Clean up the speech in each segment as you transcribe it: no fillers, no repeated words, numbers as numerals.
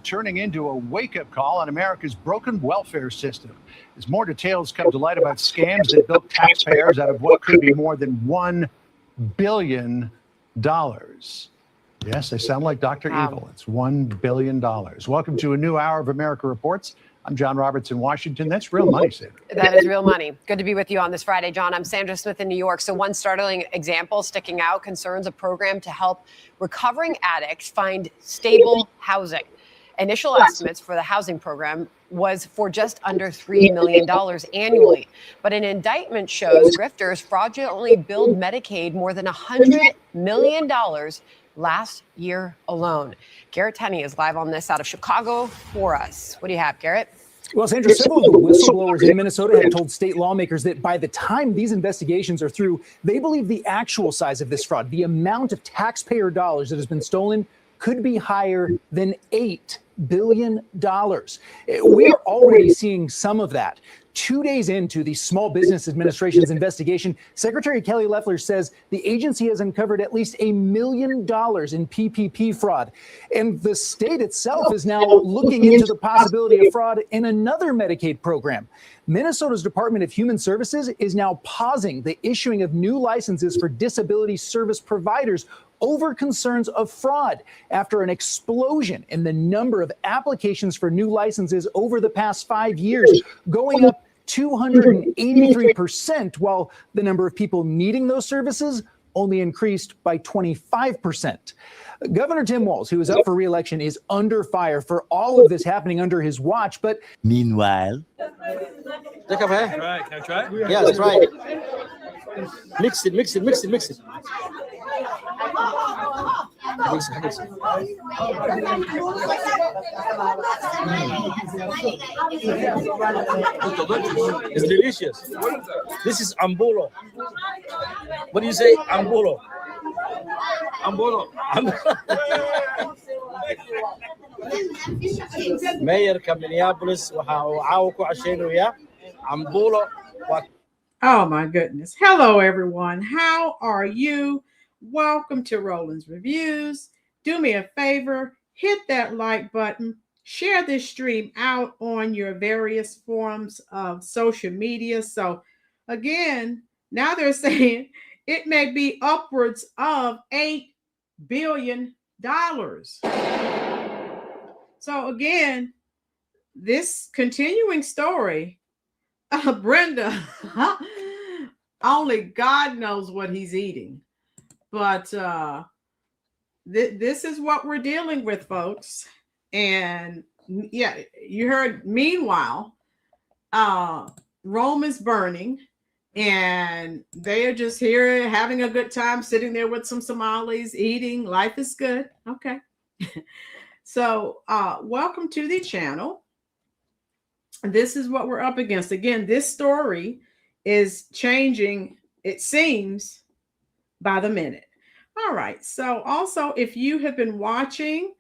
Turning into a wake-up call on America's broken welfare system. As more details come to light about scams that bilk taxpayers out of what could be more than $1 billion. Yes, they sound like Dr. Evil. It's $1 billion. Welcome to a new hour of America Reports. I'm John Roberts in Washington. That's real money, Sibert. That is real money. Good to be with you on this Friday, John. I'm Sandra Smith in New York. So one startling example sticking out concerns a program to help recovering addicts find stable housing. Initial estimates for the housing program was for just under $3 million annually. But an indictment shows grifters fraudulently billed Medicaid more than $100 million last year alone. Garrett Tenney is live on this out of Chicago for us. What do you have, Garrett? Well, Sandra, several of the whistleblowers in Minnesota have told state lawmakers that by the time these investigations are through, they believe the actual size of this fraud, the amount of taxpayer dollars that has been stolen, could be higher than $8 billion. We are already seeing some of that. 2 days into the Small Business Administration's investigation, Secretary Kelly Loeffler says the agency has uncovered at least $1 million in PPP fraud. And the state itself is now looking into the possibility of fraud in another Medicaid program. Minnesota's Department of Human Services is now pausing the issuing of new licenses for disability service providers over concerns of fraud after an explosion in the number of applications for new licenses over the past 5 years, going up 283%, while the number of people needing those services only increased by 25%. Governor Tim Walz, who is up for re-election, is under fire for all of this happening under his watch. But meanwhile, Can I try? Yeah, that's right. Mix it. Mix it. It's delicious. This is ambulo. What do you say? Ambulo. Mayorka Minneapolis waxa uu caawa ku casheynayaa ambulo. Oh my goodness. Hello everyone. How are you? Welcome to Rolynn's Reviews. Do me a favor, hit that like button, share this stream out on your various forms of social media. So again, now they're saying it may be upwards of $8 billion. So again, this continuing story, Brenda, only God knows what he's eating. But this is what we're dealing with, folks. And yeah, you heard, meanwhile, Rome is burning. And they are just here having a good time, sitting there with some Somalis, eating. Life is good. Okay. So welcome to the channel. This is what we're up against. Again, this story is changing, it seems, by the minute. All right. So also, if you have been watching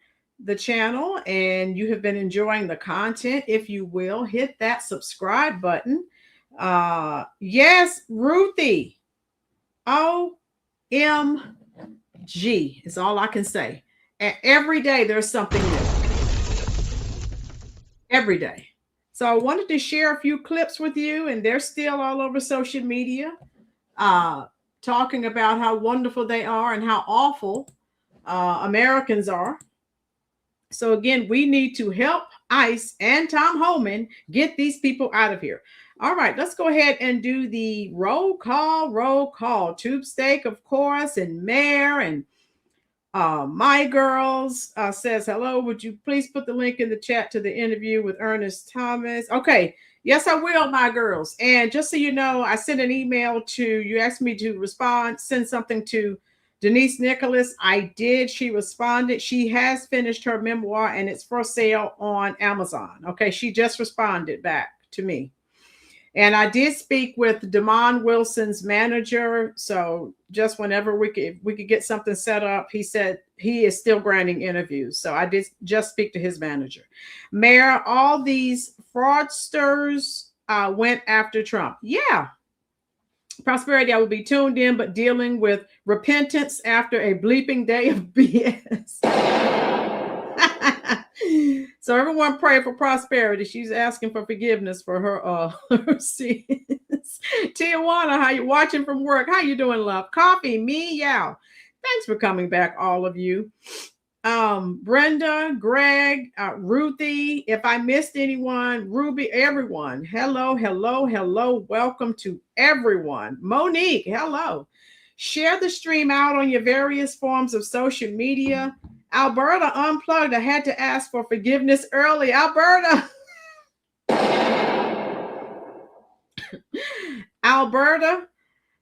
the channel and you have been enjoying the content, if you will, hit that subscribe button. Yes, Ruthie. OMG is all I can say. And every day there's something new. Every day. So I wanted to share a few clips with you, and they're still all over social media, talking about how wonderful they are and how awful Americans are. So again, we need to help ICE and Tom Homan get these people out of here. All right, let's go ahead and do the roll call. Roll call. Tube Steak, of course, and Mayor and My Girls says, hello, would you please put the link in the chat to the interview with Ernest Thomas? Okay, yes, I will, My Girls. And just so you know, I sent an email to, you asked me to respond, send something to Denise Nicholas. I did. She responded. She has finished her memoir and it's for sale on Amazon. Okay, she just responded back to me. And I did speak with Damon Wilson's manager. So just whenever we could get something set up, he said he is still granting interviews. So I did just speak to his manager. Mayor, all these fraudsters went after Trump. Yeah. Prosperity, I will be tuned in, but dealing with repentance after a bleeping day of BS. So everyone pray for Prosperity. She's asking for forgiveness for her sins. Tijuana, how you watching from work? How you doing, love? Coffee, me, yow. Thanks for coming back, all of you. Brenda, Greg, Ruthie, if I missed anyone, Ruby, everyone. Hello, hello, hello. Welcome to everyone. Monique, hello. Share the stream out on your various forms of social media. Alberta Unplugged. I had to ask for forgiveness early. Alberta. Alberta,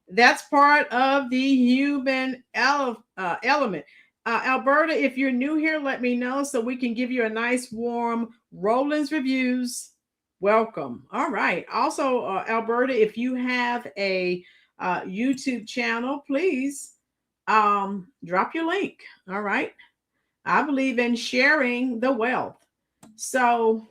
that's part of the human element. Alberta, if you're new here, let me know so we can give you a nice warm Rolynn's Reviews. Welcome. All right. Also, Alberta, if you have a YouTube channel, please drop your link. All right. I believe in sharing the wealth. So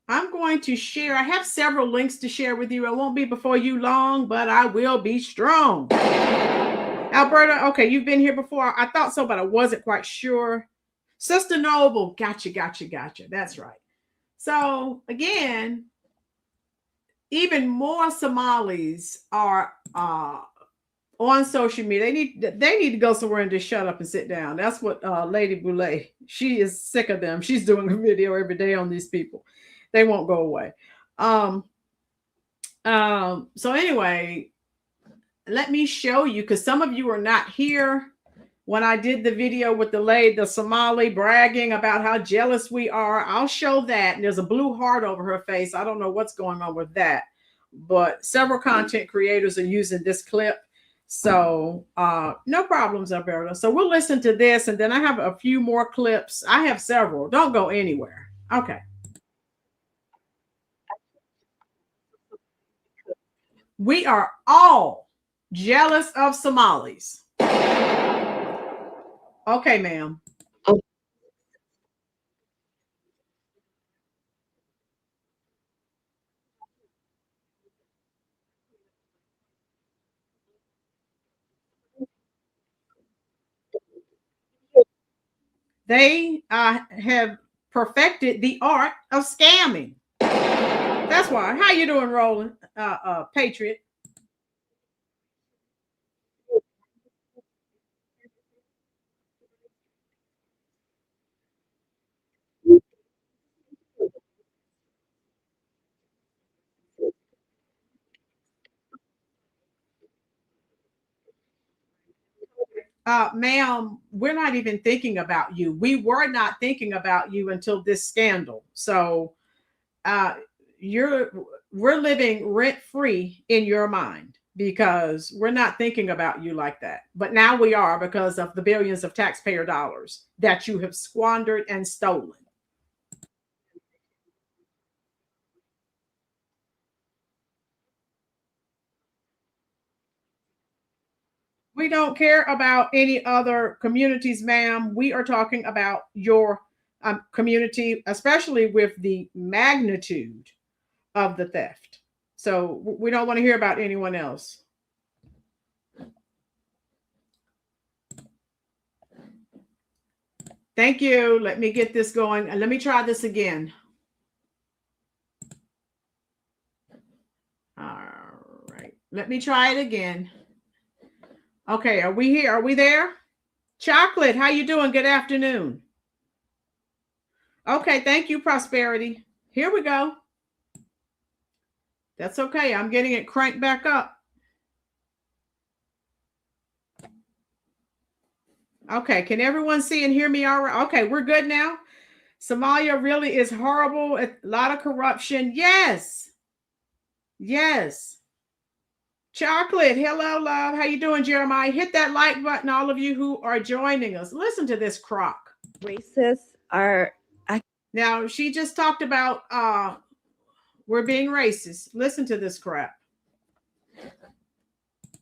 I'm going to share. I have several links to share with you. I won't be before you long, but I will be strong. Alberta, okay, you've been here before. I thought so, but I wasn't quite sure. Sister Noble, gotcha. That's right. So again, even more Somalis are on social media. They need to go somewhere and just shut up and sit down. That's what Lady Boulay, she is sick of them. She's doing a video every day on these people. They won't go away. So anyway, let me show you, because some of you are not here when I did the video with the Somali bragging about how jealous we are. I'll show that. And there's a blue heart over her face. I don't know what's going on with that, but several content creators are using this clip. So no problems, Alberta. So we'll listen to this, and then I have a few more clips. I have several. Don't go anywhere. Okay. We are all jealous of Somalis. Okay, ma'am. They have perfected the art of scamming. That's why. How you doing, Rolynn? Patriot. Ma'am, we're not even thinking about you. We were not thinking about you until this scandal. So we're living rent free in your mind, because we're not thinking about you like that. But now we are, because of the billions of taxpayer dollars that you have squandered and stolen. We don't care about any other communities, ma'am. We are talking about your community, especially with the magnitude of the theft. So we don't want to hear about anyone else. Thank you. Let me get this going. Let me try this again. All right. Let me try it again. Okay. Are we here? Are we there? Chocolate, how you doing? Good afternoon. Okay. Thank you, Prosperity. Here we go. That's okay. I'm getting it cranked back up. Okay, can everyone see and hear me all right? Okay, we're good now. Somalia really is horrible. A lot of corruption. Yes. Yes. Chocolate, hello, love. How you doing, Jeremiah? Hit that like button, all of you who are joining us. Listen to this crock. Racists are... Now, she just talked about we're being racist. Listen to this crap.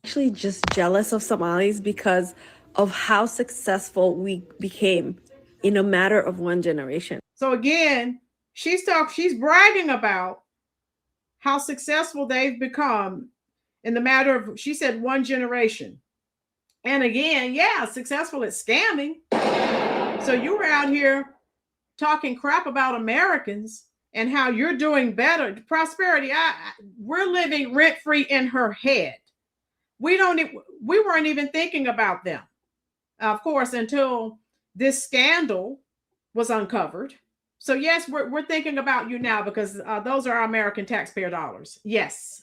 Actually just jealous of Somalis because of how successful we became in a matter of one generation. So again, she's bragging about how successful they've become in the matter of, she said, one generation. And again, yeah, successful at scamming. So you were out here talking crap about Americans and how you're doing better. Prosperity, we're living rent-free in her head. We weren't even thinking about them. Of course, until this scandal was uncovered. So yes, we're thinking about you now because those are our American taxpayer dollars. Yes.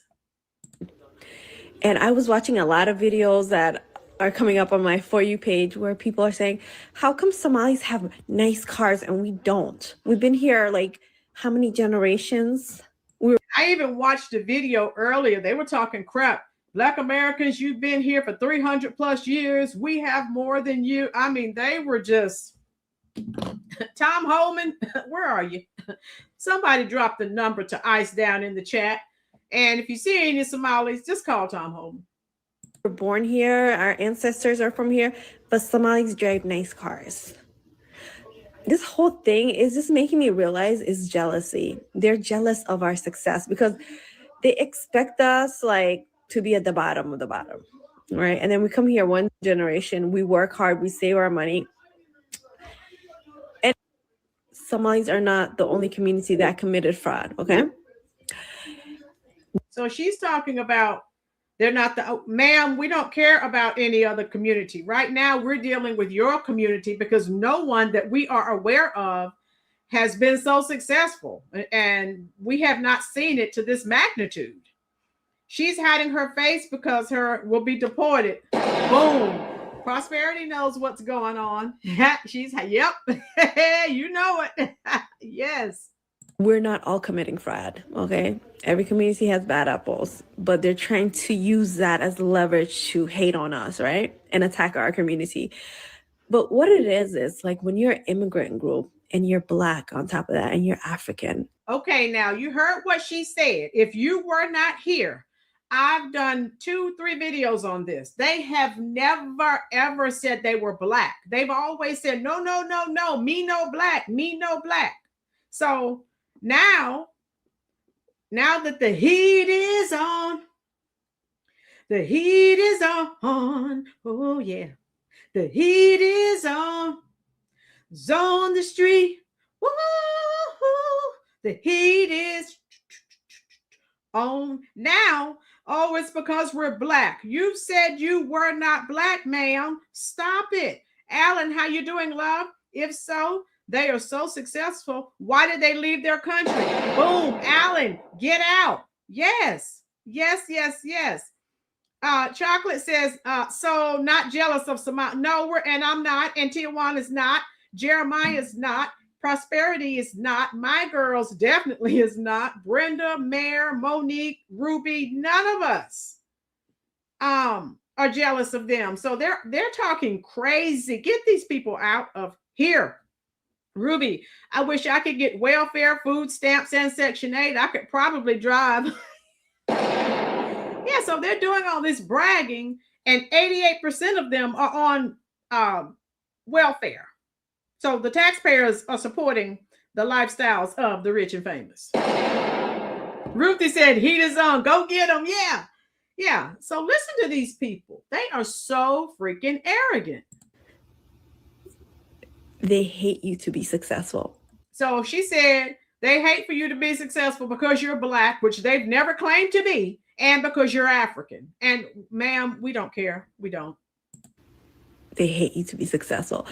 And I was watching a lot of videos that are coming up on my For You page where people are saying, how come Somalis have nice cars and we don't? We've been here like how many generations? I even watched a video earlier. They were talking crap. Black Americans, you've been here for 300 plus years. We have more than you. I mean, they were just, Tom Holman, where are you? Somebody dropped the number to ICE down in the chat. And if you see any Somalis, just call Tom Holman. We're born here. Our ancestors are from here, but Somalis drive nice cars. This whole thing is just making me realize is jealousy. They're jealous of our success because they expect us like to be at the bottom of the bottom, right? And then we come here one generation, we work hard, we save our money. And Somalis are not the only community that committed fraud, okay? So she's talking about they're not the, ma'am, we don't care about any other community. Right now, we're dealing with your community because no one that we are aware of has been so successful. And we have not seen it to this magnitude. She's hiding her face because her will be deported. Boom. Prosperity knows what's going on. She's, yep. You know it. Yes. We're not all committing fraud, okay? Every community has bad apples, but they're trying to use that as leverage to hate on us, right? And attack our community. But what it is like when you're an immigrant group and you're Black on top of that and you're African. Okay, now you heard what she said. If you were not here, I've done 2-3 videos on this. They have never, ever said they were Black. They've always said, no, no, no, no, me no Black, me no Black. So now that the heat is on, the heat is on. Oh, yeah. The heat is on. It's on the street. Woo-hoo. The heat is on. Now, oh, it's because we're Black. You said you were not Black, ma'am. Stop it. Alan, how you doing, love? If so, they are so successful. Why did they leave their country? Boom, Alan, get out. Yes, yes, yes, yes. Chocolate says, so not jealous of Somali. No, I'm not, and Tijuana is not. Jeremiah is not. Prosperity is not. My girls definitely is not. Brenda, Mare, Monique, Ruby, none of us are jealous of them. So they're talking crazy. Get these people out of here. Ruby, I wish I could get welfare, food stamps, and Section 8. I could probably drive. Yeah, so they're doing all this bragging, and 88% of them are on welfare. So the taxpayers are supporting the lifestyles of the rich and famous. Ruthie said, heat is on. Go get them. Yeah. Yeah. So listen to these people. They are so freaking arrogant. They hate you to be successful. So she said they hate for you to be successful because you're Black, which they've never claimed to be, and because you're African. And ma'am, we don't care. We don't. They hate you to be successful.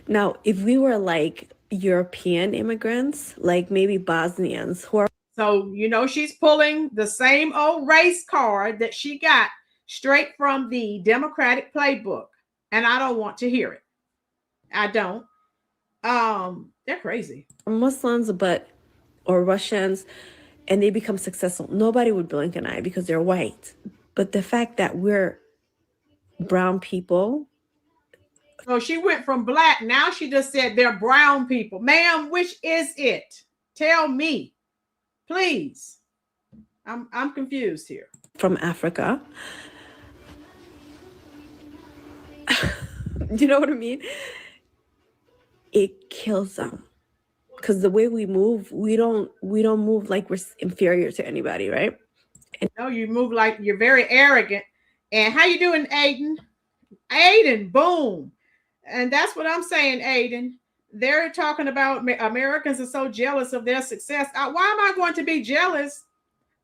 Now, if we were like European immigrants, like maybe Bosnians who are. So, you know, she's pulling the same old race card that she got straight from the Democratic playbook. And I don't want to hear it. I don't. They're crazy. Muslims, or Russians, and they become successful. Nobody would blink an eye because they're white. But the fact that we're brown people. So she went from Black. Now she just said they're brown people. Ma'am, which is it? Tell me, please. I'm confused here. From Africa. You know what I mean? It kills them. Because the way we move, we don't move like we're inferior to anybody, right? And no, you move like you're very arrogant. And how you doing, Aiden? Aiden, boom. And that's what I'm saying, Aiden. They're talking about Americans are so jealous of their success. Why am I going to be jealous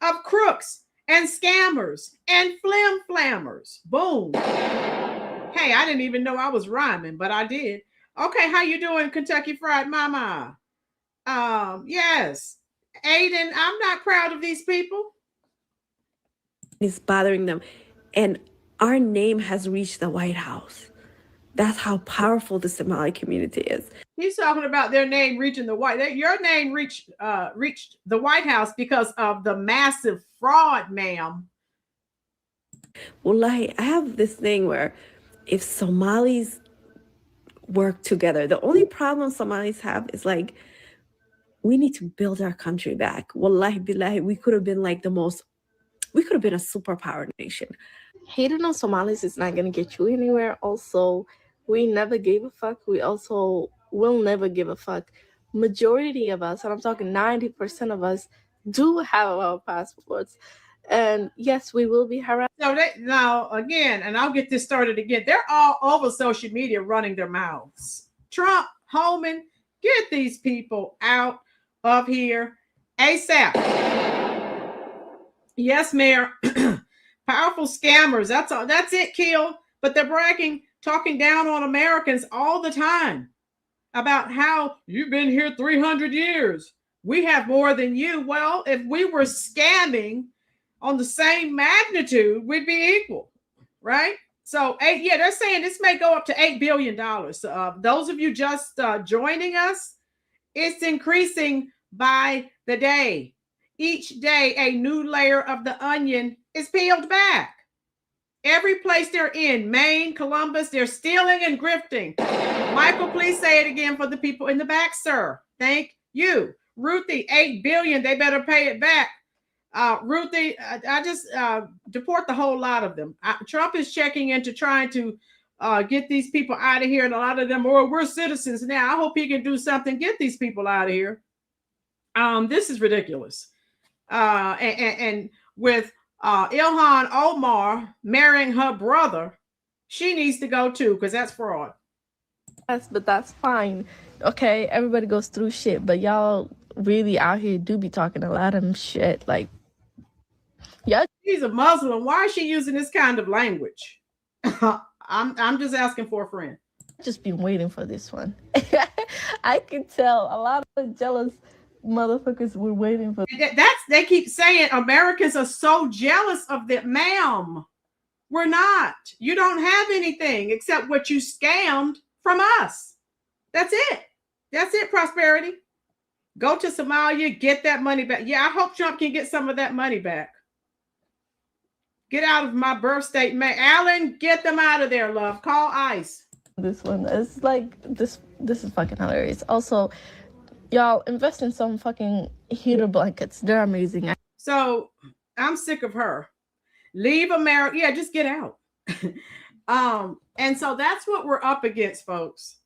of crooks and scammers and flim-flammers? Boom. Hey, I didn't even know I was rhyming, but I did. Okay, how you doing, Kentucky Fried Mama? Yes. Aiden, I'm not proud of these people. It's bothering them. And our name has reached the White House. That's how powerful the Somali community is. He's talking about their name reaching the your name reached the White House because of the massive fraud, ma'am. Well, I have this thing where if Somalis work together, the only problem Somalis have is like, we need to build our country back. Wallahi billahi, we could have been like we could have been a superpower nation. Hating on Somalis is not going to get you anywhere. Also, we never gave a fuck. We also will never give a fuck. Majority of us, and I'm talking 90% of us, do have our passports. And yes, we will be harassed. So now again, and I'll get this started again. They're all over social media running their mouths. Trump, Holman, get these people out of here ASAP. Yes, Mayor. Powerful scammers. That's all. That's it, Kill. But they're bragging, talking down on Americans all the time about how you've been here 300 years. We have more than you. Well, if we were scamming on the same magnitude, we'd be equal, right? So, they're saying this may go up to $8 billion. Those of you just joining us, it's increasing by the day. Each day, a new layer of the onion is peeled back. Every place they're in, Maine, Columbus, they're stealing and grifting. Michael, please say it again for the people in the back, sir. Thank you. Ruthie, $8 billion, they better pay it back. Ruthie, I just deport the whole lot of them. Trump is checking into trying to get these people out of here, and a lot of them, we're citizens now. I hope he can do something, get these people out of here. This is ridiculous. And with Ilhan Omar marrying her brother, she needs to go too, because that's fraud. Yes, but that's fine. Okay, everybody goes through shit, but y'all really out here do be talking a lot of shit. Like, yeah, she's a Muslim. Why is she using this kind of language? I'm just asking for a friend. I've just been waiting for this one. I can tell a lot of jealous motherfuckers were waiting for. They keep saying Americans are so jealous of them. Ma'am, we're not. You don't have anything except what you scammed from us. That's it. That's it, prosperity. Go to Somalia, get that money back. Yeah, I hope Trump can get some of that money back. Get out of my birth state, man. Alan, get them out of there, love. Call ICE. This one is like this is fucking hilarious. Also, y'all invest in some fucking heater blankets. They're amazing. So I'm sick of her. Leave America. Yeah, just get out. And so that's what we're up against, folks.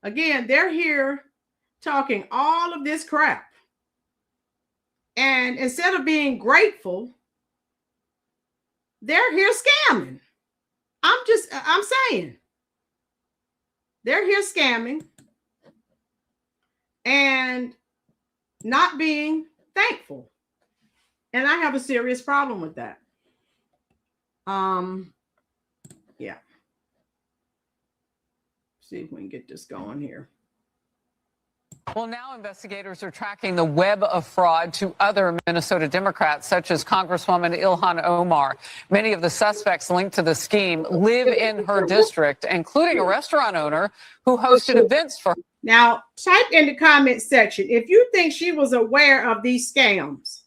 Again, they're here talking all of this crap. And instead of being grateful, they're here scamming. I'm saying they're here scamming and not being thankful. And I have a serious problem with that. Yeah. See if we can get this going here. Well, now investigators are tracking the web of fraud to other Minnesota Democrats, such as Congresswoman Ilhan Omar. Many of the suspects linked to the scheme live in her district, including a restaurant owner who hosted events for her. Now, type in the comment section if you think she was aware of these scams.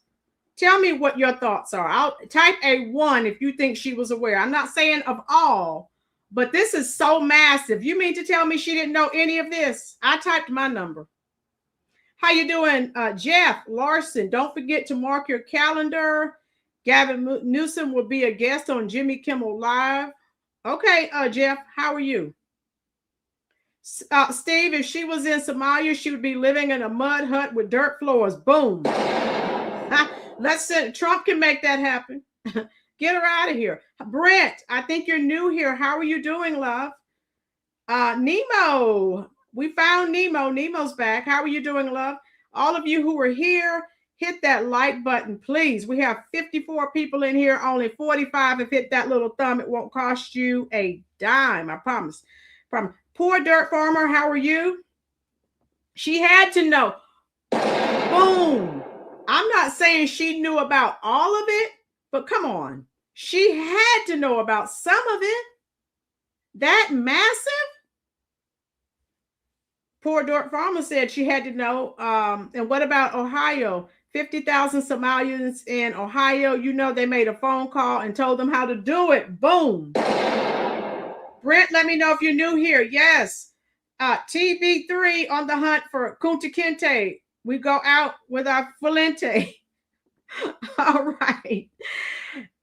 Tell me what your thoughts are. I'll type a 1 if you think she was aware. I'm not saying of all, but this is so massive. You mean to tell me she didn't know any of this? I typed my number. How you doing, Jeff Larson? Don't forget to mark your calendar. Gavin Newsom will be a guest on Jimmy Kimmel Live. Okay, Jeff, how are you? Steve, if she was in Somalia, she would be living in a mud hut with dirt floors. Boom. Let's say Trump can make that happen. Get her out of here. Brent, I think you're new here. How are you doing, love? Nemo. We found Nemo. Nemo's back. How are you doing, love? All of you who are here, hit that like button, please. We have 54 people in here. Only 45 have hit that little thumb. It won't cost you a dime. I promise. From Poor Dirt Farmer, how are you? She had to know. Boom. I'm not saying she knew about all of it, but come on. She had to know about some of it. That massive? Poor Dirt Farmer said she had to know. And what about Ohio? 50,000 Somalians in Ohio. You know, they made a phone call and told them how to do it. Boom. Brent, let me know if you're new here. Yes. TB3 on the hunt for Kunta Kinte. We go out with our Valente. All right.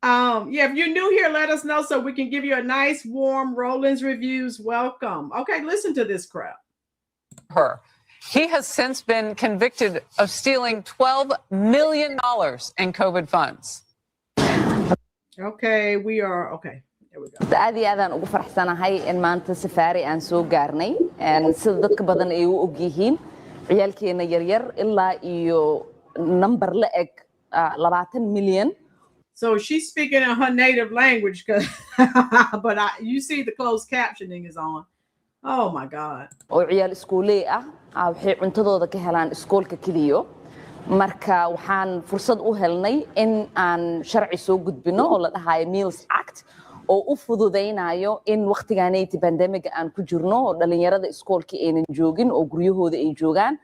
Yeah, if you're new here, let us know so we can give you a nice, warm Rolynn's Reviews welcome. Okay, listen to this crap. Her. He has since been convicted of stealing $12 million in COVID funds. Okay, we are okay. There we go. aad iyo aad aan ugu faraxsanahay in maanta safari aan soo gaarnay sida dadka badan ay u og yihiin ciyaalkeena yaryar ilaa iyo number la eg 20 million. So she's speaking in her native language, but you see the closed captioning is on. Oh my God. oo ciyaal iskuuley waxay cuntadooda ka helaan iskoolka kaliyo marka waxaan fursad u helnay in aan sharci soo gudbino oo la dhahayo Meals Act oo u fududeynayo in waqtigaanay pandemic aan ku jirno oo dhalinyarada iskoolka aynan joogin oo guryahooda ay joogaan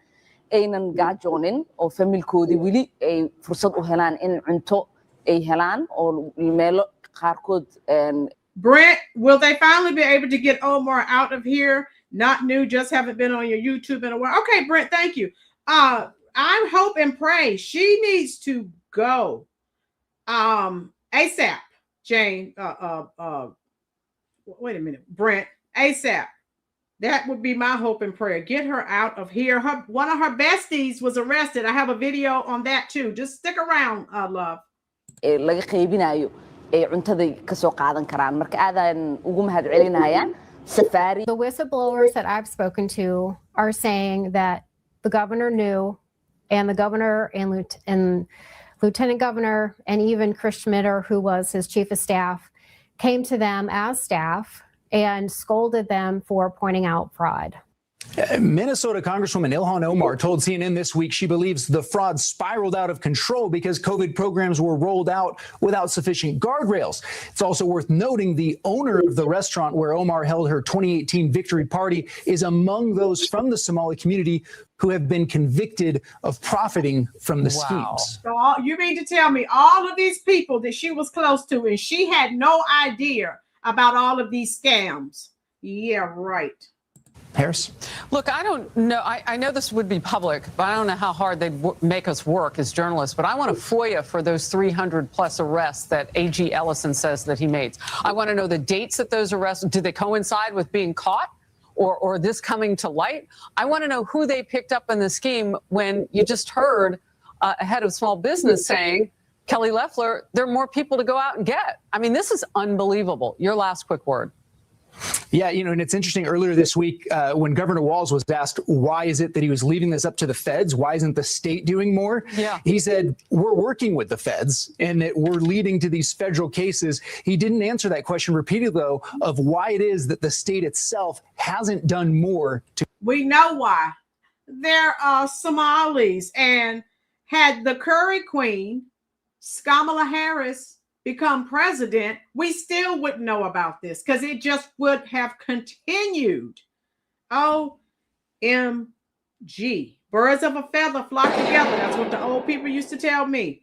aynan gaajoonin oo familkoodi wili ay fursad u helaan in cunto ay helaan oo meelo qaarkood. Brent, will they finally be able to get Omar out of here? Not new, just haven't been on your YouTube in a while. Okay, Brent, thank you. I hope and pray she needs to go ASAP. Jane, wait a minute, Brent, ASAP. That would be my hope and prayer. Get her out of here. One of her besties was arrested. I have a video on that too. Just stick around, love. laga qaybinayo ee cuntada ka soo qaadan karaan marka aadaan ugu mahadcelinayaan safari. The whistleblowers that I've spoken to are saying that the governor knew, and the governor and lieutenant governor and even Chris Schmitter, who was his chief of staff, came to them as staff and scolded them for pointing out fraud. Minnesota Congresswoman Ilhan Omar told CNN this week she believes the fraud spiraled out of control because COVID programs were rolled out without sufficient guardrails. It's also worth noting the owner of the restaurant where Omar held her 2018 victory party is among those from the Somali community who have been convicted of profiting from the schemes. So you mean to tell me all of these people that she was close to and she had no idea about all of these scams? Yeah, right. Harris? Look, I don't know. I know this would be public, but I don't know how hard they'd make us work as journalists. But I want a FOIA for those 300 plus arrests that AG Ellison says that he made. I want to know the dates that those arrests, did they coincide with being caught or this coming to light? I want to know who they picked up in the scheme when you just heard head of small business saying, Kelly Loeffler, there are more people to go out and get. I mean, this is unbelievable. Your last quick word. Yeah, and it's interesting. Earlier this week, when Governor Walz was asked why is it that he was leaving this up to the feds, why isn't the state doing more? Yeah. He said, we're working with the feds and that we're leading to these federal cases. He didn't answer that question repeatedly, though, of why it is that the state itself hasn't done more to. We know why. They're Somalis, and had the Curry Queen, Kamala Harris, become president, we still wouldn't know about this because it just would have continued. OMG. Birds of a feather flock together. That's what the old people used to tell me.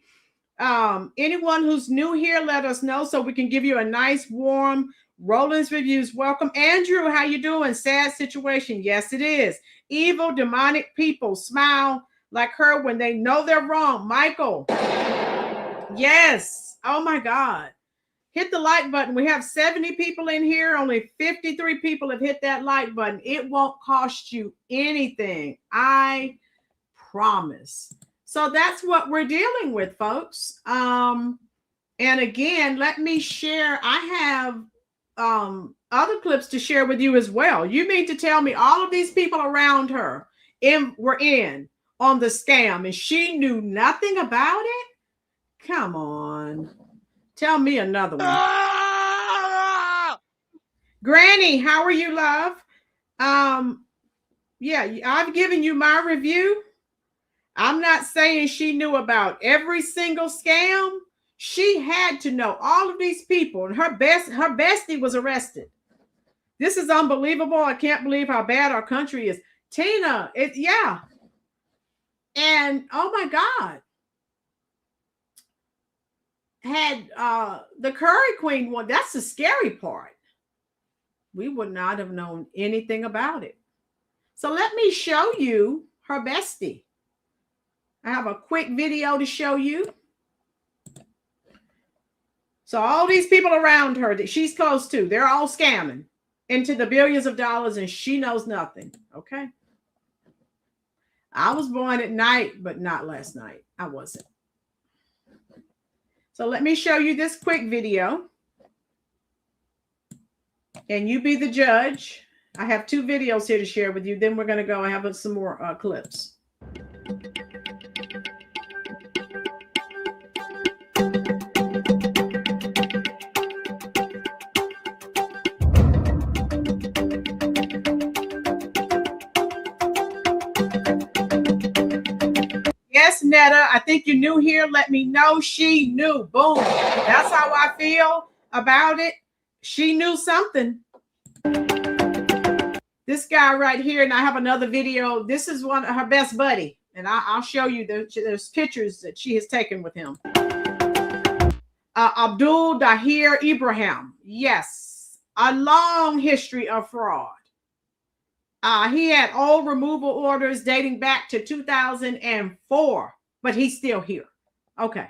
Anyone who's new here, let us know so we can give you a nice, warm Rolynn's Reviews. Welcome. Andrew, how you doing? Sad situation. Yes, it is. Evil, demonic people smile like her when they know they're wrong. Michael. Yes. Oh my God. Hit the like button. We have 70 people in here. Only 53 people have hit that like button. It won't cost you anything. I promise. So that's what we're dealing with, folks. And again, let me share. I have other clips to share with you as well. You mean to tell me all of these people around her were in on the scam and she knew nothing about it? Come on. Tell me another one. Granny, how are you, love? Yeah, I've given you my review. I'm not saying she knew about every single scam. She had to know all of these people, and her bestie was arrested. This is unbelievable. I can't believe how bad our country is. Tina, yeah. And oh my God. Had the Curry Queen one, that's the scary part. We would not have known anything about it. So let me show you her bestie. I have a quick video to show you. So all these people around her that she's close to, they're all scamming into the billions of dollars and she knows nothing. Okay. I was born at night, but not last night. I wasn't. So let me show you this quick video. And you be the judge. I have 2 videos here to share with you. Then we're going to go and have some more clips. Yes, Netta, I think you're new here. Let me know. She knew. Boom. That's how I feel about it. She knew something. This guy right here, and I have another video. This is one of her best buddy, and I'll show you. There's pictures that she has taken with him. Abdul Dahir Ibrahim. Yes, a long history of fraud. He had old removal orders dating back to 2004, but he's still here. Okay.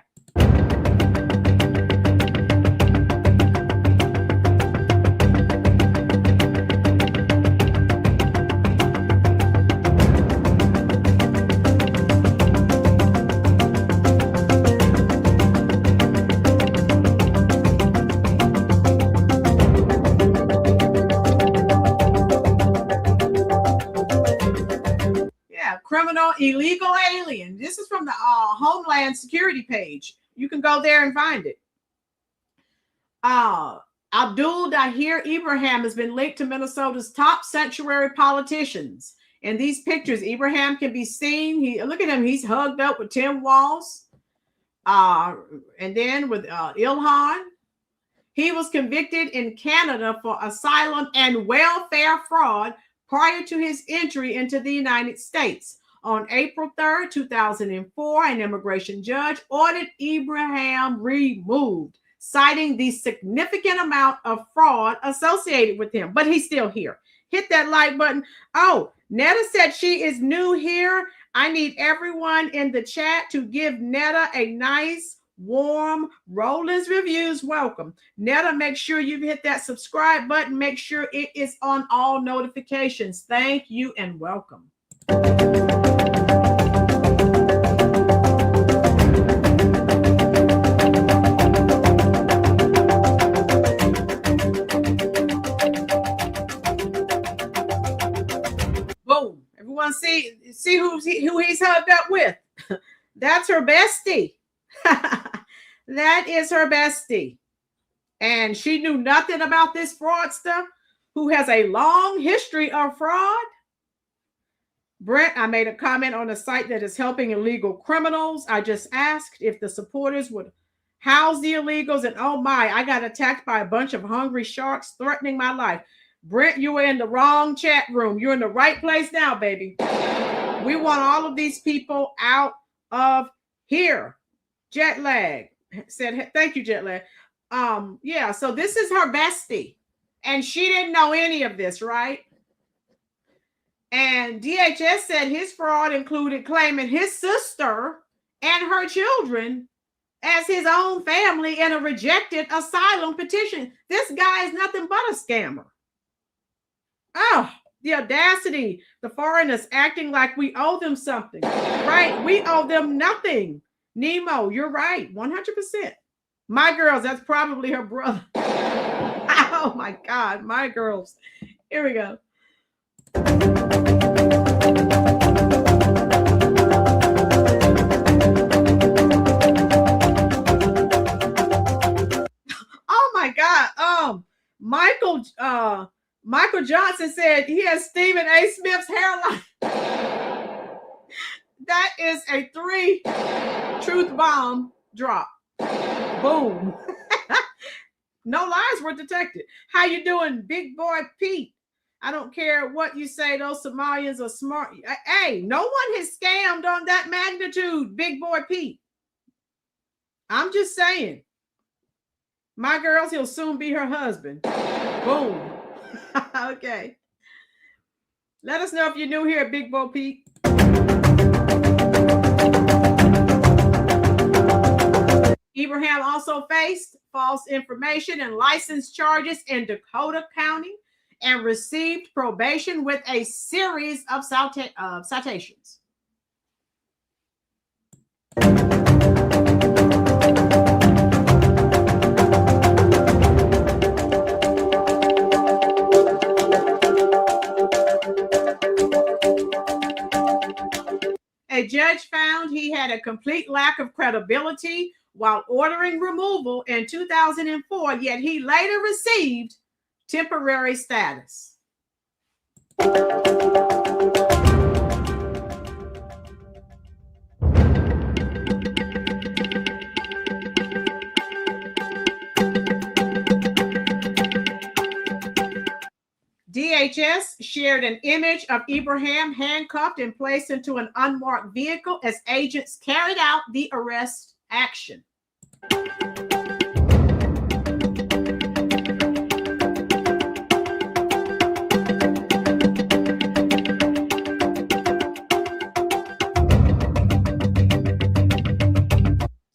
Criminal illegal alien. This is from the Homeland Security page. You can go there and find it. Abdul Dahir Ibrahim has been linked to Minnesota's top sanctuary politicians. In these pictures, Ibrahim can be seen. Look at him. He's hugged up with Tim Walz. And then with Ilhan. He was convicted in Canada for asylum and welfare fraud prior to his entry into the United States. On April 3rd, 2004, an immigration judge ordered Ibrahim removed, citing the significant amount of fraud associated with him. But he's still here. Hit that like button. Oh, Netta said she is new here. I need everyone in the chat to give Netta a nice, warm Rolynn's Reviews welcome. Netta, make sure you hit that subscribe button. Make sure it is on all notifications. Thank you and welcome. see who he's hooked up with. That's her bestie. That is her bestie. And she knew nothing about this fraudster who has a long history of fraud. Brent, I made a comment on a site that is helping illegal criminals. I just asked if the supporters would house the illegals, and oh my, I got attacked by a bunch of hungry sharks threatening my life. Brent, you were in the wrong chat room. You're in the right place now, baby. We want all of these people out of here. Jet lag said, thank you, Jet lag. Yeah, so this is her bestie, and she didn't know any of this, right? And DHS said his fraud included claiming his sister and her children as his own family in a rejected asylum petition. This guy is nothing but a scammer. Oh, the audacity, the foreigners acting like we owe them something, right? We owe them nothing. Nemo, you're right, 100%. My girls, that's probably her brother. Oh my God, my girls. Here we go. Oh my God. Michael Johnson said he has Stephen A. Smith's hairline. That is a 3 truth bomb drop. Boom. No lies were detected. How you doing, big boy Pete? I don't care what you say. Those Somalians are smart. Hey, no one has scammed on that magnitude, big boy Pete. I'm just saying. My girls, he'll soon be her husband. Boom. Okay. Let us know if you're new here at Big Boy Pete. Ibrahim also faced false information and license charges in Dakota County and received probation with a series of citations. A judge found he had a complete lack of credibility while ordering removal in 2004, yet he later received temporary status. DHS shared an image of Ibrahim handcuffed and placed into an unmarked vehicle as agents carried out the arrest action.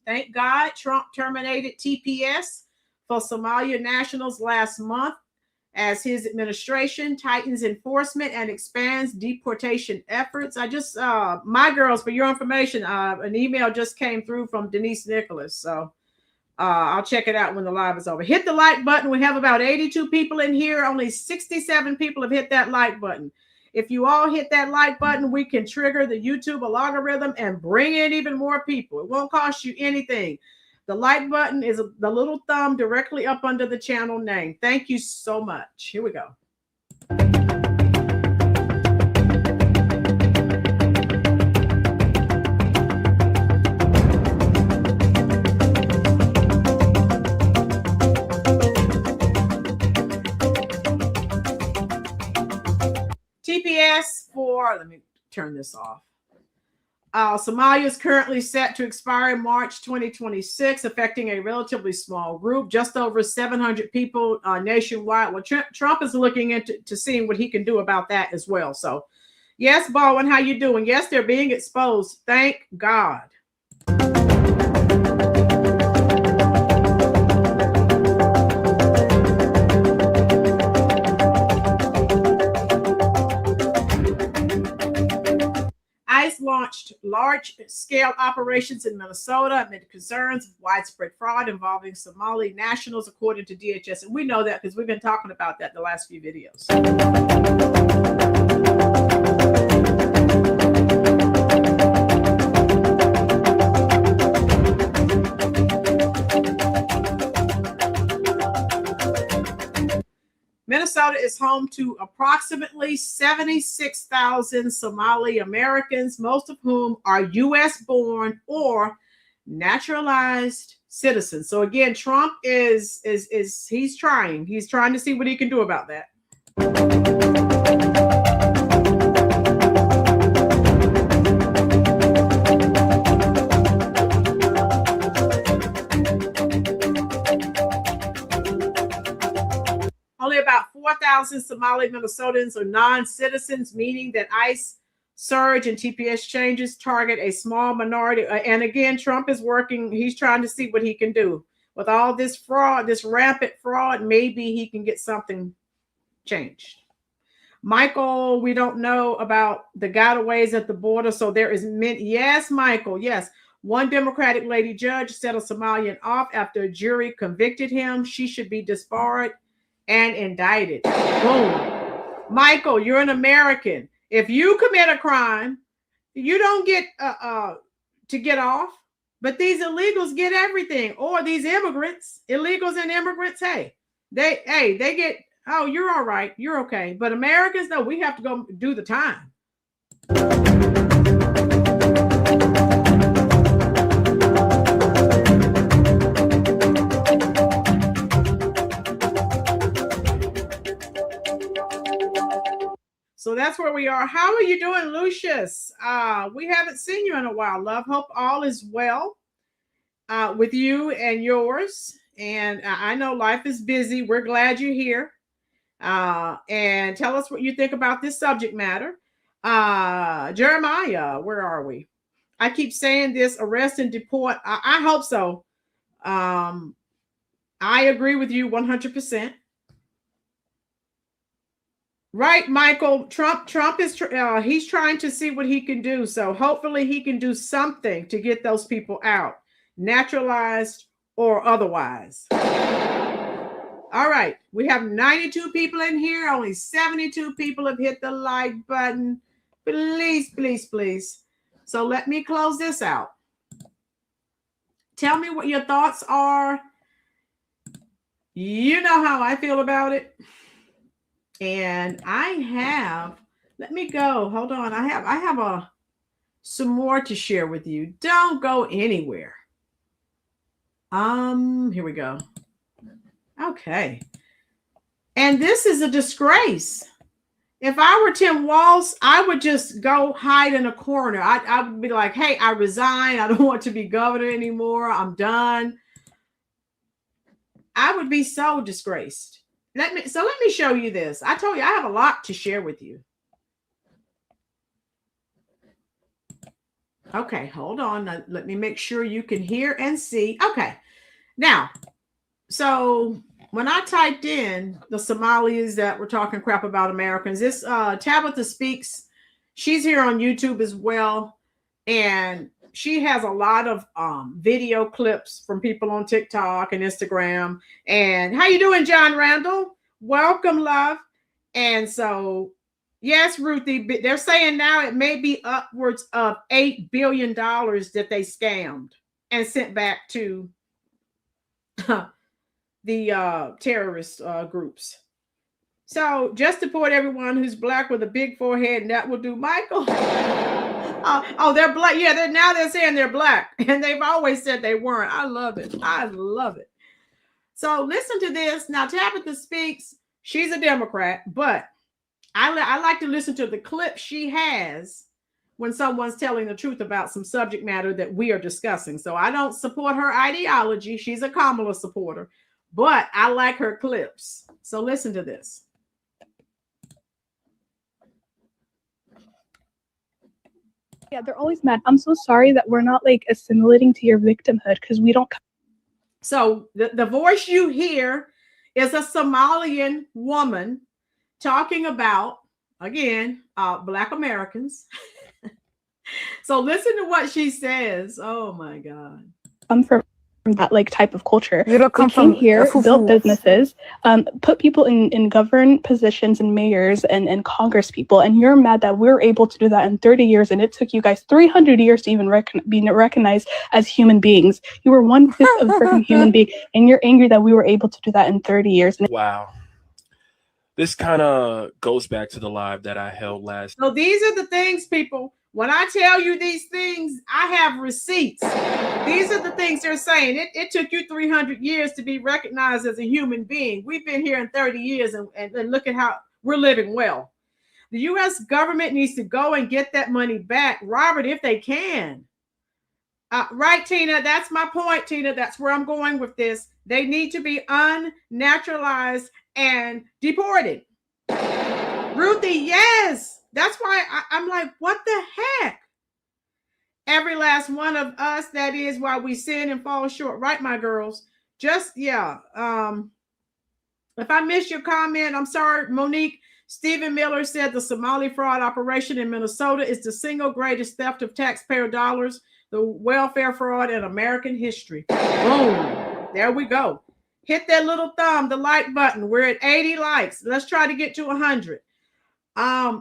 Thank God Trump terminated TPS for Somalia nationals last month as his administration tightens enforcement and expands deportation efforts. I just, my girls, for your information, an email just came through from Denise Nicholas. So I'll check it out when the live is over. Hit the like button. We have about 82 people in here. Only 67 people have hit that like button. If you all hit that like button, we can trigger the YouTube algorithm and bring in even more people. It won't cost you anything. The like button is the little thumb directly up under the channel name. Thank you so much. Here we go. TPS for, let me turn this off. Somalia is currently set to expire in March 2026, affecting a relatively small group, just over 700 people nationwide. Well, Trump is looking into seeing what he can do about that as well. So, yes, Baldwin, how you doing? Yes, they're being exposed. Thank God. ICE launched large-scale operations in Minnesota amid concerns of widespread fraud involving Somali nationals, according to DHS. And we know that because we've been talking about that the last few videos. Minnesota is home to approximately 76,000 Somali Americans, most of whom are U.S. born or naturalized citizens. So again, Trump is he's trying to see what he can do about that. Only about 4,000 Somali Minnesotans are non-citizens, meaning that ICE surge and TPS changes target a small minority. And again, Trump is working. He's trying to see what he can do with all this fraud, this rampant fraud. Maybe he can get something changed. Michael, we don't know about the gotaways at the border. So there is many. Yes, Michael. Yes. One Democratic lady judge set a Somalian off after a jury convicted him. She should be disbarred and indicted. Boom. Michael, you're an American. If you commit a crime, you don't get to get off. But these illegals get everything. Or these immigrants, illegals and immigrants, they get, oh, you're all right. You're okay. But Americans, no, we have to go do the time. So that's where we are. How are you doing, Lucius? We haven't seen you in a while, love. Hope all is well with you and yours. And I know life is busy. We're glad you're here. And tell us what you think about this subject matter. Jeremiah, where are we? I keep saying this, arrest and deport. I hope so. I agree with you 100%. Right, Michael. Trump is he's trying to see what he can do. So hopefully he can do something to get those people out, naturalized or otherwise. All right, we have 92 people in here. Only 72 people have hit the like button. Please, please, please. So let me close this out. Tell me what your thoughts are. You know how I feel about it. And let me go. Hold on. I have some more to share with you. Don't go anywhere. Here we go. Okay. And this is a disgrace. If I were Tim Walz, I would just go hide in a corner. I would be like, hey, I resign. I don't want to be governor anymore. I'm done. I would be so disgraced. Let me show you this. I told you I have a lot to share with you. Okay, hold on. Now, let me make sure you can hear and see. Okay. Now, so when I typed in the Somalis that were talking crap about Americans, this Tabitha Speaks, she's here on YouTube as well. And she has a lot of video clips from people on TikTok and Instagram. And how you doing, John Randall? Welcome, love. And so, yes, Ruthie, they're saying now it may be upwards of $8 billion that they scammed and sent back to the terrorist groups. So just to put everyone who's black with a big forehead, and that will do, Michael. Oh, they're black. Yeah, they're saying they're black, and they've always said they weren't. I love it. I love it. So listen to this. Now, Tabitha Speaks. She's a Democrat, but I like to listen to the clip she has when someone's telling the truth about some subject matter that we are discussing. So I don't support her ideology. She's a Kamala supporter, but I like her clips. So listen to this. Yeah, they're always mad. I'm so sorry that we're not like assimilating to your victimhood because we don't. So the voice you hear is a Somalian woman talking about, again, Black Americans. So listen to what she says. Oh my God. Come from that like type of culture. You don't come we came from here, built businesses, put people in governed positions and mayors and Congress people, and you're mad that we're able to do that in 30 years, and it took you guys 300 years to even be recognized as human beings. You were 1/5 of a freaking human being, and you're angry that we were able to do that in 30 years. Wow. this kind of goes back to the live that I held last. So these are the things, people. When I tell you these things, I have receipts. These are the things they're saying. It took you 300 years to be recognized as a human being. We've been here in 30 years, and look at how we're living well. The U.S. government needs to go and get that money back, Robert, if they can. Right, Tina? That's my point, Tina. That's where I'm going with this. They need to be unnaturalized and deported. Ruthie, yes. That's why I'm like, what the heck? Every last one of us, that is why we sin and fall short. Right, my girls? Just, yeah. If I missed your comment, I'm sorry, Monique. Stephen Miller said the Somali fraud operation in Minnesota is the single greatest theft of taxpayer dollars, the welfare fraud in American history. Boom. There we go. Hit that little thumb, the like button. We're at 80 likes. Let's try to get to 100.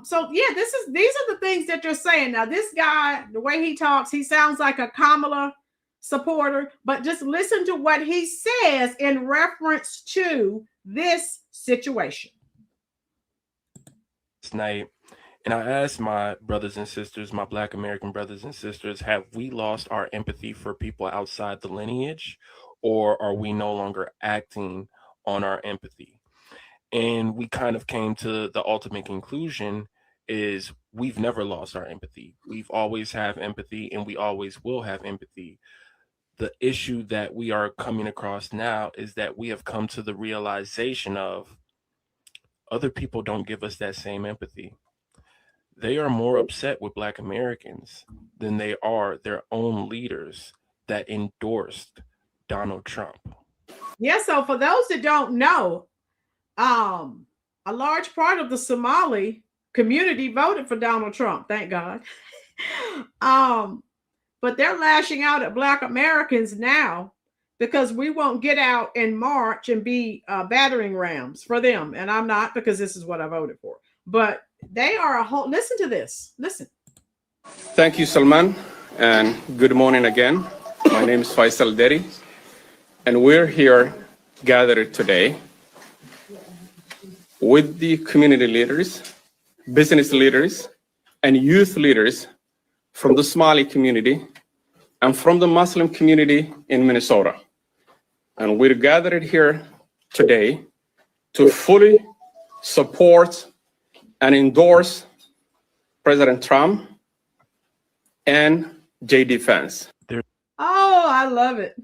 So yeah, these are the things that you're saying. Now, this guy, the way he talks, he sounds like a Kamala supporter, but just listen to what he says in reference to this situation. Night, and I asked my brothers and sisters, my Black American brothers and sisters, have we lost our empathy for people outside the lineage, or are we no longer acting on our empathy? And we kind of came to the ultimate conclusion is we've never lost our empathy. We've always have empathy, and we always will have empathy. The issue that we are coming across now is that we have come to the realization of other people don't give us that same empathy. They are more upset with Black Americans than they are their own leaders that endorsed Donald Trump. Yeah, so for those that don't know, a large part of the Somali community voted for Donald Trump, thank God. But they're lashing out at Black Americans now because we won't get out and march and be battering rams for them. And I'm not, because this is what I voted for. But they are a whole, listen to this, listen. Thank you, Salman, and good morning again. My name is Faisal Deri, and we're here gathered today with the community leaders, business leaders, and youth leaders from the Somali community and from the Muslim community in Minnesota. And we're gathered here today to fully support and endorse President Trump and J.D. Vance. Oh, I love it.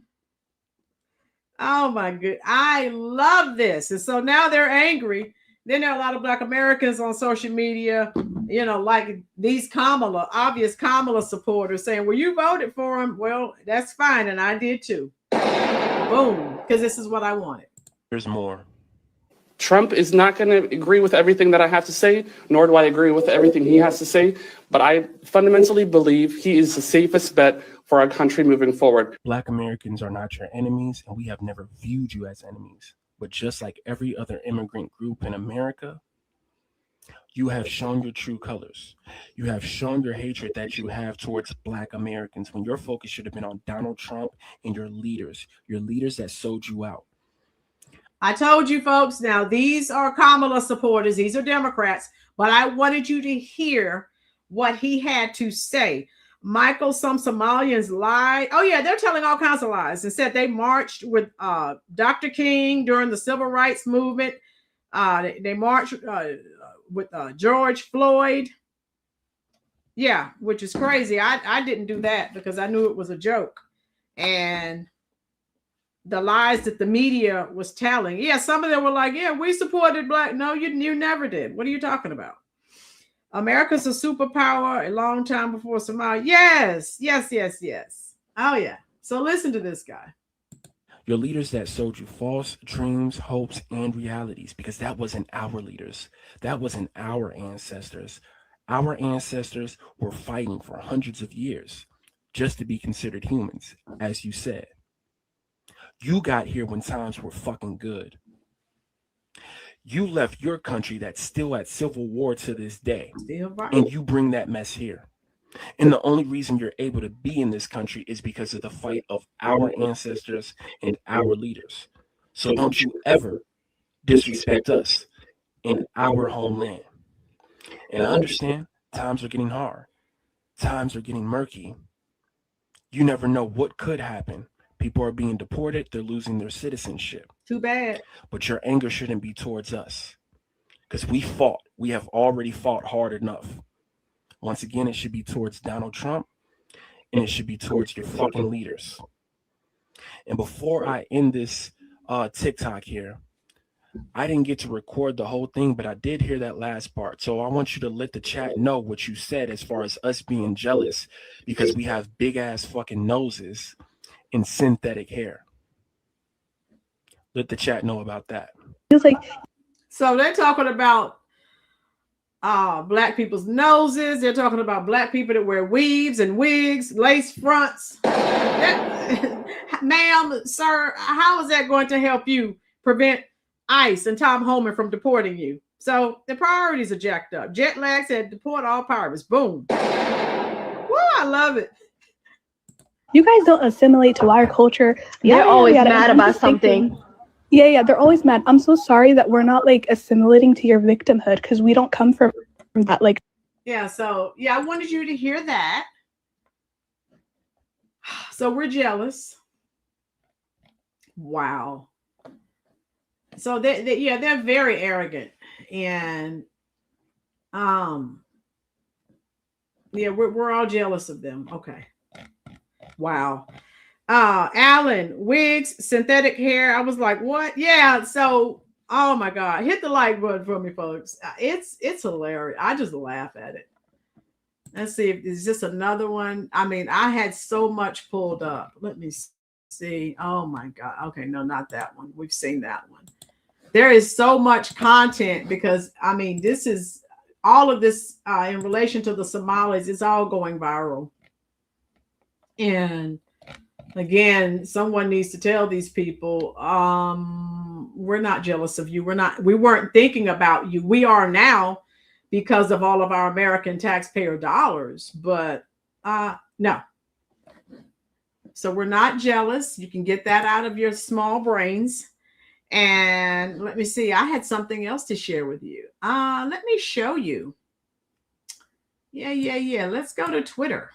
Oh my good. I love this. And so now they're angry. Then there are a lot of Black Americans on social media, you know, like these Kamala, obvious Kamala supporters saying, well, you voted for him. Well, that's fine. And I did too. Boom. Because this is what I wanted. There's more. Trump is not going to agree with everything that I have to say, nor do I agree with everything he has to say. But I fundamentally believe he is the safest bet for our country moving forward. Black Americans are not your enemies, and we have never viewed you as enemies. But just like every other immigrant group in America, you have shown your true colors. You have shown your hatred that you have towards Black Americans when your focus should have been on Donald Trump and your leaders that sold you out. I told you folks, now these are Kamala supporters. These are Democrats, but I wanted you to hear what he had to say. Michael, some Somalians lied. Oh yeah, they're telling all kinds of lies and said they marched with Dr. King during the civil rights movement. They marched with George Floyd. Yeah, which is crazy. I didn't do that because I knew it was a joke. And the lies that the media was telling. Yeah, some of them were like, yeah, we supported Black. No, you never did. What are you talking about? America's a superpower a long time before Somalia. Yes. Oh, yeah. So listen to this guy. Your leaders that sold you false dreams, hopes, and realities, because that wasn't our leaders. That wasn't our ancestors. Our ancestors were fighting for hundreds of years just to be considered humans, as you said. You got here when times were fucking good. You left your country that's still at civil war to this day, and you bring that mess here. And the only reason you're able to be in this country is because of the fight of our ancestors and our leaders. So don't you ever disrespect us. in our homeland. And I understand times are getting hard. Times are getting murky. You never know what could happen. People are being deported. They're losing their citizenship. Too bad. But your anger shouldn't be towards us, because we fought. We have already fought hard enough. Once again, it should be towards Donald Trump, and it should be towards your fucking leaders. And before I end this TikTok here, I didn't get to record the whole thing, but I did hear that last part. So I want you to let the chat know what you said as far as us being jealous because we have big ass fucking noses and synthetic hair. Let the chat know about that. It's like, so they're talking about black people's noses. They're talking about black people that wear weaves and wigs, lace fronts. Ma'am, sir, how is that going to help you prevent ICE and Tom Homan from deporting you? So the priorities are jacked up. Jet lag said deport all pirates. Boom. Woo, I love it. you guys don't assimilate to our culture. They're always mad I'm about just thinking- something. Yeah, they're always mad. I'm so sorry that we're not like assimilating to your victimhood because we don't come from that. Like, Yeah, so yeah, I wanted you to hear that. So we're jealous. Wow. So they're very arrogant, and yeah, we're all jealous of them. Okay. Wow. Alan, wigs, synthetic hair. I was like, what? Yeah. So, oh my God, hit the like button for me, folks. It's hilarious. I just laugh at it. Let's see if there's just another one. I mean, I had so much pulled up. Let me see. Oh my God. Okay, no, not that one. We've seen that one. There is so much content because I mean, this is all of this in relation to the Somalis. It's all going viral. And again, someone needs to tell these people, we're not jealous of you. We weren't thinking about you. We are now because of all of our American taxpayer dollars, but no. So we're not jealous. You can get that out of your small brains. And let me see, I had something else to share with you. Let me show you. Yeah. Let's go to Twitter,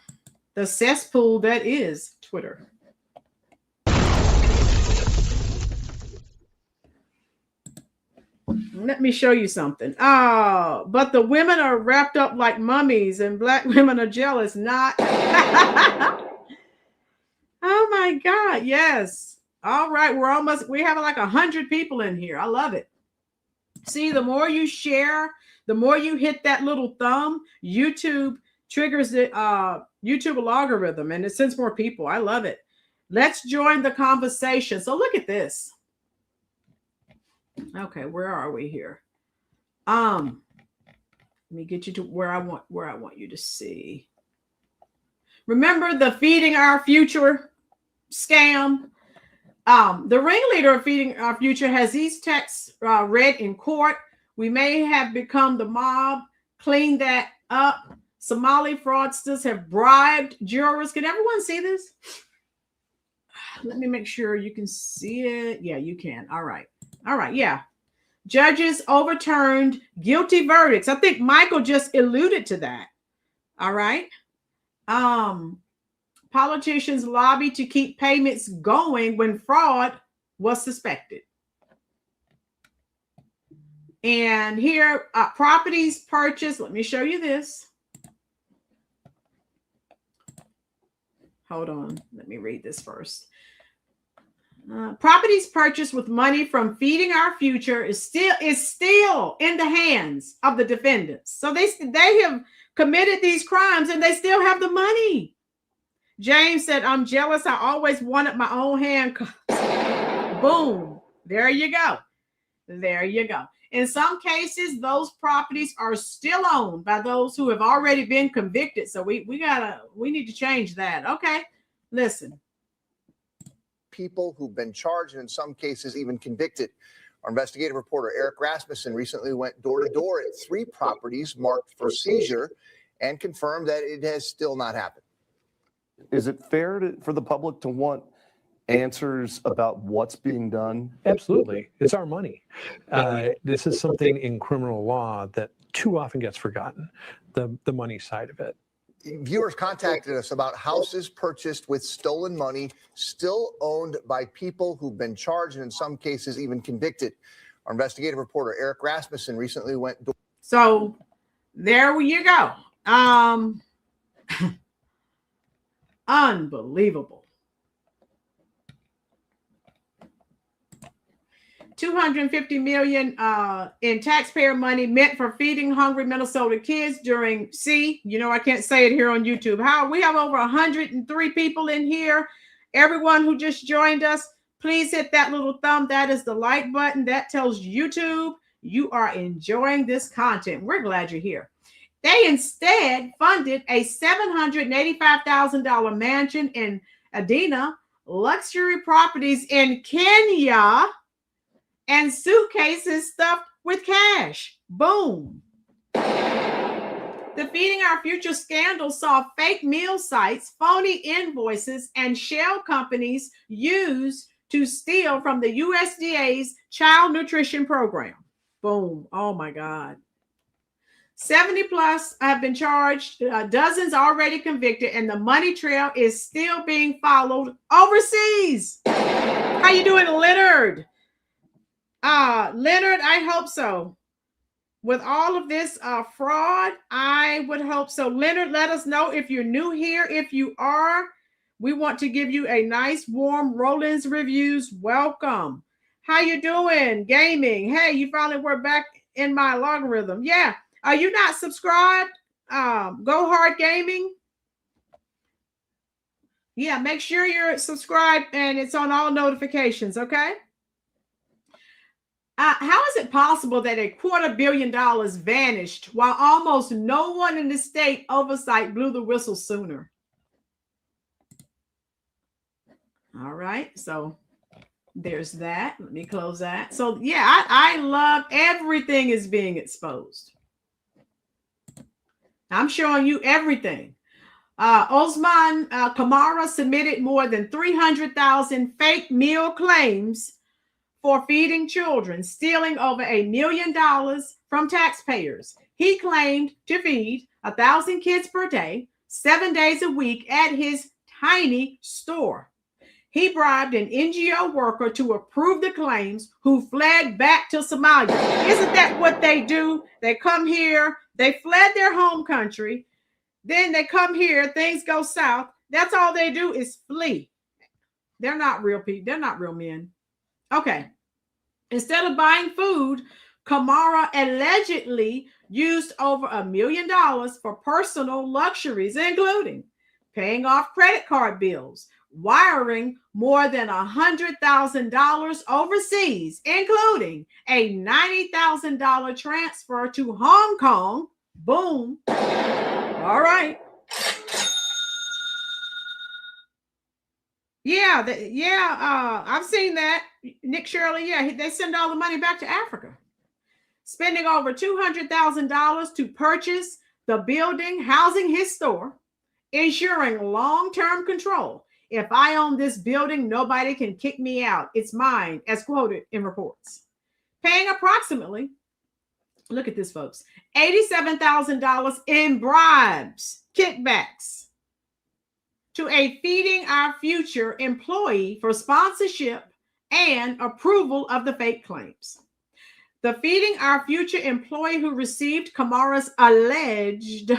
the cesspool that is Twitter. Let me show you something. But the women are wrapped up like mummies and black women are jealous. Not. Oh my God. Yes. All right. We have like 100 people in here. I love it. See, the more you share, the more you hit that little thumb, YouTube triggers the YouTube algorithm and it sends more people. I love it. Let's join the conversation. So look at this. Okay, where are we here? Let me get you to where I want you to see. Remember the Feeding Our Future scam? The ringleader of Feeding Our Future has these texts read in court. We may have become the mob. Clean that up. Somali fraudsters have bribed jurors. Can everyone see this? Let me make sure you can see it. Yeah, you can. All right. Yeah. Judges overturned guilty verdicts. I think Michael just alluded to that. All right. Politicians lobbied to keep payments going when fraud was suspected. And here, properties purchased. Let me show you this. Hold on. Let me read this first. Properties purchased with money from Feeding Our Future is still in the hands of the defendants. So they have committed these crimes and they still have the money. James said, I'm jealous. I always wanted my own handcuffs. Boom. There you go. In some cases, those properties are still owned by those who have already been convicted. So we need to change that. Okay. Listen. People who've been charged and in some cases even convicted. Our investigative reporter Eric Rasmussen recently went door to door at 3 properties marked for seizure and confirmed that it has still not happened. Is it fair for the public to want answers about what's being done? Absolutely. It's our money. This is something in criminal law that too often gets forgotten, the money side of it. Viewers contacted us about houses purchased with stolen money, still owned by people who've been charged and in some cases even convicted. Our investigative reporter, Eric Rasmussen, recently went. So there you go. Unbelievable. 250 million in taxpayer money meant for feeding hungry Minnesota kids during I can't say it here on YouTube. We have over 103 people in here. Everyone who just joined us, please hit that little thumb. That is the like button. That tells YouTube you are enjoying this content. We're glad you're here. They instead funded a $785,000 mansion in Adena, luxury properties in Kenya, and suitcases stuffed with cash. Boom. The Feeding Our Future scandal saw fake meal sites, phony invoices, and shell companies used to steal from the USDA's child nutrition program. Boom. Oh my God. 70 plus have been charged, dozens already convicted, and the money trail is still being followed overseas. How you doing, Leonard? Leonard, I hope so. With all of this fraud, I would hope so. Leonard, let us know if you're new here. If you are, we want to give you a nice, warm Rolynn's Reviews welcome. How you doing? Gaming. Hey, you finally were back in my logarithm. Yeah. Are you not subscribed? Go Hard Gaming. Yeah, make sure you're subscribed and it's on all notifications, okay? How is it possible that $250 million vanished while almost no one in the state oversight blew the whistle sooner? All right, so there's that. Let me close that. So yeah, I love everything is being exposed. I'm showing you everything. Osman Kamara submitted more than 300,000 fake meal claims for feeding children, stealing over $1 million from taxpayers. He claimed to feed 1,000 kids per day, 7 days a week at his tiny store. He bribed an NGO worker to approve the claims who fled back to Somalia. Isn't that what they do? They come here, they fled their home country, then they come here, things go south. That's all they do is flee. They're not real people. They're not real men. Okay. Instead of buying food, Kamara allegedly used over $1 million for personal luxuries, including paying off credit card bills, wiring more than $100,000 overseas, including a $90,000 transfer to Hong Kong. Boom. All right. Yeah, I've seen that. Nick Shirley, yeah, they send all the money back to Africa. Spending over $200,000 to purchase the building housing his store, ensuring long-term control. If I own this building, nobody can kick me out. It's mine, as quoted in reports. Paying approximately, look at this, folks, $87,000 in bribes, kickbacks, to a Feeding Our Future employee for sponsorship and approval of the fake claims. The Feeding Our Future employee who received Kamara's alleged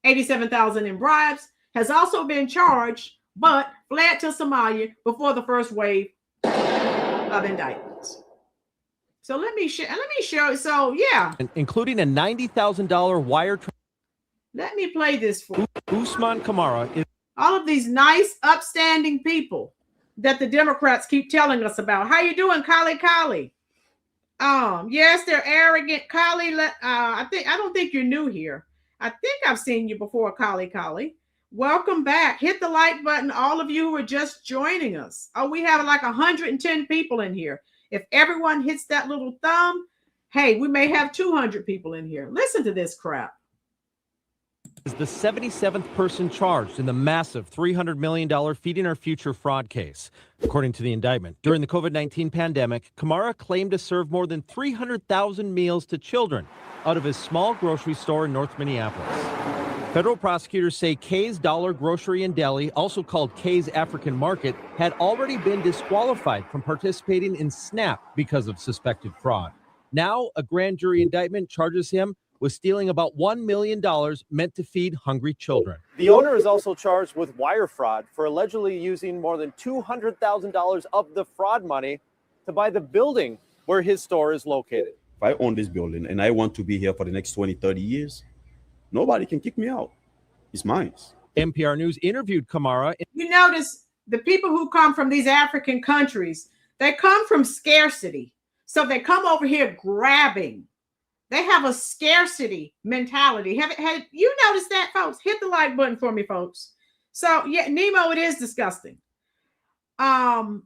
$87,000 in bribes has also been charged, but fled to Somalia before the first wave of indictments. So let me show. So yeah, including a $90,000 wire. Let me play this for you. Usman Kamara is all of these nice, upstanding people that the Democrats keep telling us about. How you doing, Kali? Yes, they're arrogant. Kali, I don't think you're new here. I think I've seen you before, Kali. Welcome back. Hit the like button, all of you who are just joining us. Oh, we have like 110 people in here. If everyone hits that little thumb, hey, we may have 200 people in here. Listen to this crap. is the 77th person charged in the massive $300 million Feeding Our Future fraud case. According to the indictment, during the COVID-19 pandemic, Kamara claimed to serve more than 300,000 meals to children out of his small grocery store in North Minneapolis. Federal prosecutors say Kay's Dollar Grocery and Deli, also called Kay's African Market, had already been disqualified from participating in SNAP because of suspected fraud. Now, a grand jury indictment charges him with stealing about $1 million meant to feed hungry children. The owner is also charged with wire fraud for allegedly using more than $200,000 of the fraud money to buy the building where his store is located. If I own this building and I want to be here for the next 20, 30 years, nobody can kick me out. It's mine. NPR News interviewed Kamara. You notice the people who come from these African countries, they come from scarcity. So they come over here grabbing. They have a scarcity mentality. Have you noticed that, folks? Hit the like button for me, folks. So yeah, Nemo, it is disgusting. And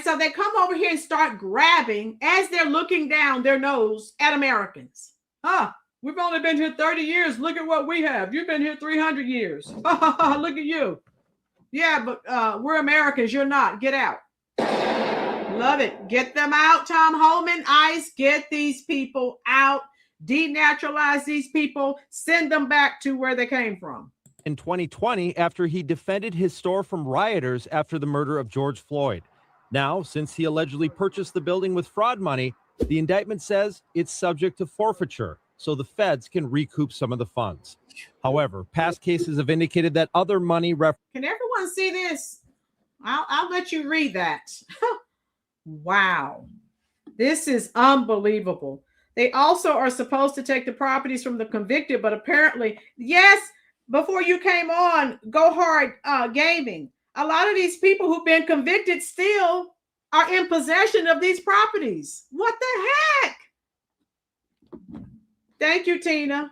so they come over here and start grabbing as they're looking down their nose at Americans. We've only been here 30 years. Look at what we have. You've been here 300 years. Look at you. Yeah, but we're Americans. You're not. Get out. Love it. Get them out, Tom Holman. ICE, get these people out. Denaturalize these people. Send them back to where they came from. In 2020, after he defended his store from rioters after the murder of George Floyd. Now, since he allegedly purchased the building with fraud money, the indictment says it's subject to forfeiture, so the feds can recoup some of the funds. However, past cases have indicated that other money... Can everyone see this? I'll let you read that. Wow. This is unbelievable. They also are supposed to take the properties from the convicted, but apparently, yes, before you came on, Go Hard Gaming, a lot of these people who've been convicted still are in possession of these properties. What the heck? Thank you, Tina.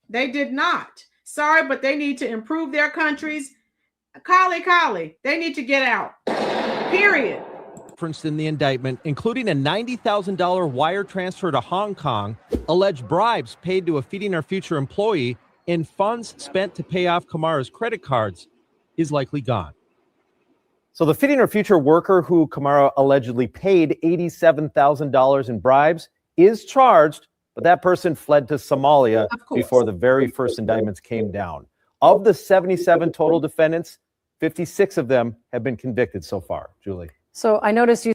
They did not. Sorry, but they need to improve their countries. Kali, they need to get out. Period. Referenced in the indictment, including a $90,000 wire transfer to Hong Kong, alleged bribes paid to a Feeding Our Future employee, and funds spent to pay off Kamara's credit cards is likely gone. So the Feeding Our Future worker who Kamara allegedly paid $87,000 in bribes is charged, but that person fled to Somalia before the very first indictments came down. Of the 77 total defendants, 56 of them have been convicted so far. Julie. So I noticed you.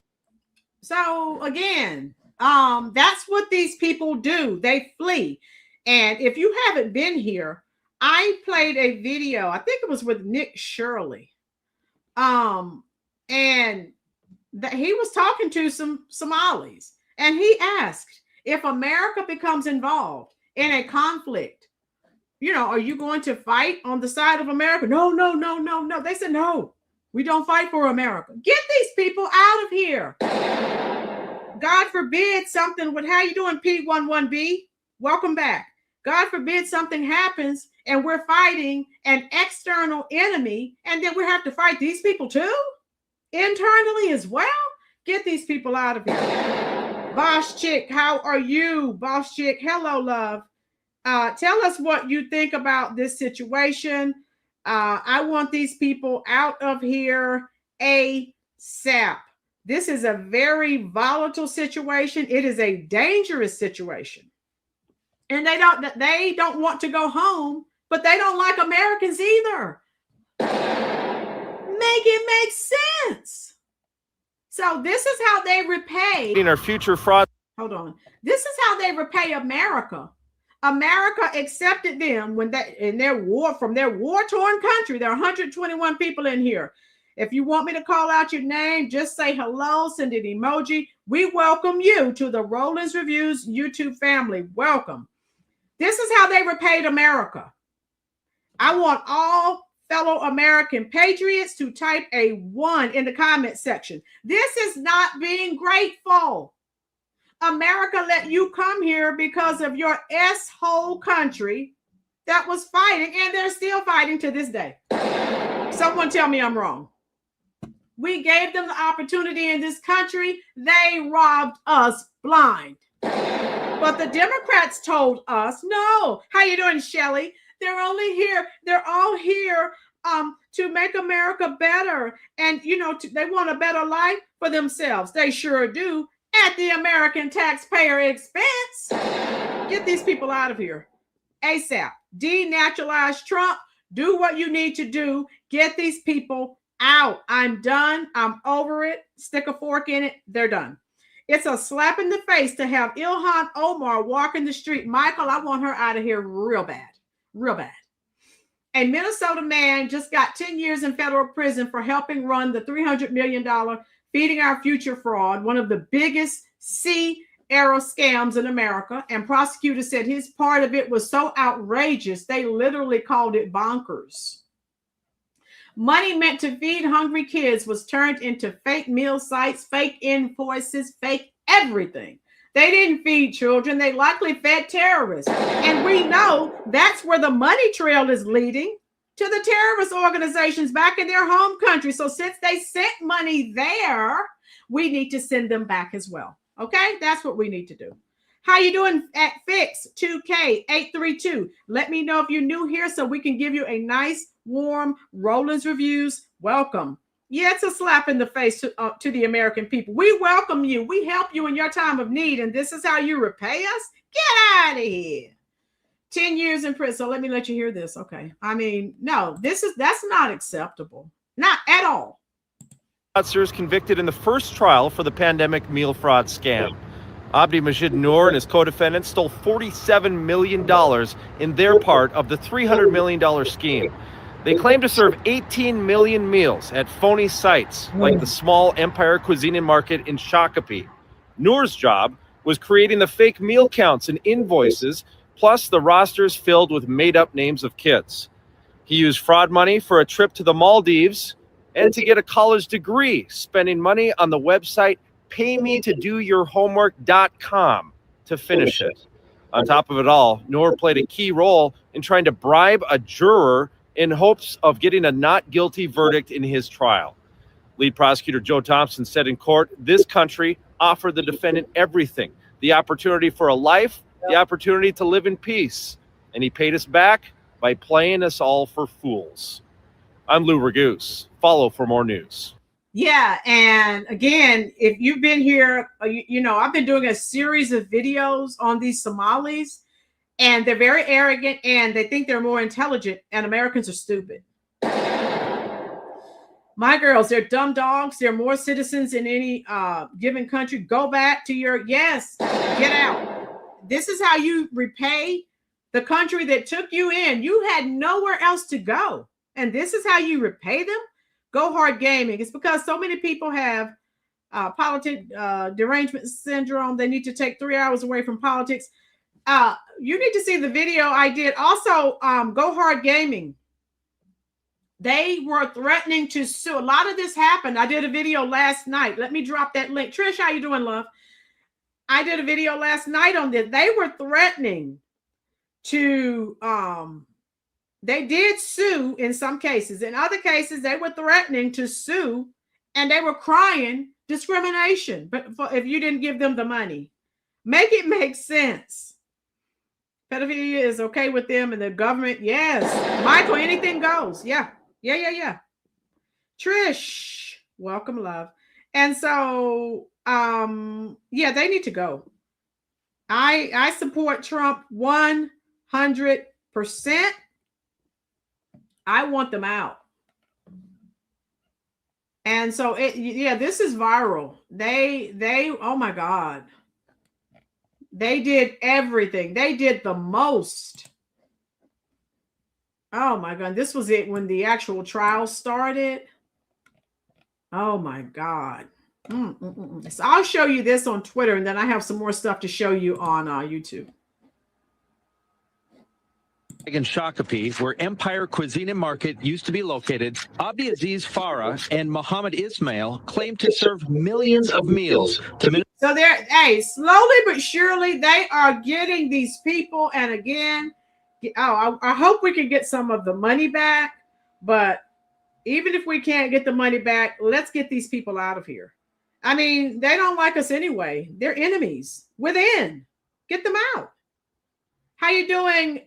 So again, that's what these people do. They flee. And if you haven't been here, I played a video. I think it was with Nick Shirley. And he was talking to some Somalis, and he asked, if America becomes involved in a conflict, are you going to fight on the side of America? No. They said, no, we don't fight for America. Get these people out of here. God forbid something would, how you doing, P11B? Welcome back. God forbid something happens and we're fighting an external enemy, and then we have to fight these people too? Internally as well? Get these people out of here. Boss Chick, how are you? Boss Chick, hello, love. Tell us what you think about this situation. I want these people out of here ASAP. This is a very volatile situation. It is a dangerous situation. And they don't want to go home, but they don't like Americans either. Make it make sense. So this is how they repay In our future fraud. Hold on. This is how they repay America. America accepted them when they in their war from their war-torn country. There are 121 people in here. If you want me to call out your name, just say hello, send an emoji. We welcome you to the Rollins Reviews YouTube family. Welcome. This is how they repaid America. I want all fellow American patriots to type a 1 in the comment section. This is not being grateful. America let you come here because of your S-hole country that was fighting, and they're still fighting to this day. Someone tell me I'm wrong. We gave them the opportunity in this country. They robbed us blind. But the Democrats told us, no. How you doing, Shelley? They're all here to make America better. And, they want a better life for themselves. They sure do, at the American taxpayer expense. Get these people out of here ASAP. Denaturalize Trump. Do what you need to do. Get these people out. I'm done. I'm over it. Stick a fork in it. They're done. It's a slap in the face to have Ilhan Omar walking the street. Michael, I want her out of here real bad. Real bad. A Minnesota man just got 10 years in federal prison for helping run the $300 million Feeding Our Future fraud, one of the biggest C-era scams in America. And prosecutors said his part of it was so outrageous, they literally called it bonkers. Money meant to feed hungry kids was turned into fake meal sites, fake invoices, fake everything. They didn't feed children. They likely fed terrorists. And we know that's where the money trail is leading, to the terrorist organizations back in their home country. So since they sent money there, we need to send them back as well. Okay, that's what we need to do. How you doing at Fix 2K832? Let me know if you're new here so we can give you a nice, warm Rollins reviews. Welcome. Yeah, it's a slap in the face to the American people. We welcome you. We help you in your time of need, and this is how you repay us? Get out of here. 10 years in prison. So let me let you hear this. Okay. I mean, no, that's not acceptable. Not at all. Officers convicted in the first trial for the pandemic meal fraud scam. Abdi Majid Noor and his co-defendants stole $47 million in their part of the $300 million scheme. They claim to serve 18 million meals at phony sites like the small Empire Cuisine and Market in Shakopee. Noor's job was creating the fake meal counts and invoices, plus the rosters filled with made-up names of kids. He used fraud money for a trip to the Maldives and to get a college degree, spending money on the website paymetodoyourhomework.com to finish it. On top of it all, Noor played a key role in trying to bribe a juror in hopes of getting a not guilty verdict in his trial. Lead prosecutor Joe Thompson said in court, this country offered the defendant everything, the opportunity for a life, the opportunity to live in peace. And he paid us back by playing us all for fools. I'm Lou Raguse. Follow for more news. Yeah, and again, if you've been here, I've been doing a series of videos on these Somalis, and they're very arrogant, and they think they're more intelligent, and Americans are stupid. My girls, they're dumb dogs. They're more citizens in any given country. Go back to get out. This is how you repay the country that took you in. You had nowhere else to go, and this is how you repay them? Go hard gaming. It's because so many people have politic derangement syndrome. They need to take 3 hours away from politics. You need to see the video I did. Also, Go Hard Gaming. They were threatening to sue. A lot of this happened. I did a video last night. Let me drop that link. Trish, how you doing, love? I did a video last night on this. They were threatening to, they did sue in some cases. In other cases, they were threatening to sue, and they were crying discrimination. But if you didn't give them the money, make it make sense. Pedophilia is okay with them and the government. Yes. Michael, anything goes. Yeah. Trish, welcome, love. And so, they need to go. I support Trump 100%. I want them out. And so this is viral. They oh my God. They did everything. They did the most. Oh my God. This was it when the actual trial started. Oh my God. So I'll show you this on Twitter, and then I have some more stuff to show you on YouTube. In Shakopee, where Empire Cuisine and Market used to be located, Abdi Aziz Farah and Mohammed Ismail claim to serve millions of meals to So slowly but surely, they are getting these people. And again, I hope we can get some of the money back. But even if we can't get the money back, let's get these people out of here. I mean, they don't like us anyway. They're enemies within. Get them out. How you doing,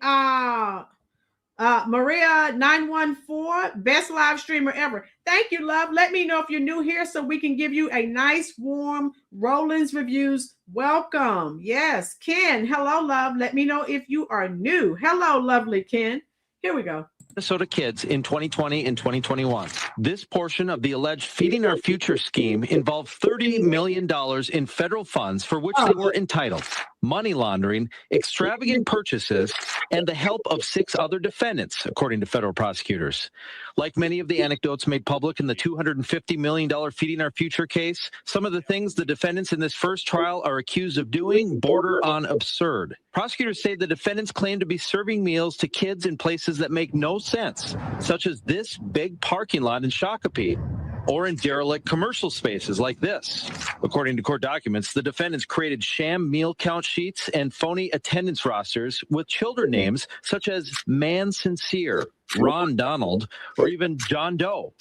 Maria 914, best live streamer ever. Thank you, love. Let me know if you're new here so we can give you a nice, warm Rollins reviews. Welcome. Yes, Ken. Hello, love. Let me know if you are new. Hello, lovely Ken. Here we go. Minnesota kids in 2020 and 2021. This portion of the alleged Feeding Our Future scheme involved $30 million in federal funds for which they were entitled, money laundering, extravagant purchases, and the help of 6 other defendants, according to federal prosecutors. Like many of the anecdotes made public in the $250 million Feeding Our Future case, some of the things the defendants in this first trial are accused of doing border on absurd. Prosecutors say the defendants claim to be serving meals to kids in places that make no sense, such as this big parking lot in Shakopee, or in derelict commercial spaces like this. According to court documents, the defendants created sham meal count sheets and phony attendance rosters with children names such as Man Sincere, Ron Donald, or even John Doe.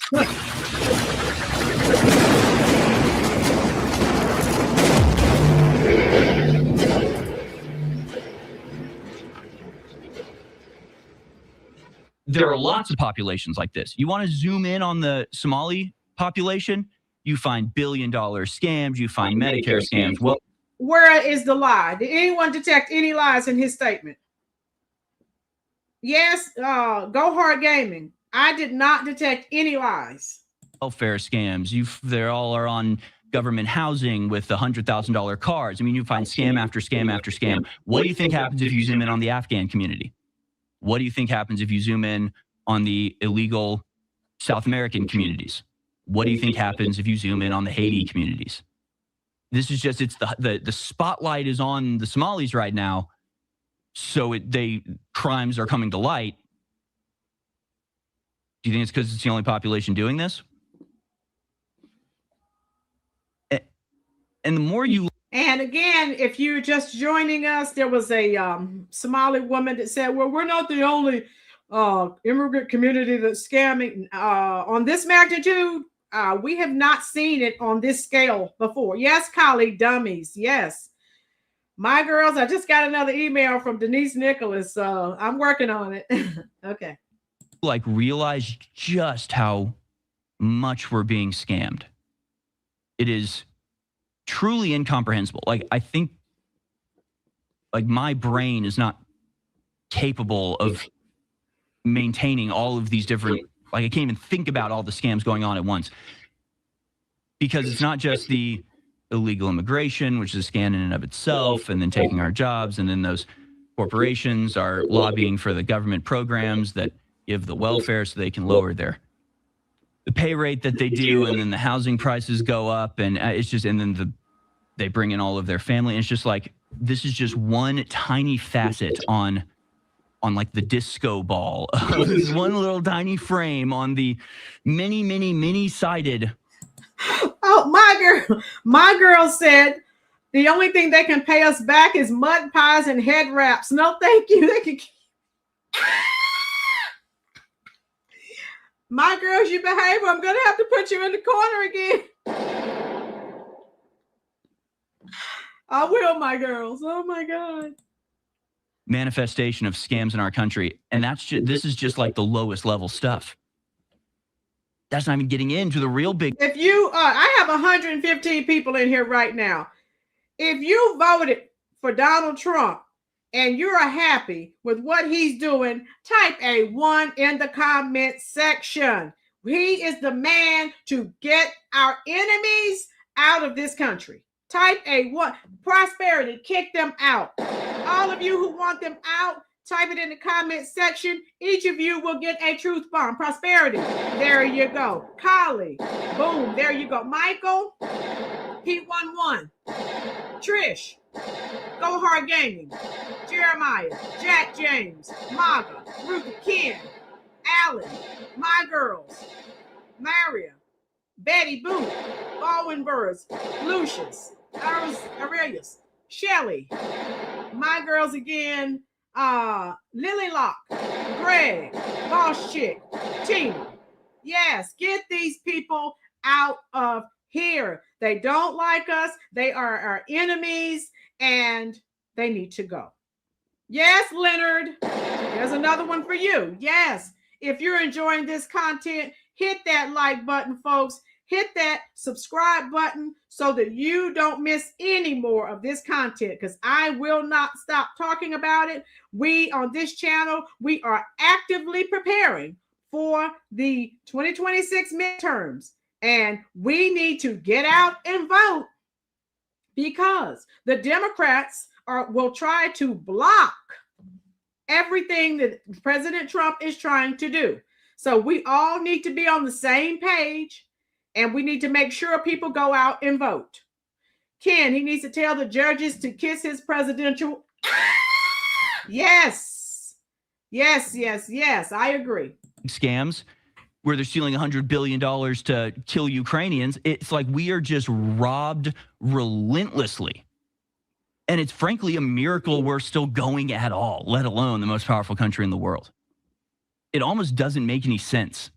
There are lots of populations like this. You want to zoom in on the Somali population, you find billion-dollar scams, you find Medicare scams. Well, where is the lie? Did anyone detect any lies in his statement? Yes, Go Hard Gaming. I did not detect any lies. welfare scams. They all are on government housing with the $100,000 cars. I mean, you find scam after scam after scam. What do you think happens if you zoom in on the Afghan community? What do you think happens if you zoom in on the illegal South American communities? What do you think happens if you zoom in on the Haiti communities? This is just, it's the spotlight is on the Somalis right now. So crimes are coming to light. Do you think it's because it's the only population doing this? And the more you... And again, if you're just joining us, there was a Somali woman that said, well, we're not the only immigrant community that's scamming on this magnitude. We have not seen it on this scale before. Yes, colleague dummies. Yes. My girls, I just got another email from Denise Nicholas. I'm working on it. Okay. Realize just how much we're being scammed. It is truly incomprehensible. I think my brain is not capable of maintaining all of these different, I can't even think about all the scams going on at once, because it's not just the illegal immigration, which is a scam in and of itself, and then taking our jobs, and then those corporations are lobbying for the government programs that give the welfare so they can lower the pay rate that they do, and then the housing prices go up, and it's just, and then they bring in all of their family, and it's just this is just one tiny facet on the disco ball. This one little tiny frame on the many sided. Oh, my girl said the only thing they can pay us back is mud pies and head wraps. No, thank you. They can. My girls, you behave, I'm going to have to put you in the corner again. I will, my girls. Oh, my God. Manifestation of scams in our country. And this is just the lowest level stuff. That's not even getting into the real big. If you, I have 115 people in here right now. If you voted for Donald Trump and you're happy with what he's doing, type a 1 in the comment section. He is the man to get our enemies out of this country. Type a 1. Prosperity, kick them out. All of you who want them out, type it in the comment section. Each of you will get a truth bomb. Prosperity, there you go. Collie, boom, there you go. Michael, P11. Trish, Go Hard Gaming. Jeremiah, Jack James, Maga, Ruthie, Ken, Alan, my girls, Maria, Betty Boo, Baldwin Burrs, Lucius, Aurelius, Shelly, my girls again, Lily Locke, Greg, Boss Chick, Tina. Yes, get these people out of here. They don't like us. They are our enemies, and they need to go. Yes, Leonard. There's another one for you. Yes. If you're enjoying this content, hit that like button, folks. Hit that subscribe button so that you don't miss any more of this content, because I will not stop talking about it. We on this channel, we are actively preparing for the 2026 midterms, and we need to get out and vote, because the Democrats will try to block everything that President Trump is trying to do. So we all need to be on the same page, and we need to make sure people go out and vote. Ken, he needs to tell the judges to kiss his presidential. Yes. Yes, yes, yes. I agree. Scams where they're stealing $100 billion to kill Ukrainians. It's like we are just robbed relentlessly. And it's frankly a miracle we're still going at all, let alone the most powerful country in the world. It almost doesn't make any sense.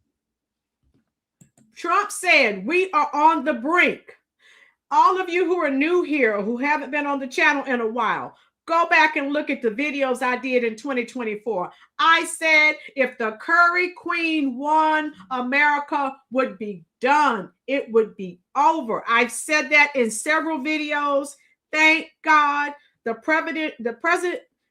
Trump said we are on the brink. All of you who are new here or who haven't been on the channel in a while, go back and look at the videos I did in 2024. I said if the Curry Queen won, America would be done. It would be over. I've said that in several videos. Thank God the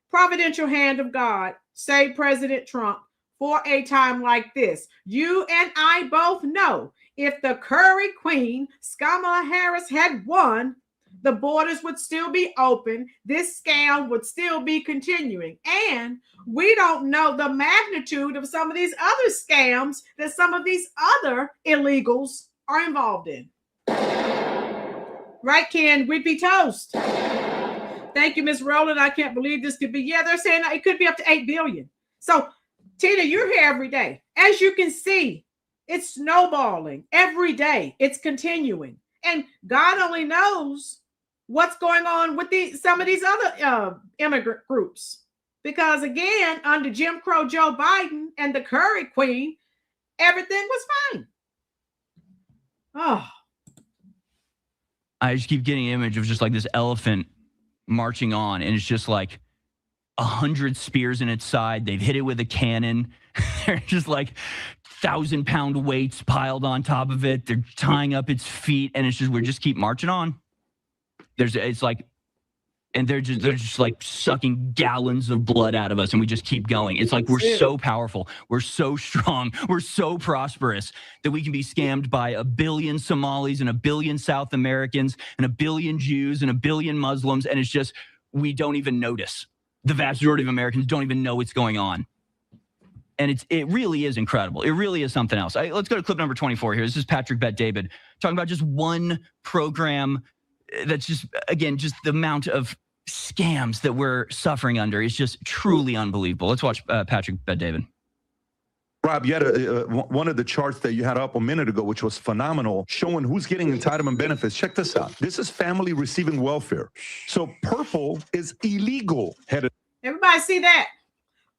providential hand of God saved President Trump for a time like this. You and I both know if the Curry Queen, Kamala Harris, had won, the borders would still be open. This scam would still be continuing. And we don't know the magnitude of some of these other scams that some of these other illegals are involved in. Right, Ken? We'd be toast. Thank you, Ms. Rolynn. I can't believe this could be. Yeah, they're saying it could be up to 8 billion. So, Tina, you're here every day. As you can see, it's snowballing every day. It's continuing. And God only knows what's going on with some of these other immigrant groups. Because again, under Jim Crow Joe Biden and the Curry Queen, everything was fine. Oh. I just keep getting an image of just like this elephant marching on, and it's just like 100 spears in its side. They've hit it with a cannon. They're just like 1,000-pound weights piled on top of it. They're tying up its feet, and it's just we just keep marching on. It's like, and they're just like sucking gallons of blood out of us, and we just keep going. It's like we're so powerful, we're so strong, we're so prosperous that we can be scammed by 1 billion Somalis and 1 billion South Americans and 1 billion Jews and 1 billion Muslims, and it's just we don't even notice. The vast majority of Americans don't even know what's going on. And it really is incredible. It really is something else. Let's go to clip number 24 here. This is Patrick Bet-David talking about just one program that's just, again, just the amount of scams that we're suffering under is just truly unbelievable. Let's watch Patrick Bet-David. Rob, you had one of the charts that you had up a minute ago, which was phenomenal, showing who's getting entitlement benefits. Check this out. This is family receiving welfare. So purple is illegal. Everybody see that?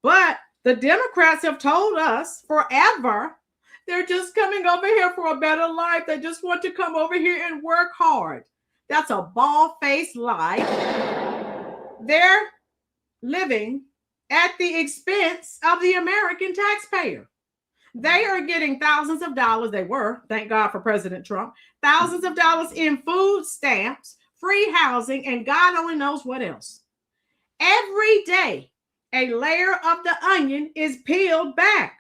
But the Democrats have told us forever they're just coming over here for a better life. They just want to come over here and work hard. That's a bald-faced lie. They're living at the expense of the American taxpayer. They are getting thousands of dollars. They were, thank God for President Trump, thousands of dollars in food stamps, free housing, and God only knows what else. Every day, a layer of the onion is peeled back.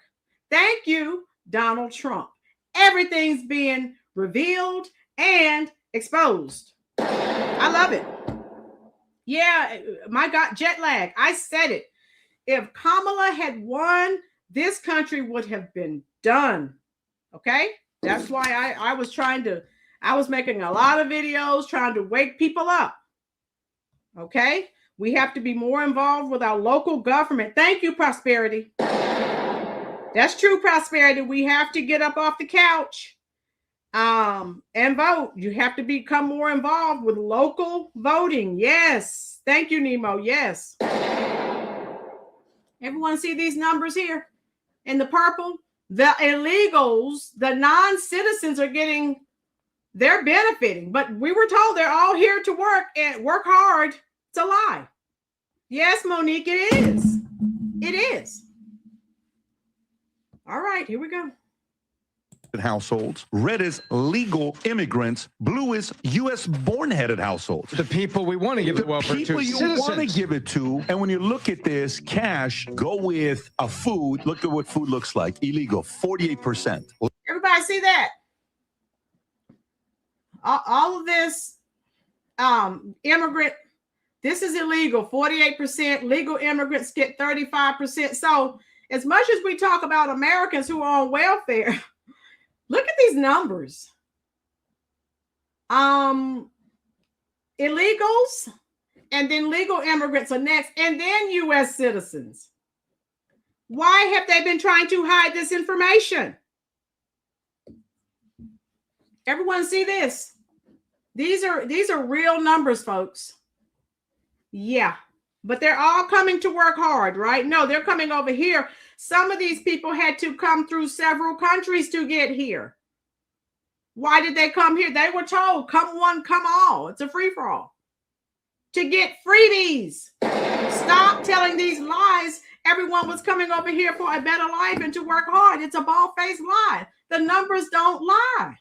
Thank you, Donald Trump. Everything's being revealed and exposed. I love it. Yeah, my God, jet lag. I said it. If Kamala had won, this country would have been done. Okay? That's why I was making a lot of videos trying to wake people up. Okay? We have to be more involved with our local government. Thank you, Prosperity. That's true, Prosperity. We have to get up off the couch and vote. You have to become more involved with local voting. Yes. Thank you, Nemo. Yes. Everyone see these numbers here in the purple? The illegals, the non-citizens they're benefiting, but we were told they're all here to work and work hard. It's a lie. Yes, Monique, it is. It is. All right, here we go. Households. Red is legal immigrants. Blue is U.S. born-headed households. The people we want to give the welfare to. People you want to give it to. And when you look at this, cash, go with a food. Look at what food looks like. Illegal, 48%. Everybody see that? All of this immigrant, this is illegal, 48%. Legal immigrants get 35%. So as much as we talk about Americans who are on welfare, look at these numbers. Illegals and then legal immigrants are next, and then U.S. citizens. Why have they been trying to hide this information? Everyone see this? These are real numbers, folks. Yeah, but they're all coming to work hard, right? No, they're coming over here. Some of these people had to come through several countries to get here. Why did they come here? They were told, come one, come all. It's a free-for-all. To get freebies. Stop telling these lies. Everyone was coming over here for a better life and to work hard. It's a bald-faced lie. The numbers don't lie.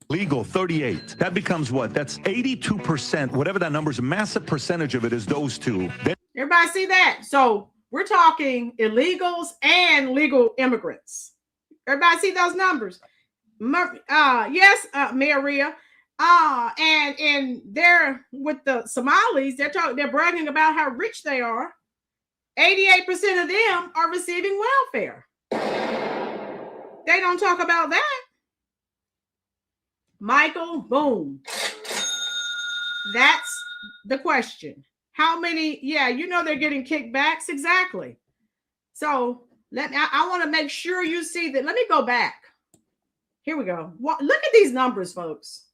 Legal, 38. That becomes what? That's 82%. Whatever that number is, a massive percentage of it is those two. Everybody see that? So we're talking illegals and legal immigrants. Everybody see those numbers? Yes, Maria. And they're with the Somalis. They're bragging about how rich they are. 88% of them are receiving welfare. They don't talk about that. Michael, boom. That's the question. How many? Yeah, you know they're getting kickbacks. Exactly. So I want to make sure you see that. Let me go back. Here we go. Look at these numbers, folks.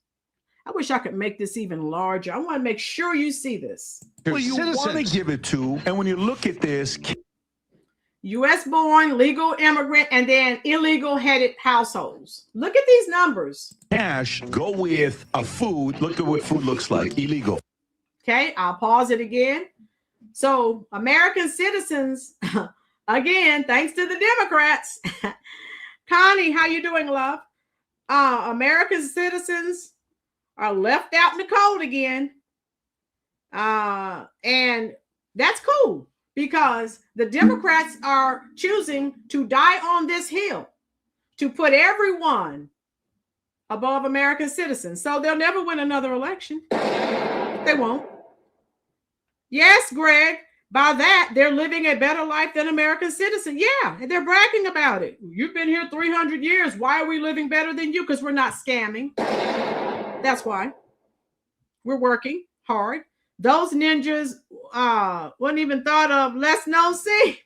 I wish I could make this even larger. I want to make sure you see this. Well, you want to give it to, and when you look at this, U.S. born, legal immigrant, and then illegal headed households. Look at these numbers. cash, go with a food. Look at what food looks like. Illegal. Okay, I'll pause it again. So American citizens, again, thanks to the Democrats. Connie, how you doing, love? American citizens are left out in the cold again. And that's cool because the Democrats are choosing to die on this hill to put everyone above American citizens. So they'll never win another election. They won't. Yes, Greg, by that, they're living a better life than American citizens. Yeah, and they're bragging about it. You've been here 300 years. Why are we living better than you? Because we're not scamming. That's why. We're working hard. Those ninjas weren't even thought of. Let's no see.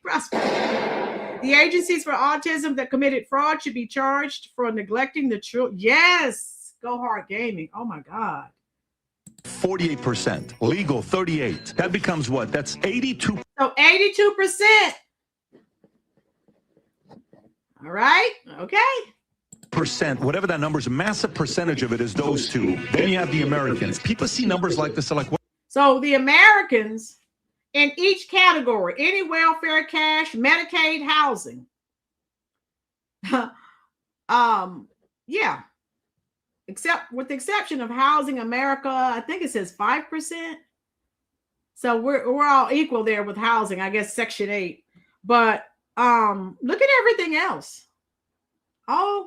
The agencies for autism that committed fraud should be charged for neglecting the children. Yes. Go Hard Gaming. Oh, my God. 48%. Legal, 38. That becomes what? That's 82. So 82%. All right. Okay. Percent, whatever that number is, a massive percentage of it is those two. Then you have the Americans. People see numbers like this, they're like, what? So the Americans in each category, any welfare, cash, Medicaid, housing. Yeah. Except with the exception of Housing America, I think it says 5%. So we're all equal there with housing, I guess Section 8. But look at everything else. OMG.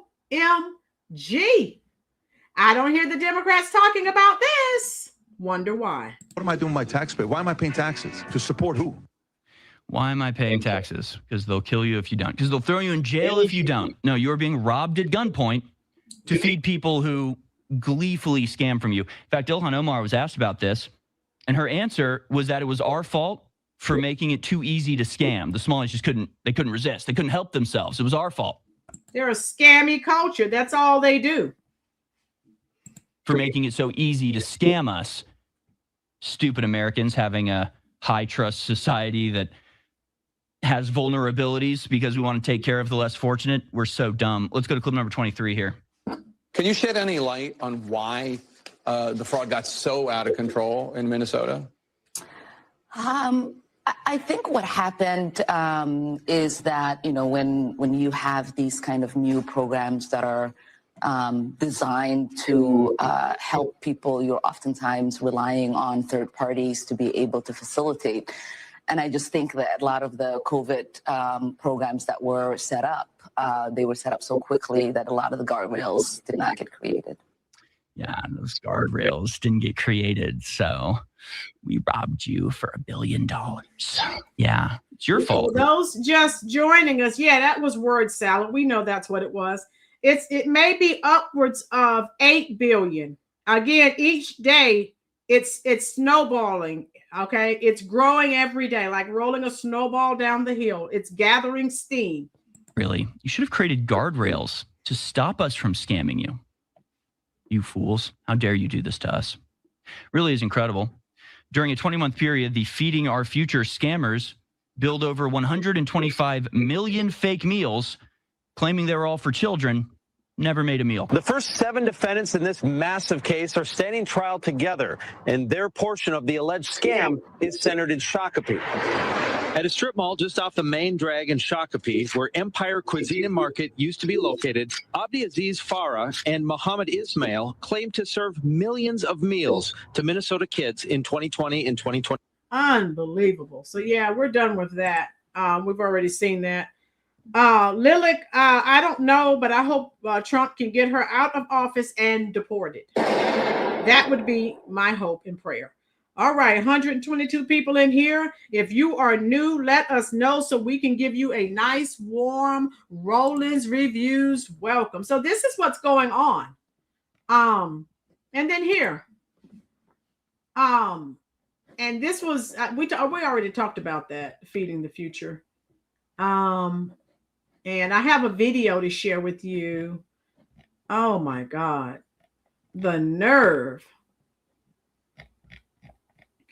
I don't hear the Democrats talking about this. Wonder why. What am I doing with my taxpayer? Why am I paying taxes? To support who? Why am I paying taxes? Because they'll kill you if you don't. Because they'll throw you in jail if you don't. No, you're being robbed at gunpoint to feed people who gleefully scam from you. In fact, Ilhan Omar was asked about this, and her answer was that it was our fault for making it too easy to scam. The Somalis just couldn't resist. They couldn't help themselves. It was our fault. They're a scammy culture. That's all they do. For making it so easy to scam us. Stupid Americans having a high trust society that has vulnerabilities because we want to take care of the less fortunate. We're so dumb. Let's go to clip number 23 here. Can you shed any light on why the fraud got so out of control in Minnesota? I think what happened is that, when you have these kind of new programs that are designed to help people, you're oftentimes relying on third parties to be able to facilitate. And I just think that a lot of the COVID programs that were set up, they were set up so quickly that a lot of the guardrails did not get created. Yeah, those guardrails didn't get created, so we robbed you for $1 billion. Yeah, it's your fault. Those just joining us, yeah, that was word salad. We know that's what it was. It may be upwards of 8 billion. Again, each day it's snowballing. Okay, it's growing every day, like rolling a snowball down the hill. It's gathering steam. Really, you should have created guardrails to stop us from scamming you. You fools, how dare you do this to us? Really is incredible. During a 20-month period, the Feeding Our Future scammers billed over 125 million fake meals, claiming they were all for children, never made a meal. The first 7 defendants in this massive case are standing trial together, and their portion of the alleged scam is centered in Shakopee. At a strip mall just off the main drag in Shakopee, where Empire Cuisine and Market used to be located, Abdi Aziz Farah and Muhammad Ismail claimed to serve millions of meals to Minnesota kids in 2020 and 2020. Unbelievable. So yeah, we're done with that. We've already seen that. Lilac, I don't know, but I hope Trump can get her out of office and deported. That would be my hope and prayer. All right, 122 people in here. If you are new, let us know so we can give you a nice, warm Rolynn's Reviews welcome. So this is what's going on. And then here. And this was, we already talked about that, Feeding the Future. And I have a video to share with you. Oh my God. The nerve.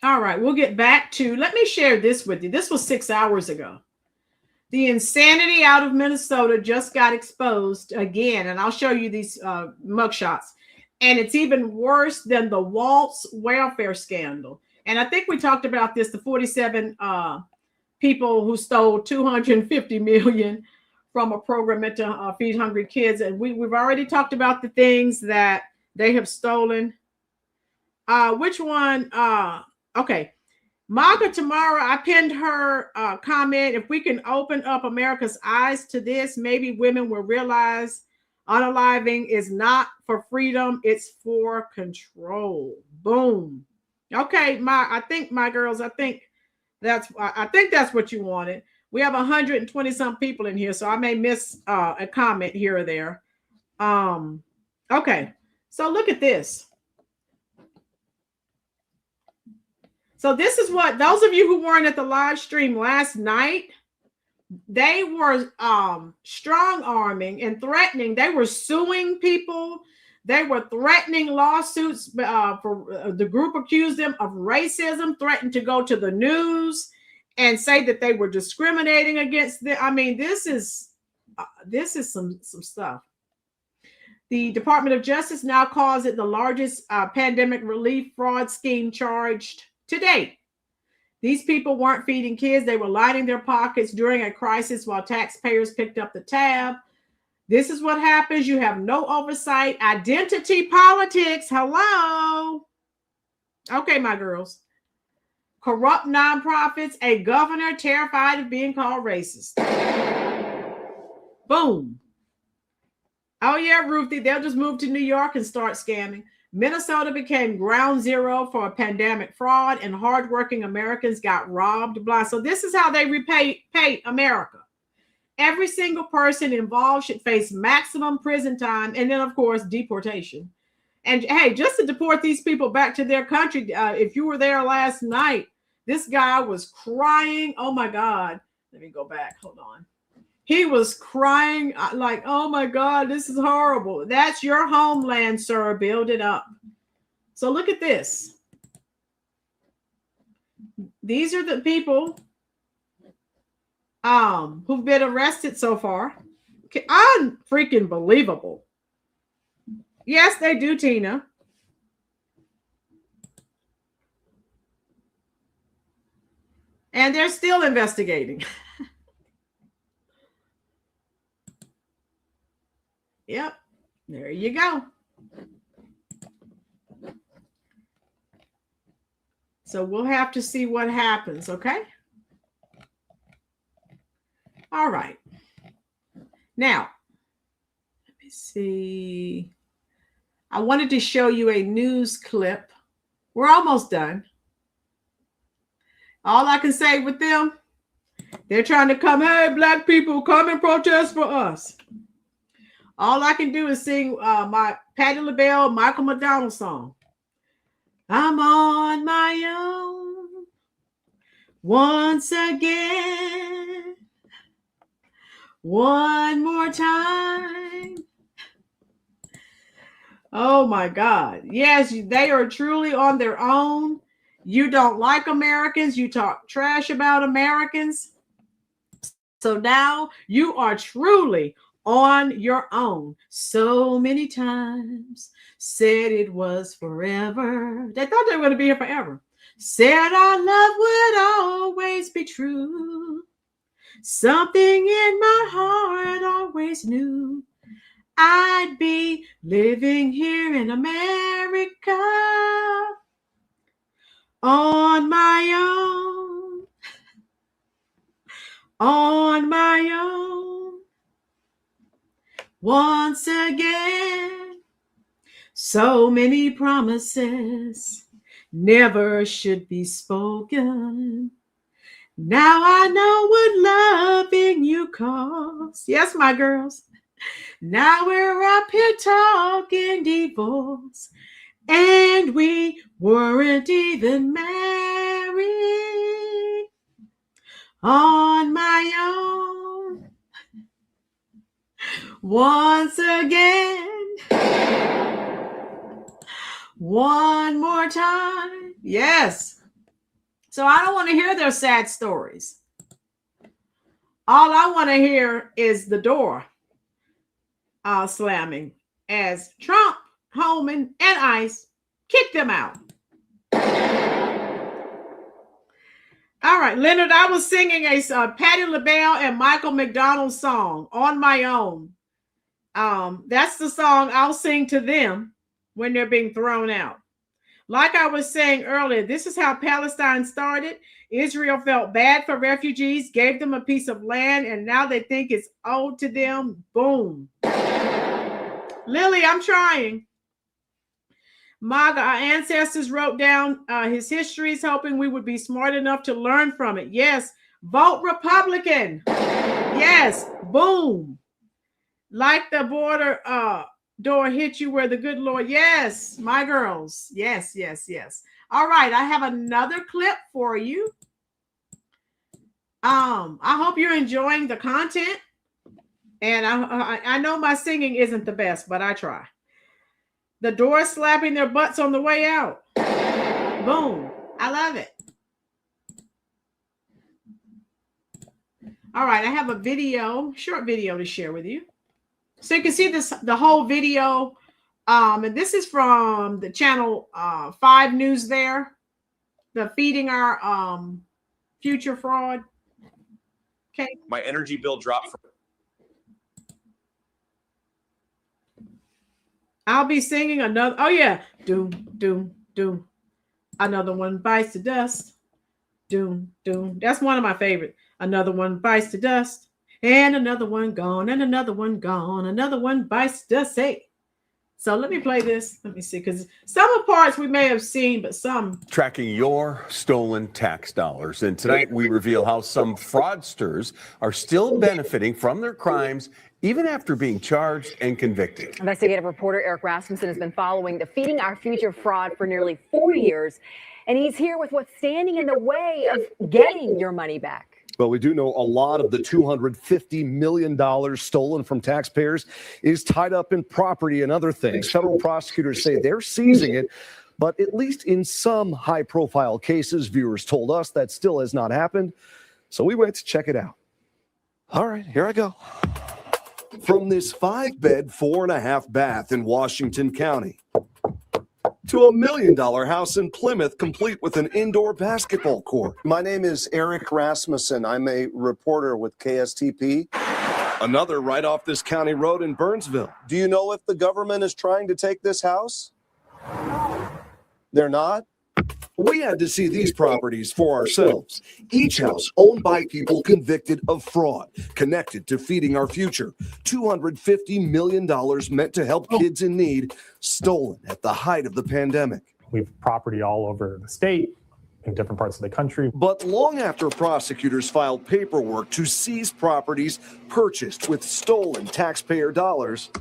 All right, we'll get back to, let me share this with you. This was 6 hours ago. The insanity out of Minnesota just got exposed again. And I'll show you these mugshots. And it's even worse than the Waltz welfare scandal. And I think we talked about this, the 47 people who stole $250 million from a program meant to feed hungry kids. And we've already talked about the things that they have stolen. Which one? Okay. MAGA Tamara, I pinned her comment. If we can open up America's eyes to this, maybe women will realize unaliving is not for freedom, it's for control. Boom. Okay, I think that's what you wanted. We have 120 some people in here, so I may miss a comment here or there. Okay, so look at this. So this is what, those of you who weren't at the live stream last night, they were strong arming and threatening. They were suing people. They were threatening lawsuits for the group accused them of racism, threatened to go to the news and say that they were discriminating against them. I mean, this is some stuff. The Department of Justice now calls it the largest pandemic relief fraud scheme charged to date. These people weren't feeding kids. They were lining their pockets during a crisis while taxpayers picked up the tab. This is what happens. You have no oversight. Identity politics. Hello. Okay, my girls. Corrupt nonprofits. A governor terrified of being called racist. Boom. Oh, yeah, Ruthie. They'll just move to New York and start scamming. Minnesota became ground zero for a pandemic fraud, and hardworking Americans got robbed blind. So this is how they repay America. Every single person involved should face maximum prison time, and then, of course, deportation. And hey, just to deport these people back to their country, if you were there last night, this guy was crying. Oh, my God. Let me go back. Hold on. He was crying like, oh, my God, this is horrible. That's your homeland, sir. Build it up. So look at this. These are the people who've been arrested so far. Unfreaking believable. Yes, they do, Tina. And they're still investigating. Yep. There you go. So we'll have to see what happens, okay? All right. Now, let me see. I wanted to show you a news clip. We're almost done. All I can say with them, they're trying to come, hey, black people, come and protest for us. All I can do is sing my Patti LaBelle, Michael McDonald song. I'm on my own once again. One more time. Oh my God. Yes, they are truly on their own. You don't like Americans. You talk trash about Americans. So now you are truly on your own. So many times said it was forever. They thought they were going to be here forever. Said our love would always be true. Something in my heart always knew I'd be living here in America on my own. On my own. Once again, so many promises never should be spoken. Now I know what loving you costs. Yes, my girls. Now we're up here talking divorce, and we weren't even married. On my own. Once again. One more time. Yes. So I don't want to hear their sad stories. All I want to hear is the door slamming as Trump, Holman, and ICE kick them out. All right, Leonard, I was singing a Patti LaBelle and Michael McDonald song, On My Own. That's the song I'll sing to them when they're being thrown out. Like I was saying earlier, this is how Palestine started. Israel felt bad for refugees, gave them a piece of land, and now they think it's owed to them. Boom. Lily, I'm trying. Our ancestors wrote down his histories, hoping we would be smart enough to learn from it. Yes, vote Republican. Yes, boom. Like the border door hit you where the good Lord. Yes, my girls. Yes, yes, yes. All right, I have another clip for you. I hope you're enjoying the content. And I know my singing isn't the best, but I try. The door slapping their butts on the way out. Boom. I love it. All right, I have a video, short video to share with you. So you can see this, the whole video. And this is from the channel 5 News there. The Feeding Our Future Fraud. Okay. My energy bill dropped from I'll be singing another. Oh, yeah. Doom, doom, doom. Another one bites the dust. Doom, doom. That's one of my favorite. Another one bites the dust. And another one gone. And another one gone. Another one bites the dust. Hey. So let me play this. Let me see. Because some of the parts we may have seen, but some. Tracking your stolen tax dollars. And tonight we reveal how some fraudsters are still benefiting from their crimes even after being charged and convicted. Investigative reporter Eric Rasmussen has been following the Feeding Our Future fraud for nearly 4 years, and he's here with what's standing in the way of getting your money back. Well, we do know a lot of the $250 million stolen from taxpayers is tied up in property and other things. Federal prosecutors say they're seizing it, but at least in some high-profile cases, viewers told us that still has not happened. So we went to check it out. All right, here I go. From this 5-bed, 4.5 bath in Washington County to $1 million house in Plymouth, complete with an indoor basketball court. My name is Eric Rasmussen. I'm a reporter with KSTP. Another right off this county road in Burnsville. Do you know if the government is trying to take this house? They're not? We had to see these properties for ourselves. Each house owned by people convicted of fraud, connected to Feeding Our Future. $250 million meant to help kids in need, stolen at the height of the pandemic. We've property all over the state, in different parts of the country. But long after prosecutors filed paperwork to seize properties purchased with stolen taxpayer dollars,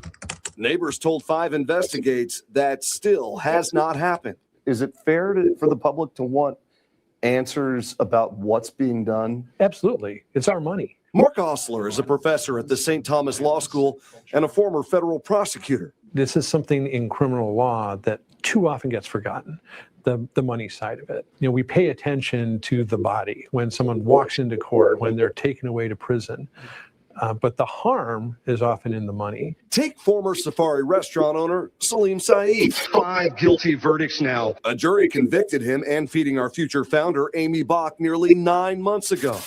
neighbors told 5 Investigates that still has not happened. Is it fair for the public to want answers about what's being done? Absolutely. It's our money. Mark Osler is a professor at the St. Thomas Law School and a former federal prosecutor. This is something in criminal law that too often gets forgotten, the money side of it. You know, we pay attention to the body when someone walks into court, when they're taken away to prison. But the harm is often in the money. Take former Safari restaurant owner Salim Saeed. 5 guilty verdicts now. A jury convicted him and Feeding Our Future founder Amy Bach nearly 9 months ago.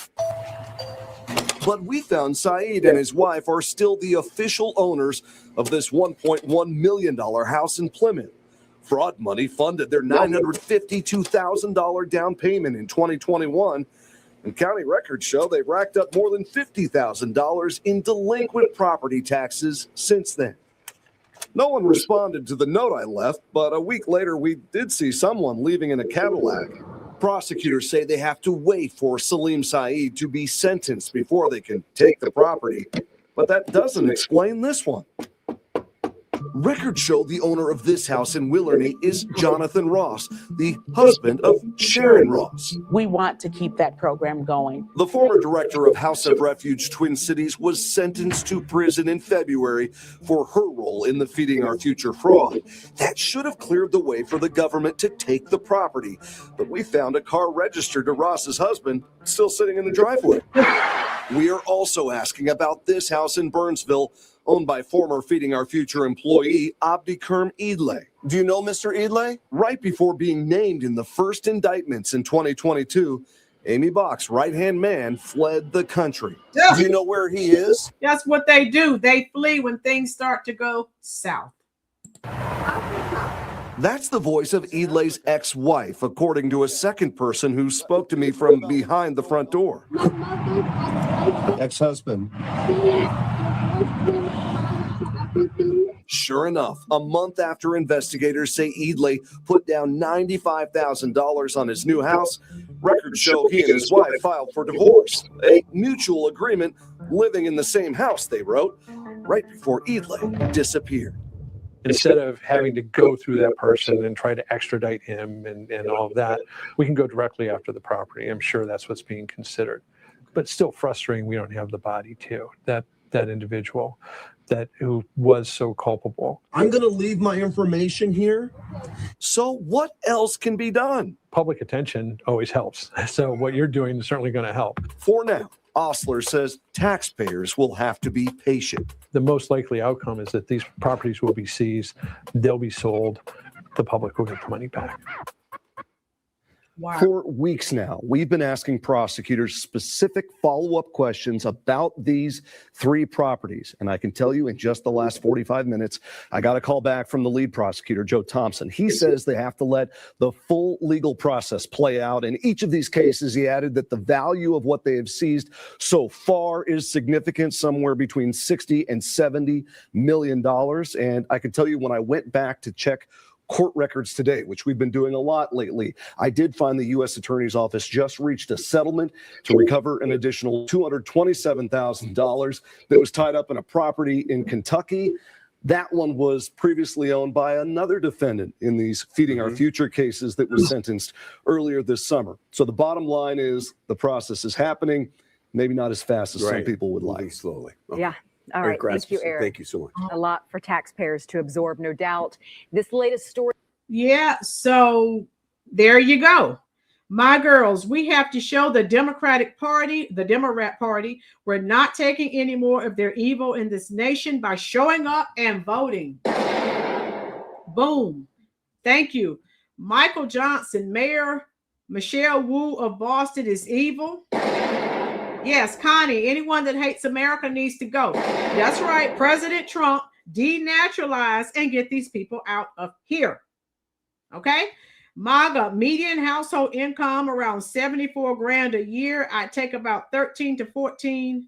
But we found Saeed and his wife are still the official owners of this $1.1 million house in Plymouth. Fraud money funded their $952,000 down payment in 2021. And county records show they've racked up more than $50,000 in delinquent property taxes since then. No one responded to the note I left, but a week later we did see someone leaving in a Cadillac. Prosecutors say they have to wait for Salim Saeed to be sentenced before they can take the property. But that doesn't explain this one. Records show the owner of this house in Willerny is Jonathan Ross, the husband of Sharon Ross. We want to keep that program going. The former director of House of Refuge Twin Cities was sentenced to prison in February for her role in the Feeding Our Future fraud. That should have cleared the way for the government to take the property. But we found a car registered to Ross's husband still sitting in the driveway. We are also asking about this house in Burnsville, owned by former Feeding Our Future employee Abdikerm Idle. Do you know Mr. Idle? Right before being named in the first indictments in 2022, Amy Bach's right-hand man fled the country. Do you know where he is? That's what they do. They flee when things start to go south. That's the voice of Idle's ex-wife, according to a second person who spoke to me from behind the front door. Ex-husband. Sure enough, a month after investigators say Idle put down $95,000 on his new house, records show he and his wife filed for divorce. A mutual agreement, living in the same house, they wrote, right before Idle disappeared. Instead of having to go through that person and try to extradite him and all of that, we can go directly after the property. I'm sure that's what's being considered. But still frustrating, we don't have the body too, that individual who was so culpable. I'm going to leave my information here. So what else can be done? Public attention always helps. So what you're doing is certainly going to help. For now, Osler says taxpayers will have to be patient. The most likely outcome is that these properties will be seized, they'll be sold, the public will get the money back. Wow. For weeks now, we've been asking prosecutors specific follow-up questions about these 3 properties. And I can tell you in just the last 45 minutes, I got a call back from the lead prosecutor, Joe Thompson. He says they have to let the full legal process play out. In each of these cases, he added that the value of what they have seized so far is significant, somewhere between 60 and $70 million. And I can tell you when I went back to check court records today, which we've been doing a lot lately, I did find the U.S. Attorney's Office just reached a settlement to recover an additional $227,000 that was tied up in a property in Kentucky. That one was previously owned by another defendant in these Feeding Our Future cases that was sentenced earlier this summer. So the bottom line is the process is happening, maybe not as fast as some people would like. Slowly. Yeah. All right. Thank you, Eric. Thank you so much. A lot for taxpayers to absorb, no doubt. This latest story. Yeah. So there you go. My girls, we have to show the Democrat Party, we're not taking any more of their evil in this nation by showing up and voting. Boom. Thank you. Michael Johnson, Mayor Michelle Wu of Boston is evil. Yes, Connie, anyone that hates America needs to go. That's right. President Trump, denaturalize and get these people out of here. Okay. MAGA, median household income around 74 grand a year. I take about 13 to 14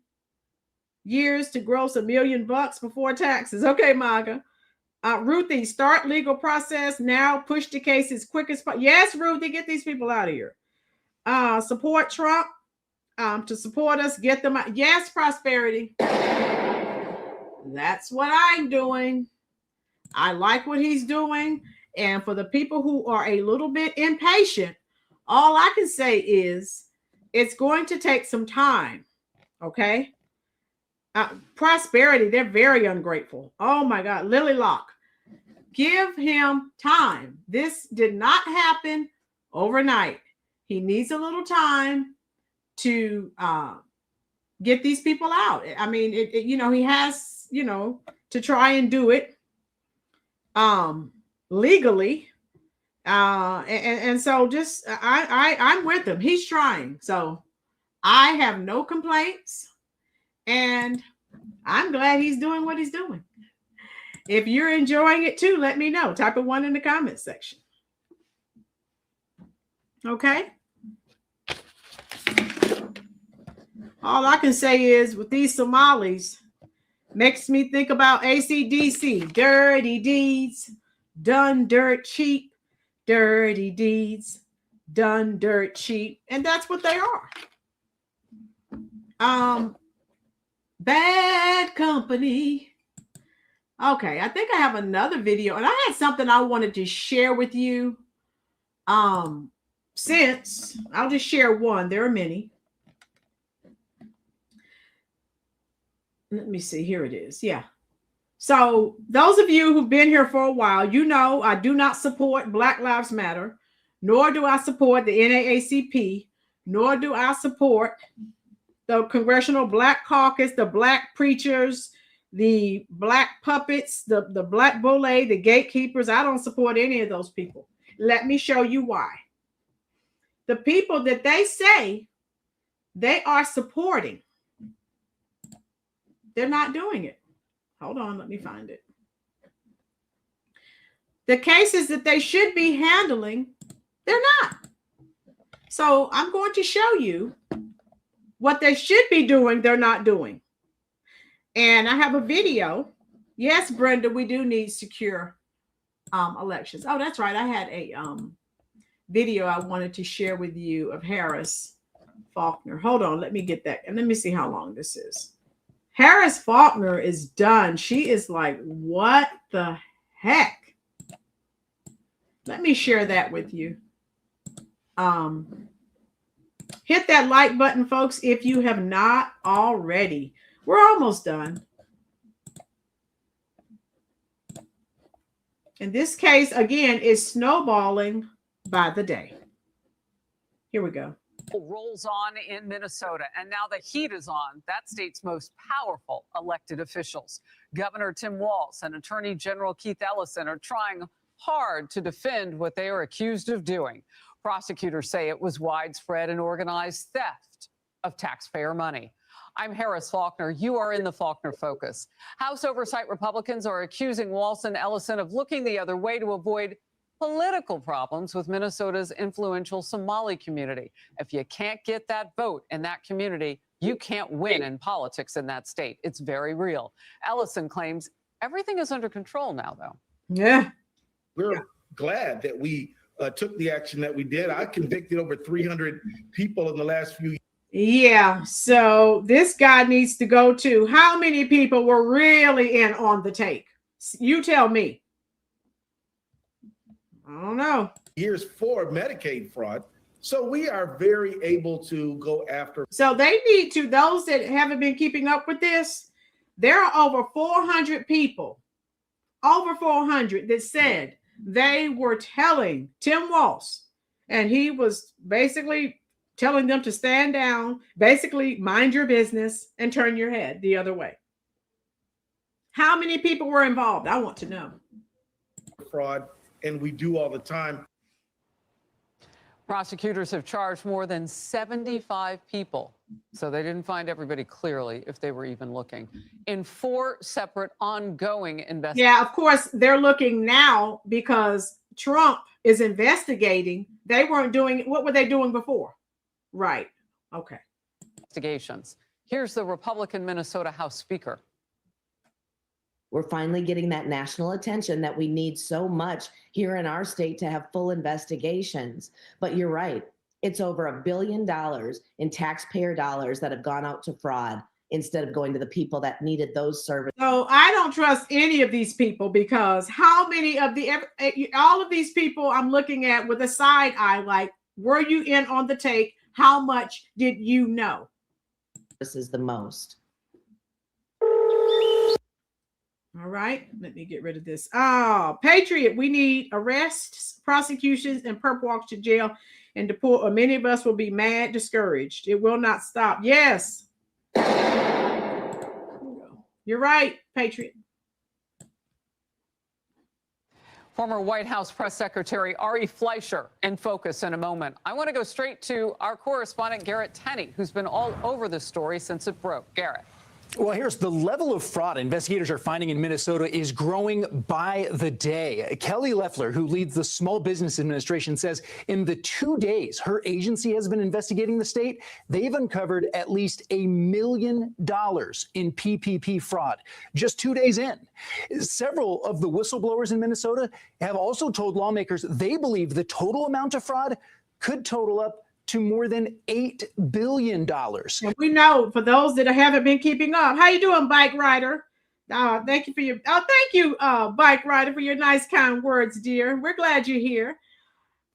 years to gross $1 million before taxes. Okay, MAGA. Ruthie, start legal process now. Push the case as quick as possible. Yes, Ruthie, get these people out of here. Support Trump to support us. Get them out. Yes, Prosperity. That's what I'm doing. I like what he's doing. And for the people who are a little bit impatient, all I can say is it's going to take some time. Okay. Prosperity, they're very ungrateful. Oh my God. Lily Locke, give him time. This did not happen overnight. He needs a little time to get these people out. I mean, he has, to try and do it legally. And so just, I'm with him. He's trying. So I have no complaints. And I'm glad he's doing what he's doing. If you're enjoying it too, let me know. Type a 1 in the comment section. Okay. All I can say is with these Somalis, makes me think about AC/DC. Dirty deeds, done dirt cheap. Dirty deeds, done dirt cheap. And that's what they are. Bad company. Okay, I think I have another video, and I had something I wanted to share with you. Since I'll just share one. There are many. Let me see. Here it is. Yeah. So those of you who've been here for a while, I do not support Black Lives Matter, nor do I support the NAACP, nor do I support the Congressional Black Caucus, the Black preachers, the Black puppets, the Black Bulle, the gatekeepers. I don't support any of those people. Let me show you why. The people that they say they are supporting, they're not doing it. Hold on, let me find it. The cases that they should be handling, they're not. So I'm going to show you what they should be doing, they're not doing. And I have a video. Yes, Brenda, we do need secure elections. Oh, that's right. I had a video I wanted to share with you of Harris Faulkner. Hold on, let me get that. And let me see how long this is. Harris Faulkner is done. She is like, what the heck? Let me share that with you. Hit that like button, folks, if you have not already. We're almost done. And this case, again, is snowballing by the day. Here we go. Rolls on in Minnesota, and now the heat is on that state's most powerful elected officials. Governor Tim Walz and Attorney General Keith Ellison are trying hard to defend what they are accused of doing. Prosecutors say it was widespread and organized theft of taxpayer money. I'm Harris Faulkner. You are in the Faulkner Focus. House Oversight Republicans are accusing Walz and Ellison of looking the other way to avoid political problems with Minnesota's influential Somali community. If you can't get that vote in that community, you can't win in politics in that state. It's very real. Ellison claims everything is under control now, though. Yeah. We're glad that we took the action that we did. I convicted over 300 people in the last few years. Yeah, so this guy needs to go too. How many people were really in on the take? You tell me. I don't know. Years for Medicaid fraud. So we are very able to go after. So they need to, those that haven't been keeping up with this, there are over 400 people, over 400 that said they were telling Tim Walz, and he was basically telling them to stand down, basically mind your business and turn your head the other way. How many people were involved? I want to know. Fraud and we do all the time. Prosecutors have charged more than 75 people, so they didn't find everybody clearly if they were even looking, in 4 separate ongoing investigations. Yeah, of course, they're looking now because Trump is investigating. They weren't doing, what were they doing before? Right. Okay. Investigations. Here's the Republican Minnesota House Speaker. We're finally getting that national attention that we need so much here in our state to have full investigations. But you're right. It's over $1 billion in taxpayer dollars that have gone out to fraud instead of going to the people that needed those services. So I don't trust any of these people, because how many of all of these people I'm looking at with a side eye, like, were you in on the take? How much did you know? This is the most. All right, let me get rid of this. Oh, Patriot, we need arrests, prosecutions, and perp walks to jail and deport, or many of us will be mad, discouraged. It will not stop. Yes. You're right, Patriot. Former White House Press Secretary Ari Fleischer in focus in a moment. I want to go straight to our correspondent, Garrett Tenney, who's been all over this story since it broke. Garrett. Well, here's the level of fraud investigators are finding in Minnesota is growing by the day. Kelly Loeffler, who leads the Small Business Administration, says in the 2 days her agency has been investigating the state, they've uncovered at least $1 million in PPP fraud just 2 days in. Several of the whistleblowers in Minnesota have also told lawmakers they believe the total amount of fraud could total up to more than $8 billion. And we know, for those that haven't been keeping up, how you doing, Bike Rider? Thank you for your thank you, Bike Rider, for your nice, kind words, dear. We're glad you're here.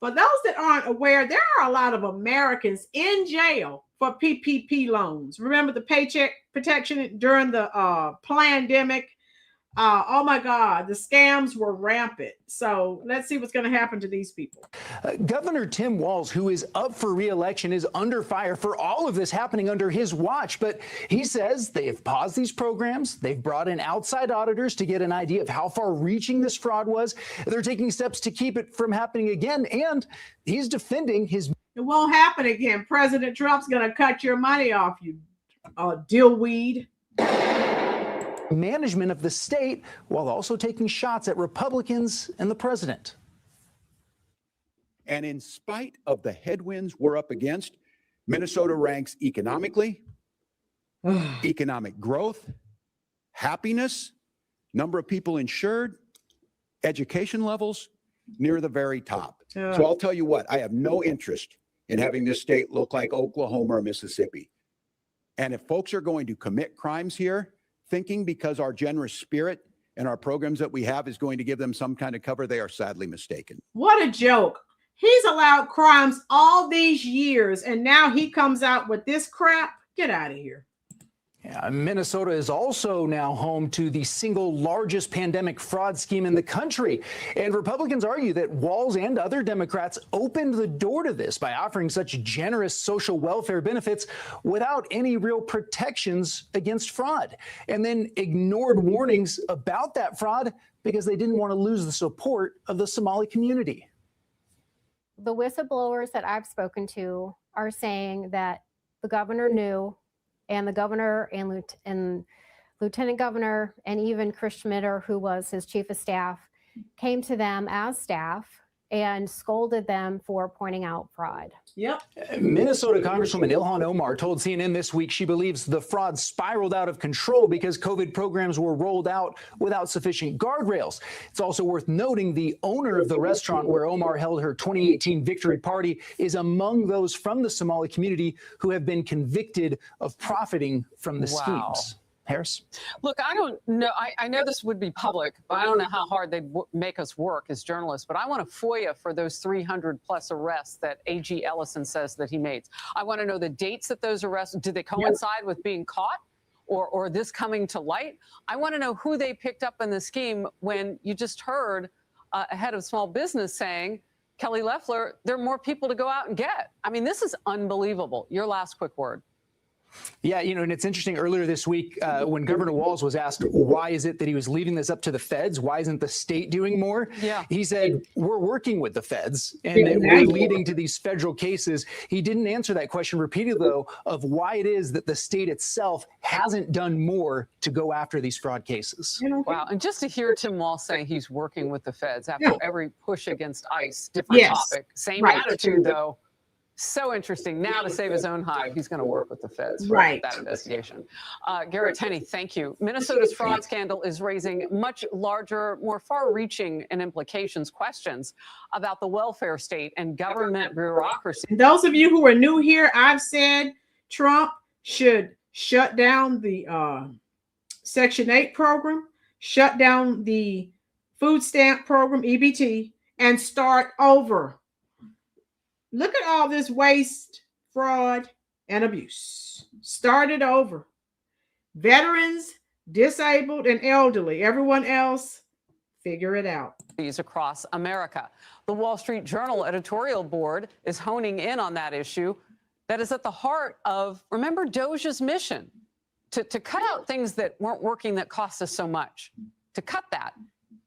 For those that aren't aware, there are a lot of Americans in jail for PPP loans. Remember the Paycheck Protection during the pandemic? Oh my God, the scams were rampant. So let's see what's going to happen to these people. Governor Tim Walz, who is up for re-election, is under fire for all of this happening under his watch. But he says they have paused these programs. They've brought in outside auditors to get an idea of how far-reaching this fraud was. They're taking steps to keep it from happening again. And he's defending his... It won't happen again. President Trump's going to cut your money off, you dillweed. Management of the state, while also taking shots at Republicans and the president. And in spite of the headwinds we're up against, Minnesota ranks economically, economic growth, happiness, number of people insured, education levels, near the very top. So I'll tell you what, I have no interest in having this state look like Oklahoma or Mississippi. And if folks are going to commit crimes here, thinking because our generous spirit and our programs that we have is going to give them some kind of cover, they are sadly mistaken. What a joke. He's allowed crimes all these years, and now he comes out with this crap. Get out of here. Yeah, Minnesota is also now home to the single largest pandemic fraud scheme in the country. And Republicans argue that Walz and other Democrats opened the door to this by offering such generous social welfare benefits without any real protections against fraud, and then ignored warnings about that fraud because they didn't want to lose the support of the Somali community. The whistleblowers that I've spoken to are saying that the governor knew, and the governor and lieutenant governor and even Chris Schmitter, who was his chief of staff, came to them as staff and scolded them for pointing out fraud. Yep. Minnesota Congresswoman Ilhan Omar told CNN this week she believes the fraud spiraled out of control because COVID programs were rolled out without sufficient guardrails. It's also worth noting the owner of the restaurant where Omar held her 2018 victory party is among those from the Somali community who have been convicted of profiting from the schemes. Harris? Look, I don't know. I know this would be public, but I don't know how hard they'd make us work as journalists. But I want to FOIA for those 300 plus arrests that AG Ellison says that he made. I want to know the dates that those arrests, did they coincide with being caught or this coming to light? I want to know who they picked up in the scheme when you just heard a head of small business saying, Kelly Loeffler, there are more people to go out and get. I mean, this is unbelievable. Your last quick word. Yeah, and it's interesting. Earlier this week, when Governor Walz was asked why is it that he was leaving this up to the feds, why isn't the state doing more? Yeah. He said, we're working with the feds and that we're leading to these federal cases. He didn't answer that question repeatedly, though, of why it is that the state itself hasn't done more to go after these fraud cases. Wow. And just to hear Tim Walz say he's working with the feds after every push against ICE, different topic, same attitude, though. So interesting. Now to save his own hide, he's going to work with the feds for that investigation. Garrett Tenney, thank you. Minnesota's fraud scandal is raising much larger, more far-reaching and implications questions about the welfare state and government bureaucracy. And those of you who are new here, I've said Trump should shut down the Section 8 program, shut down the food stamp program, EBT, and start over. Look at all this waste, fraud, and abuse. Start it over. Veterans, disabled, and elderly. Everyone else, figure it out. Across America. The Wall Street Journal editorial board is honing in on that issue that is at the heart of, remember, Doge's mission to cut out things that weren't working that cost us so much, to cut that.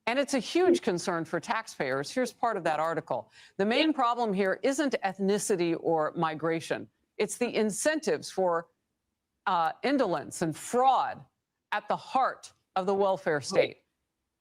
And it's a huge concern for taxpayers. Here's part of that article. The main problem here isn't ethnicity or migration. It's the incentives for indolence and fraud at the heart of the welfare state.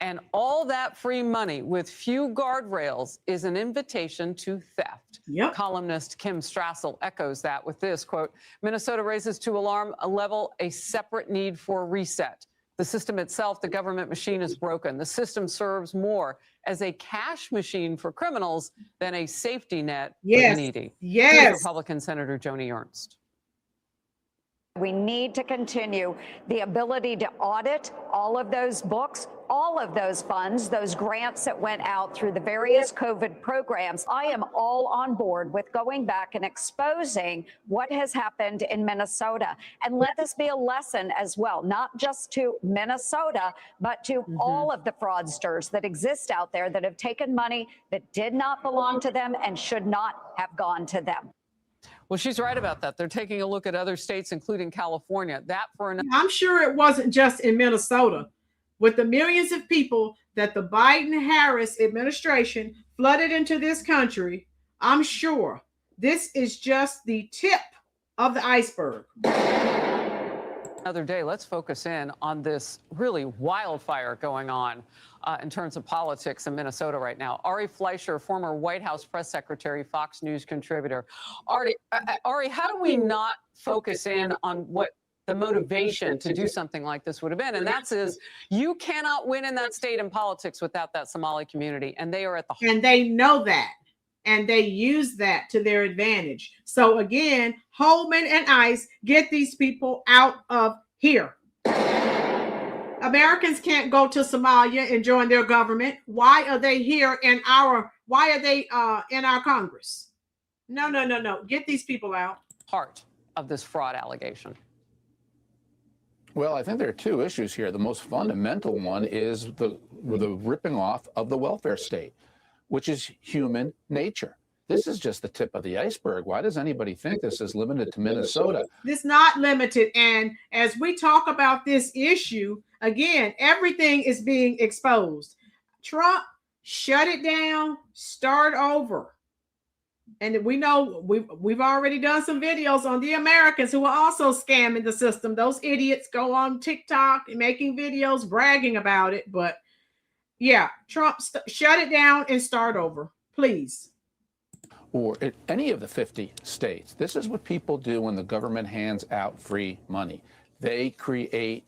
And all that free money with few guardrails is an invitation to theft. Columnist Kim Strassel echoes that with this, quote, Minnesota raises to alarm a level a separate need for reset. The system itself, the government machine, is broken. The system serves more as a cash machine for criminals than a safety net for the needy. Here's Republican Senator Joni Ernst. We need to continue the ability to audit all of those books, all of those funds, those grants that went out through the various COVID programs. I am all on board with going back and exposing what has happened in Minnesota. And let this be a lesson as well, not just to Minnesota, but to all of the fraudsters that exist out there that have taken money that did not belong to them and should not have gone to them. Well, she's right about that. They're taking a look at other states, including California. That for an I'm sure it wasn't just in Minnesota. With the millions of people that the Biden-Harris administration flooded into this country, I'm sure this is just the tip of the iceberg. Another day, let's focus in on this really wildfire going on in terms of politics in Minnesota right now. Ari Fleischer, former White House press secretary, Fox News contributor. Ari, how do we not focus in on what the motivation to do something like this would have been? And that is, you cannot win in that state in politics without that Somali community. And they are at the heart. And they know that. And they use that to their advantage. So again, Holman and ICE, get these people out of here. Americans can't go to Somalia and join their government. Why are they here in our Congress? No. Get these people out. Heart of this fraud allegation. Well, I think there are two issues here. The most fundamental one is the ripping off of the welfare state, which is human nature. This is just the tip of the iceberg. Why does anybody think this is limited to Minnesota? It's not limited. And as we talk about this issue, again, everything is being exposed. Trump, shut it down, start over. And we know we've already done some videos on the Americans who are also scamming the system. Those idiots go on TikTok and making videos bragging about it. But yeah, Trump, shut it down and start over, please. Or in any of the 50 states. This is what people do when the government hands out free money. They create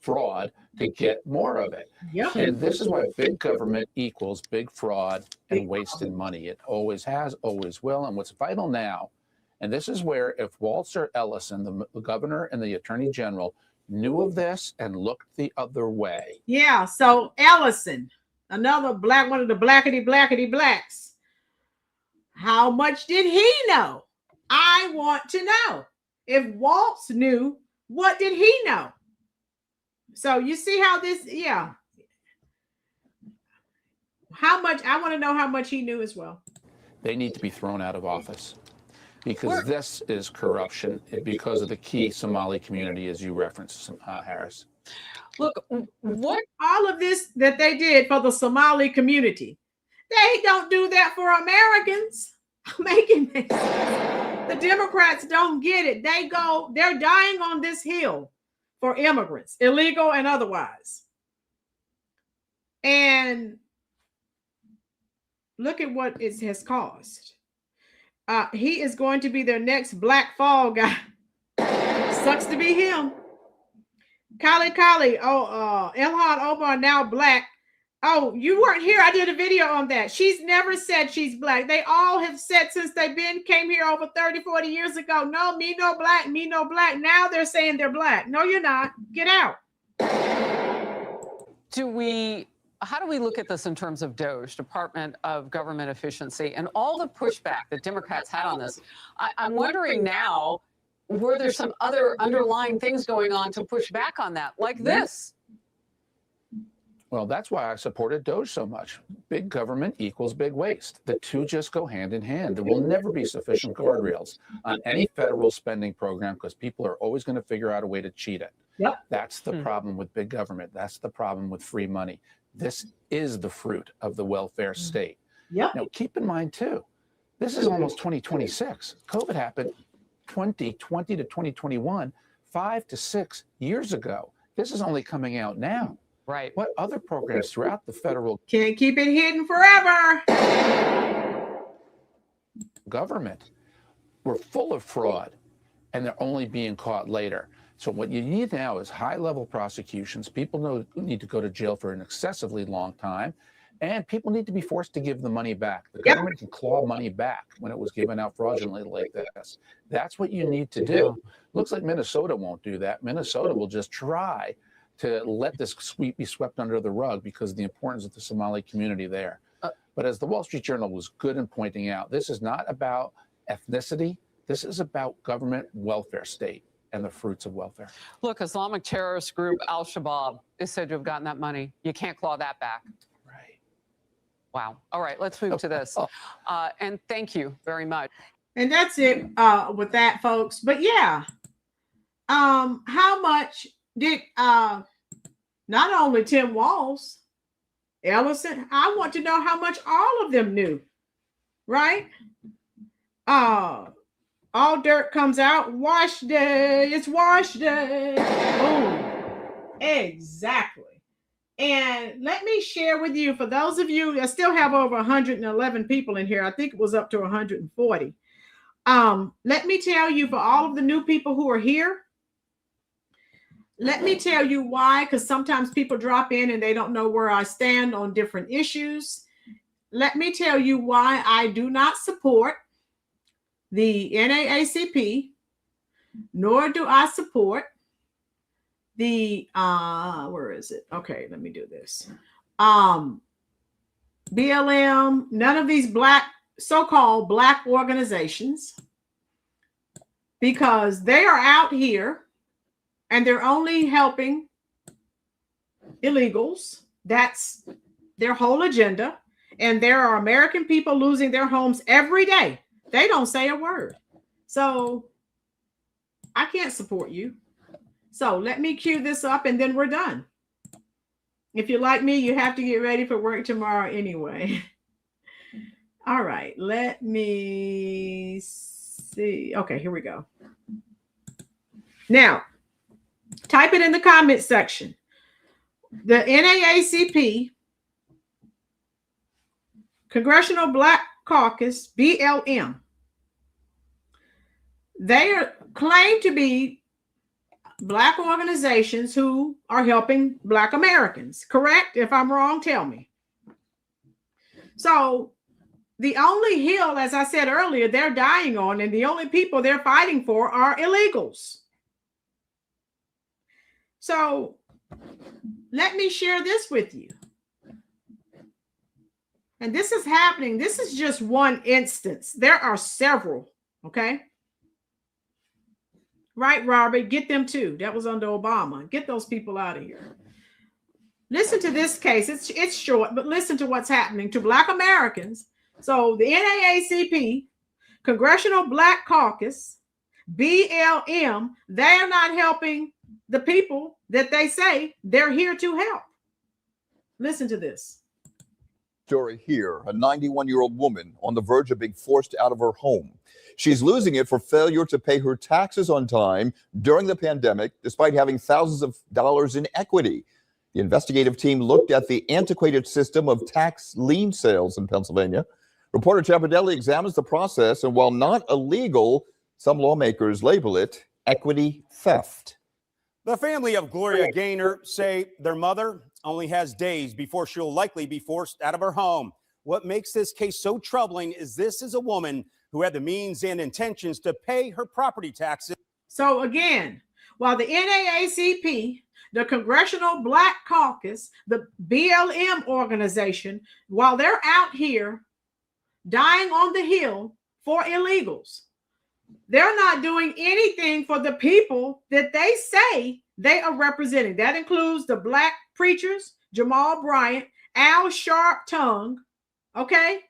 fraud to get more of it. Yep. And this is why big government equals big fraud and wasted money. It always has, always will. And what's vital now, and this is where if Walter Ellison, the governor and the attorney general, knew of this and looked the other way. Yeah, so Ellison, another black, one of the blackety blacks. How much did he know? I want to know. If Waltz knew, what did he know? So you see how this, yeah. How much, I want to know how much he knew as well. They need to be thrown out of office. because this is corruption because of the key Somali community, as you referenced, Harris. Look, what all of this that they did for the Somali community, they don't do that for Americans. Making sense. The Democrats don't get it. They're dying on this hill for immigrants, illegal and otherwise. And look at what it has caused. He is going to be their next Black Fall guy. Sucks to be him. Kali, Ilhan Omar now Black. Oh, you weren't here. I did a video on that. She's never said she's Black. They all have said since came here over 30, 40 years ago, no, me no Black, me no Black. Now they're saying they're Black. No, you're not. Get out. How do we look at this in terms of DOGE, Department of Government Efficiency, and all the pushback that Democrats had on this? I'm wondering now, were there some other underlying things going on to push back on that, like this? Well, that's why I supported DOGE so much. Big government equals big waste. The two just go hand in hand. There will never be sufficient guardrails on any federal spending program because people are always going to figure out a way to cheat it. Yep. That's the problem with big government. That's the problem with free money. This is the fruit of the welfare state. Yep. Now, keep in mind, too, this is almost 2026. COVID happened 2020 to 2021, 5 to 6 years ago. This is only coming out now. Right. What other programs throughout the federal can't keep it hidden forever government were full of fraud, and they're only being caught later? So what you need now is high-level prosecutions. People need to go to jail for an excessively long time, and people need to be forced to give the money back. The government can claw money back when it was given out fraudulently like this. That's what you need to do. Looks like Minnesota won't do that. Minnesota will just try to let this be swept under the rug because of the importance of the Somali community there. But as the Wall Street Journal was good in pointing out, this is not about ethnicity. This is about government welfare state and the fruits of welfare. Look, Islamic terrorist group Al-Shabaab is said to have gotten that money. You can't claw that back. Right. Wow. All right, let's move to this. And thank you very much. And that's it with that, folks. But yeah, how much did not only Tim Walz, Ellison, I want to know how much all of them knew, right? All dirt comes out, wash day, it's wash day. Boom. Exactly. And let me share with you, for those of you, I still have over 111 people in here. I think it was up to 140. Let me tell you, for all of the new people who are here, let me tell you why, because sometimes people drop in and they don't know where I stand on different issues. Let me tell you why I do not support the NAACP, nor do I support the, where is it? Okay, let me do this. BLM, none of these so-called Black organizations, because they are out here and they're only helping illegals. That's their whole agenda. And there are American people losing their homes every day. They don't say a word. So I can't support you. So let me cue this up and then we're done. If you're like me, you have to get ready for work tomorrow anyway. All right, let me see. Okay, here we go. Now, type it in the comment section. The NAACP, Congressional Black Caucus, BLM, they claim to be Black organizations who are helping Black Americans. Correct? If I'm wrong, tell me. So the only hill, as I said earlier, they're dying on, and the only people they're fighting for are illegals. So let me share this with you. And this is happening. This is just one instance. There are several, okay? Right, Robert? Get them too. That was under Obama. Get those people out of here. Listen to this case. It's short, but listen to what's happening to Black Americans. So the NAACP Congressional Black Caucus, BLM, they're not helping the people that they say they're here to help. Listen to this. Story here, a 91-year-old woman on the verge of being forced out of her home. She's losing it for failure to pay her taxes on time during the pandemic, despite having thousands of dollars in equity. The investigative team looked at the antiquated system of tax lien sales in Pennsylvania. Reporter Chapadelli examines the process, and while not illegal, some lawmakers label it equity theft. The family of Gloria Gaynor say their mother only has days before she'll likely be forced out of her home. What makes this case so troubling is this is a woman who had the means and intentions to pay her property taxes. So again, while the NAACP, the Congressional Black Caucus, the BLM organization, while they're out here dying on the hill for illegals, they're not doing anything for the people that they say they are representing. That includes the black preachers, Jamal Bryant, Al Sharptongue, okay?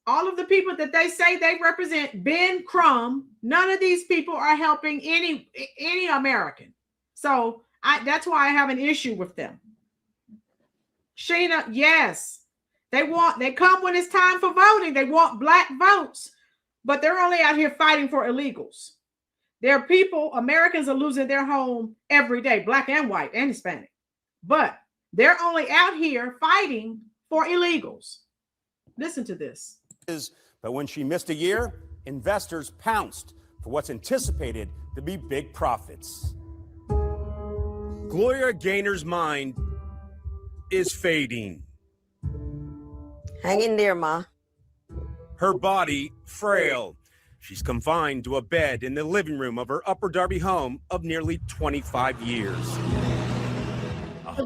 All of the people that they say they represent, Ben Crumb, none of these people are helping any American. So that's why I have an issue with them. Sheena, yes, they come when it's time for voting. They want black votes, but they're only out here fighting for illegals. There are people, Americans are losing their home every day, black and white and Hispanic, but they're only out here fighting for illegals. Listen to this. But when she missed a year, investors pounced for what's anticipated to be big profits. Gloria Gaynor's mind is fading. Hang in there, Ma. Her body frail. She's confined to a bed in the living room of her Upper Darby home of nearly 25 years.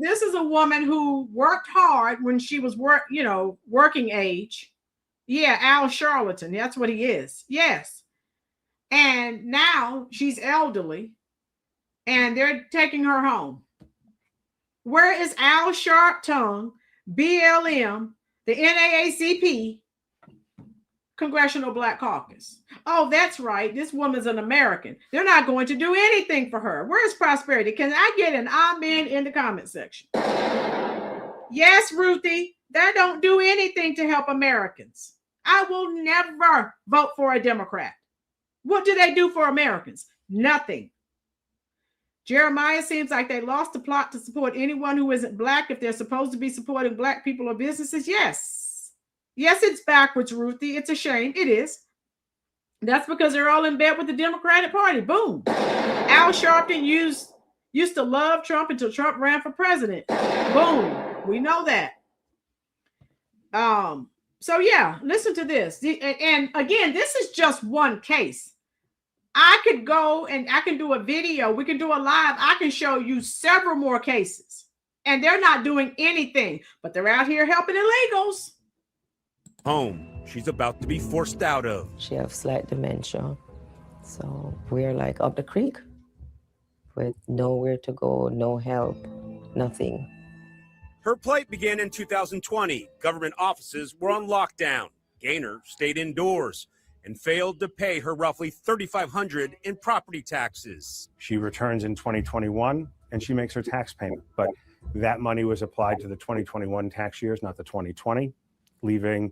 This is a woman who worked hard when she was working age. Yeah, Al Charlatan. That's what he is. Yes. And now she's elderly and they're taking her home. Where is Al Sharptongue, BLM, the NAACP, Congressional Black Caucus? Oh, that's right. This woman's an American. They're not going to do anything for her. Where's Prosperity? Can I get an amen in the comment section? Yes, Ruthie, they don't do anything to help Americans. I will never vote for a Democrat. What do they do for Americans? Nothing. Jeremiah, seems like they lost the plot to support anyone who isn't black if they're supposed to be supporting black people or businesses. Yes. Yes, it's backwards, Ruthie. It's a shame. It is. That's because they're all in bed with the Democratic Party. Boom. Al Sharpton used to love Trump until Trump ran for president. Boom. We know that. So yeah, listen to this. And again, this is just one case. I could go and I can do a video. We can do a live. I can show you several more cases. And they're not doing anything, but they're out here helping illegals. Home she's about to be forced out of. She has slight dementia. So we're like up the creek with nowhere to go, no help, nothing. Her plight began in 2020. Government offices were on lockdown. Gaynor stayed indoors and failed to pay her roughly $3,500 in property taxes. She returns in 2021 and she makes her tax payment, but that money was applied to the 2021 tax years, not the 2020, leaving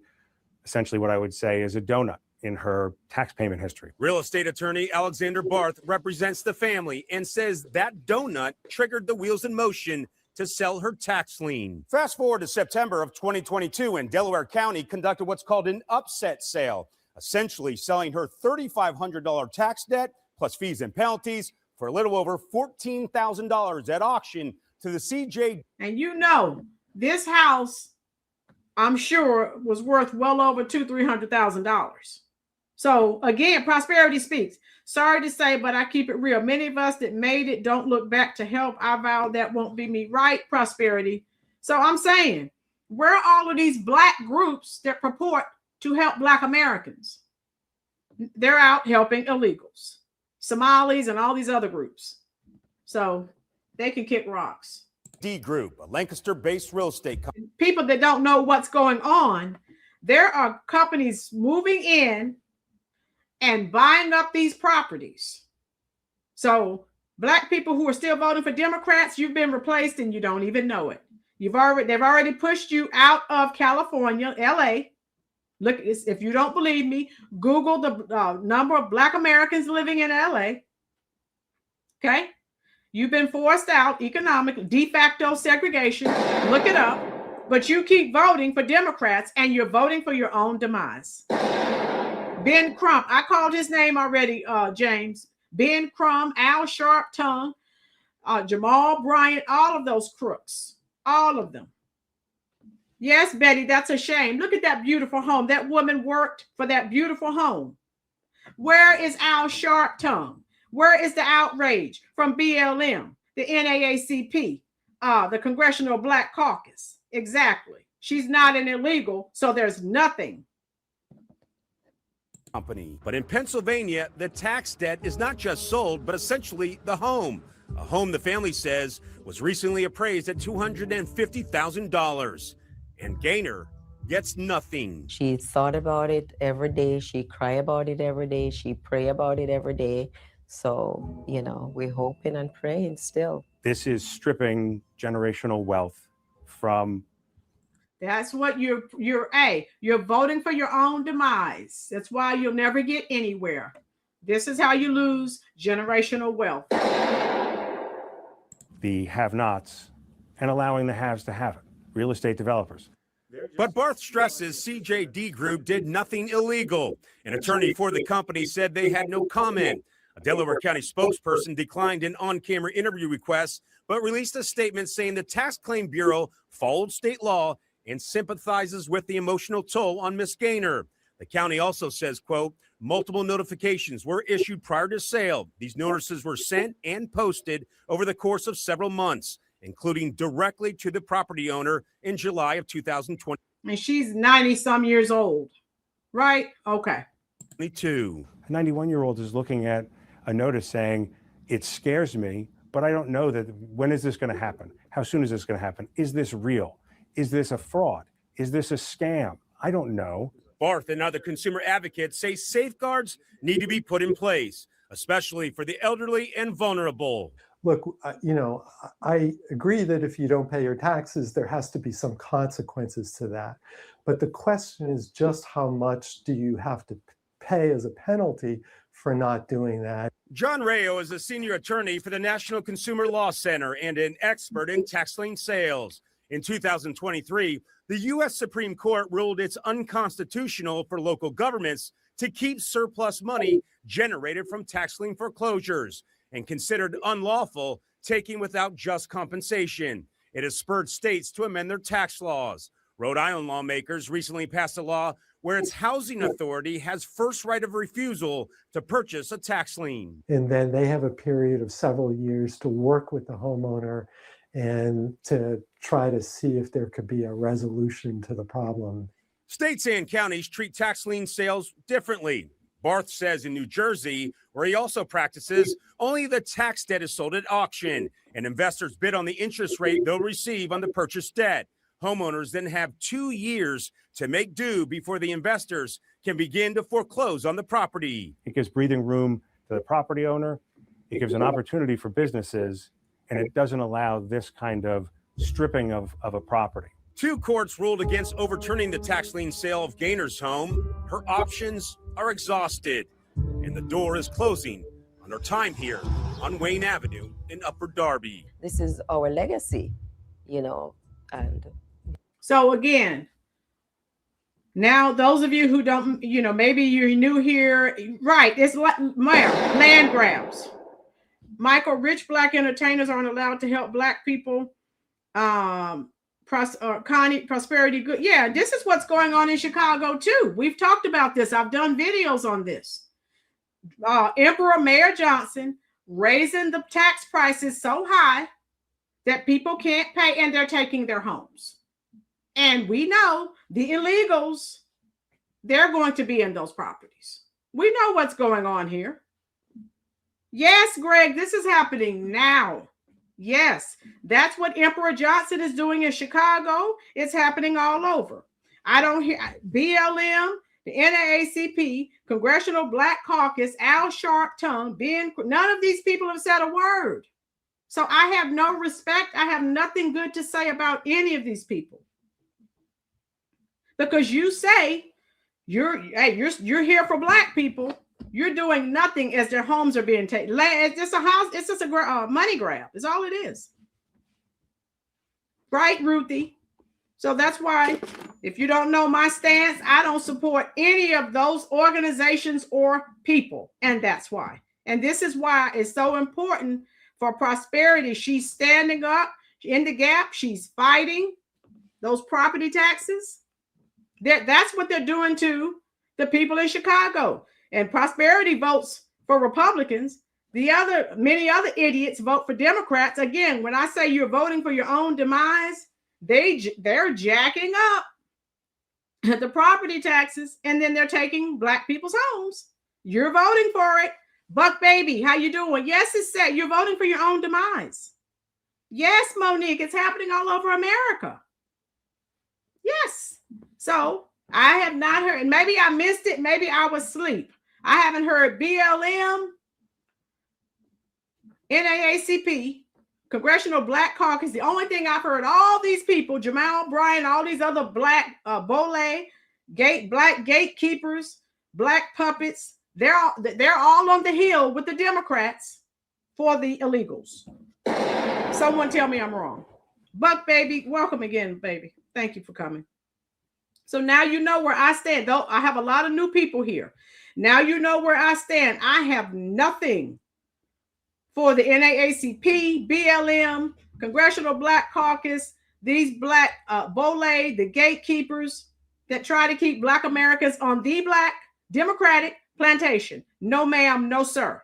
essentially what I would say is a donut in her tax payment history. Real estate attorney Alexander Barth represents the family and says that donut triggered the wheels in motion to sell her tax lien. Fast forward to September of 2022, and Delaware County conducted what's called an upset sale, essentially selling her $3,500 tax debt plus fees and penalties for a little over $14,000 at auction to the CJ. And this house, I'm sure, was worth well over $200,000-$300,000. So again, Prosperity speaks. Sorry to say, but I keep it real. Many of us that made it don't look back to help. I vow that won't be me. Right, Prosperity? So I'm saying, where are all of these black groups that purport to help black Americans? They're out helping illegals, Somalis, and all these other groups. So they can kick rocks. D Group, a Lancaster-based real estate company. People that don't know what's going on, there are companies moving in and buying up these properties. So Black people who are still voting for Democrats, you've been replaced and you don't even know it. They've already pushed you out of California, LA. Look, if you don't believe me, Google the number of Black Americans living in LA. Okay. You've been forced out economically, de facto segregation. Look it up. But you keep voting for Democrats and you're voting for your own demise. Ben Crump, I called his name already, James. Ben Crump, Al Sharpton, Jamal Bryant, all of those crooks, all of them. Yes, Betty, that's a shame. Look at that beautiful home. That woman worked for that beautiful home. Where is Al Sharpton? Where is the outrage from BLM, the NAACP, the Congressional Black Caucus? Exactly. She's not an illegal, so there's nothing. Company. But in Pennsylvania, the tax debt is not just sold, but essentially the home. A home the family says was recently appraised at $250,000. And Gaynor gets nothing. She thought about it every day. She cry about it every day. She pray about it every day. So, you know, we're hoping and praying still. This is stripping generational wealth from. That's what you're voting for your own demise. That's why you'll never get anywhere. This is how you lose generational wealth. The have-nots and allowing the haves to have it. Real estate developers. But Barth stresses CJD Group did nothing illegal. An attorney for the company said they had no comment. A Delaware County spokesperson declined an on-camera interview request, but released a statement saying the Tax Claim Bureau followed state law and sympathizes with the emotional toll on Ms. Gaynor. The county also says, quote, multiple notifications were issued prior to sale. These notices were sent and posted over the course of several months, including directly to the property owner in July of 2020. And she's 90 some years old, right? Okay. 22. A 91-year-old is looking at a notice saying, it scares me, but I don't know that. When is this going to happen? How soon is this going to happen? Is this real? Is this a fraud? Is this a scam? I don't know. Barth and other consumer advocates say safeguards need to be put in place, especially for the elderly and vulnerable. Look, you know, I agree that if you don't pay your taxes, there has to be some consequences to that. But the question is just how much do you have to pay as a penalty for not doing that? John Rayo is a senior attorney for the National Consumer Law Center and an expert in tax lien sales. In 2023, the U.S. Supreme Court ruled it's unconstitutional for local governments to keep surplus money generated from tax lien foreclosures and considered unlawful taking without just compensation. It has spurred states to amend their tax laws. Rhode Island lawmakers recently passed a law where its housing authority has first right of refusal to purchase a tax lien. And then they have a period of several years to work with the homeowner and to try to see if there could be a resolution to the problem. States and counties treat tax lien sales differently. Barth says in New Jersey, where he also practices, only the tax debt is sold at auction, and investors bid on the interest rate they'll receive on the purchased debt. Homeowners then have 2 years to make due before the investors can begin to foreclose on the property. It gives breathing room to the property owner. It gives an opportunity for businesses, and it doesn't allow this kind of stripping of a property. 2 courts ruled against overturning the tax lien sale of Gaynor's home. Her options are exhausted, and the door is closing on her time here on Wayne Avenue in Upper Darby. This is our legacy, you know, and so again, now those of you who don't, you know, maybe you're new here, right? It's like land grabs. Michael, rich Black entertainers aren't allowed to help Black people. Prosperity good. Yeah, this is what's going on in Chicago too. We've talked about this. I've done videos on this. Emperor Mayor Johnson raising the tax prices so high that people can't pay and they're taking their homes. And we know the illegals, they're going to be in those properties. We know what's going on here. Yes, Greg, this is happening now. Yes, that's what Emperor Johnson is doing in Chicago. It's happening all over. I don't hear BLM, the NAACP, Congressional Black Caucus, Al Sharpton, none of these people have said a word. So I have no respect. I have nothing good to say about any of these people. Because you say you're here for Black people. You're doing nothing as their homes are being taken. It's just a house. It's just a money grab. It's all it is. Right, Ruthie? So that's why, if you don't know my stance, I don't support any of those organizations or people. And that's why. And this is why it's so important for Prosperity. She's standing up in the gap. She's fighting those property taxes. That's what they're doing to the people in Chicago. And Prosperity votes for Republicans. Many other idiots vote for Democrats. Again, when I say you're voting for your own demise, they're jacking up the property taxes, and then they're taking Black people's homes. You're voting for it. Buck Baby, how you doing? Yes, it's said you're voting for your own demise. Yes, Monique, it's happening all over America. Yes. So I have not heard, and maybe I missed it. Maybe I was asleep. I haven't heard BLM, NAACP, Congressional Black Caucus. The only thing I've heard, all these people, Jamal Bryan, all these other Black Black gatekeepers, Black puppets, they're all on the hill with the Democrats for the illegals. Someone tell me I'm wrong. Buck Baby, welcome again, baby. Thank you for coming. So now you know where I stand. Though I have a lot of new people here. Now you know where I stand. I have nothing for the NAACP, BLM, Congressional Black Caucus, these Black the gatekeepers that try to keep Black Americans on the Black Democratic plantation. No, ma'am, no, sir.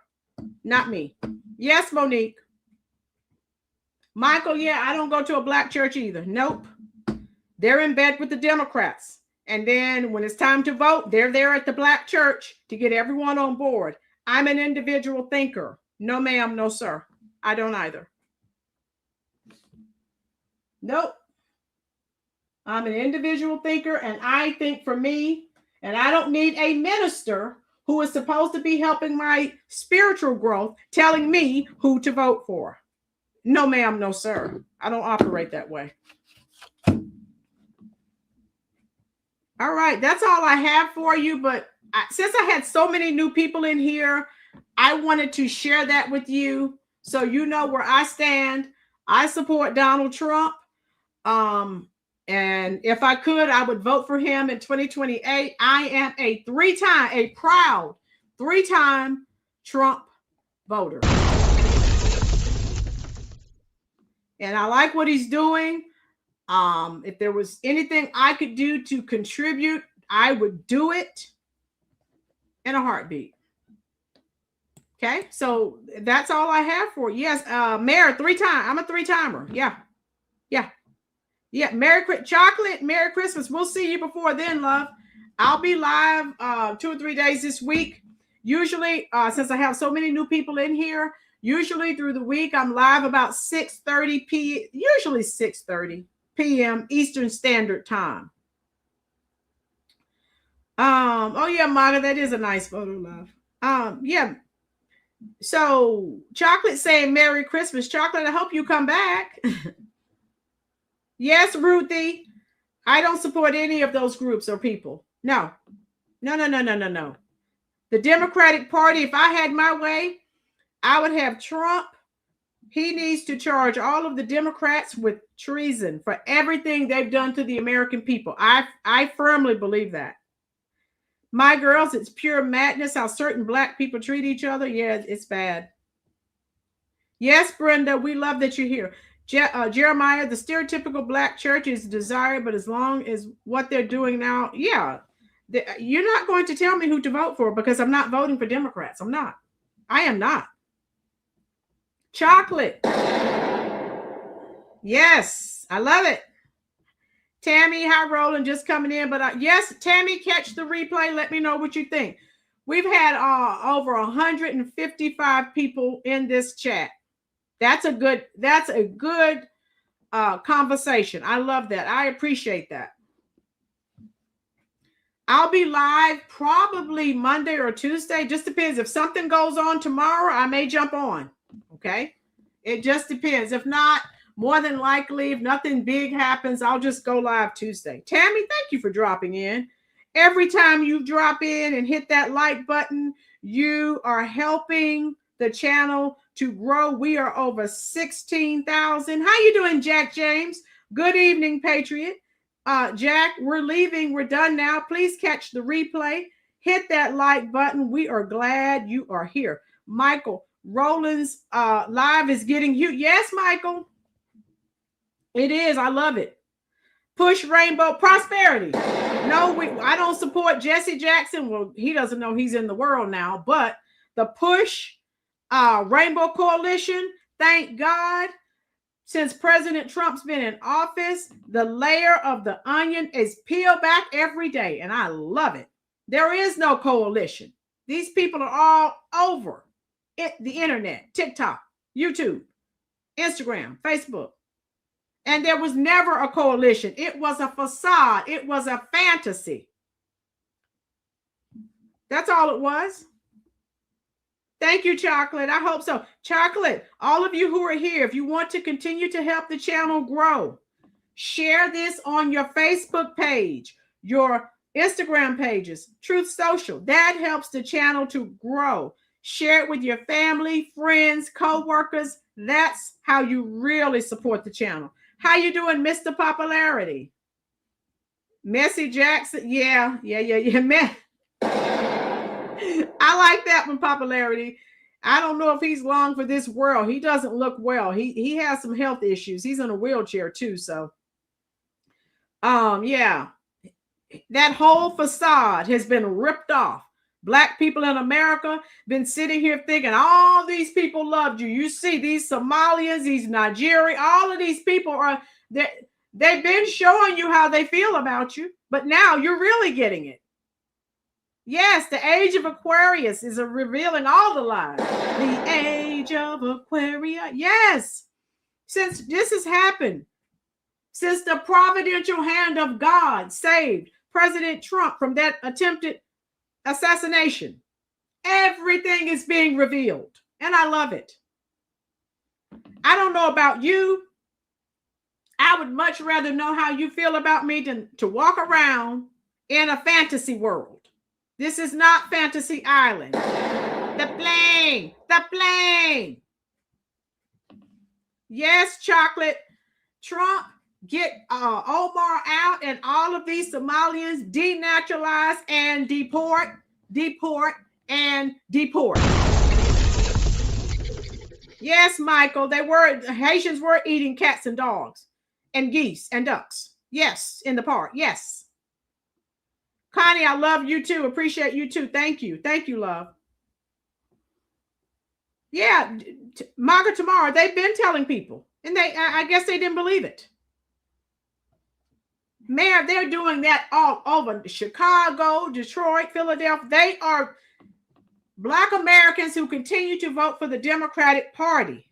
Not me. Yes, Monique. Michael, yeah, I don't go to a Black church either. Nope. They're in bed with the Democrats. And then when it's time to vote, they're there at the Black church to get everyone on board. I'm an individual thinker. No, ma'am, no, sir. I don't either. Nope. I'm an individual thinker, and I think for me, and I don't need a minister who is supposed to be helping my spiritual growth telling me who to vote for. No, ma'am, no, sir. I don't operate that way. All right, that's all I have for you. But since I had so many new people in here, I wanted to share that with you so you know where I stand. I support Donald Trump. And if I could, I would vote for him in 2028. I am a proud three-time Trump voter. And I like what he's doing. If there was anything I could do to contribute, I would do it in a heartbeat. Okay, so that's all I have for you. Yes, Mayor, 3-time. I'm a 3-timer. Yeah. Merry Christmas. We'll see you before then, love. I'll be live 2 or 3 days this week. Usually, since I have so many new people in here, usually through the week, I'm live about 6:30 p.m. Usually 6:30 p.m. Eastern Standard Time. Oh yeah, Maga, that is a nice photo, love. Yeah. So Chocolate saying Merry Christmas. Chocolate, I hope you come back. Yes, Ruthie. I don't support any of those groups or people. No. The Democratic Party, if I had my way, I would have Trump. He needs to charge all of the Democrats with treason for everything they've done to the American people. I firmly believe that. My girls, it's pure madness how certain Black people treat each other. Yeah, it's bad. Yes, Brenda, we love that you're here. Jeremiah, the stereotypical Black church is desired, but as long as what they're doing now, yeah, you're not going to tell me who to vote for because I'm not voting for Democrats. I'm not. I am not. Chocolate. Yes, I love it. Tammy, hi, Rolynn, just coming in. But yes, Tammy, catch the replay. Let me know what you think. We've had over 155 people in this chat. That's a good conversation. I love that. I appreciate that. I'll be live probably Monday or Tuesday. Just depends. If something goes on tomorrow, I may jump on. Okay. It just depends. If not, more than likely, if nothing big happens, I'll just go live Tuesday. Tammy, thank you for dropping in. Every time you drop in and hit that like button, you are helping the channel to grow. We are over 16,000. How you doing, Jack James? Good evening, Patriot. Jack, we're leaving. We're done now. Please catch the replay. Hit that like button. We are glad you are here. Michael, Rolynn's live is getting huge. Yes, Michael. It is. I love it. Push rainbow prosperity. No, I don't support Jesse Jackson. Well, he doesn't know he's in the world now, but the push rainbow coalition, thank God, since President Trump's been in office, the layer of the onion is peeled back every day, and I love it. There is no coalition. These people are all over the internet, TikTok, YouTube, Instagram, Facebook. And there was never a coalition. It was a facade. It was a fantasy. That's all it was. Thank you, Chocolate. I hope so. Chocolate, all of you who are here, if you want to continue to help the channel grow, share this on your Facebook page, your Instagram pages, Truth Social. That helps the channel to grow. Share it with your family, friends, co-workers. That's how you really support the channel. How you doing, Mr. Popularity? Messy Jackson. Yeah. I like that one, Popularity. I don't know if he's long for this world. He doesn't look well. He has some health issues. He's in a wheelchair too. So, yeah. That whole facade has been ripped off. Black people in America been sitting here thinking all these people loved you. You see these Somalians, these Nigerians, all of these people are they've been showing you how they feel about you, but now you're really getting it. Yes, the age of Aquarius is revealing all the lies. The age of Aquarius. Yes. Since this has happened, since the providential hand of God saved President Trump from that attempted assassination, everything is being revealed, and I love it. I don't know about you. I would much rather know how you feel about me than to walk around in a fantasy world. This is not Fantasy Island. The plane. Yes, Chocolate. Trump, get Omar out and all of these Somalians denaturalize and deport. Yes, Michael, Haitians were eating cats and dogs and geese and ducks. Yes, in the park. Yes. Connie, I love you too. Appreciate you too. Thank you. Thank you, love. Yeah, MAGA tomorrow, they've been telling people, and I guess they didn't believe it. Mayor, they're doing that all over Chicago, Detroit, Philadelphia. They are Black Americans who continue to vote for the Democratic Party.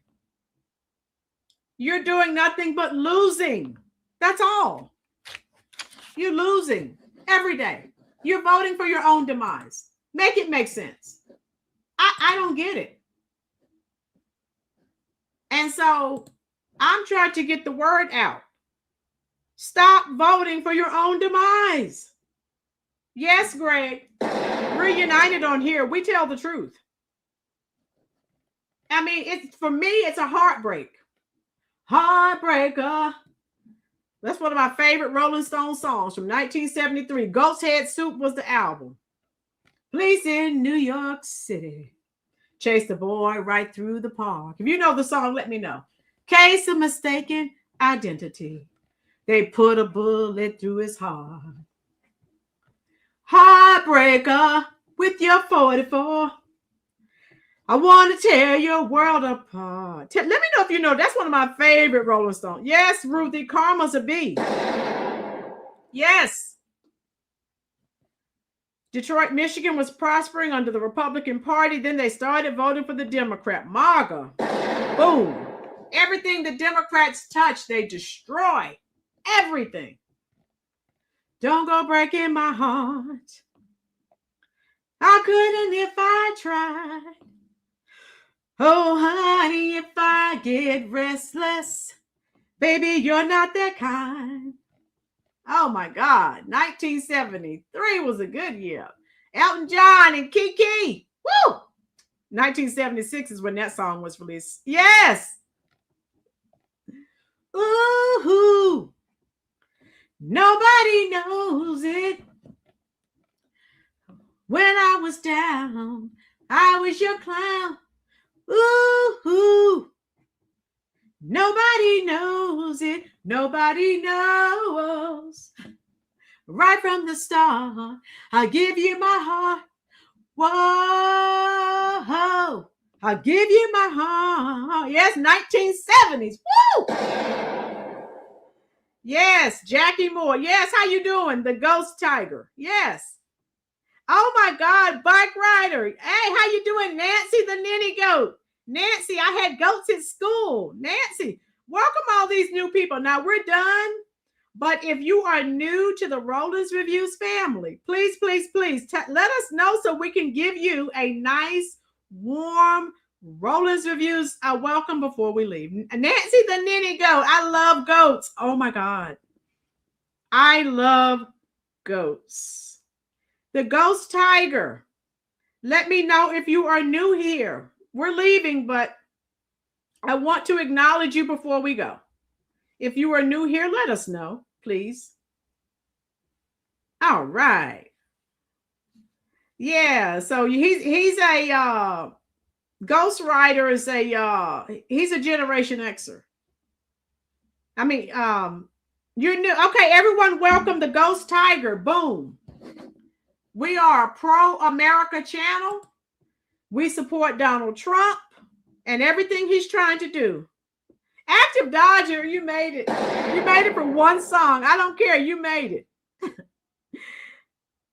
You're doing nothing but losing. That's all. You're losing every day. You're voting for your own demise. Make it make sense. I don't get it. And so I'm trying to get the word out. Stop voting for your own demise. Yes, Greg. We're united on here. We tell the truth. I mean, for me, it's a heartbreak. Heartbreaker. That's one of my favorite Rolling Stone songs from 1973. Ghost Head Soup was the album. Police in New York City chased the boy right through the park. If you know the song, let me know. Case of mistaken identity. They put a bullet through his heart. Heartbreaker with your 44. I want to tear your world apart. Let me know if you know. That's one of my favorite Rolling Stones. Yes, Ruthie, karma's a bee. Yes. Detroit, Michigan was prospering under the Republican Party. Then they started voting for the Democrat. MAGA. Boom. Everything the Democrats touch, they destroy. Everything. Don't go breaking my heart. I couldn't if I tried. Oh, honey, if I get restless, baby, you're not that kind. Oh my God, 1973 was a good year. Elton John and Kiki. Woo! 1976 is when that song was released. Yes. Ooh, nobody knows it. When I was down, I was your clown. Ooh, nobody knows it. Nobody knows. Right from the start, I give you my heart. Whoa, I'll give you my heart. Yes, 1970s. Woo! Yes, Jackie Moore. Yes, how you doing? The Ghost Tiger. Yes. Oh my God, bike rider. Hey, how you doing, Nancy the Ninny Goat? Nancy, I had goats at school. Nancy, welcome all these new people. Now we're done. But if you are new to the Rollins Reviews family, please, please, please let us know so we can give you a nice, warm Rollins Reviews welcome before we leave. Nancy the Ninny Goat. I love goats. Oh my God. I love goats. The Ghost Tiger. Let me know if you are new here. We're leaving, but I want to acknowledge you before we go. If you are new here, let us know, please. All right. Yeah, so he's a Ghost Rider is he's a Generation Xer. I mean, you're new. Okay, everyone, welcome the Ghost Tiger. Boom. We are a pro-America channel. We support Donald Trump and everything he's trying to do. Active Dodger, you made it. You made it for one song. I don't care. You made it.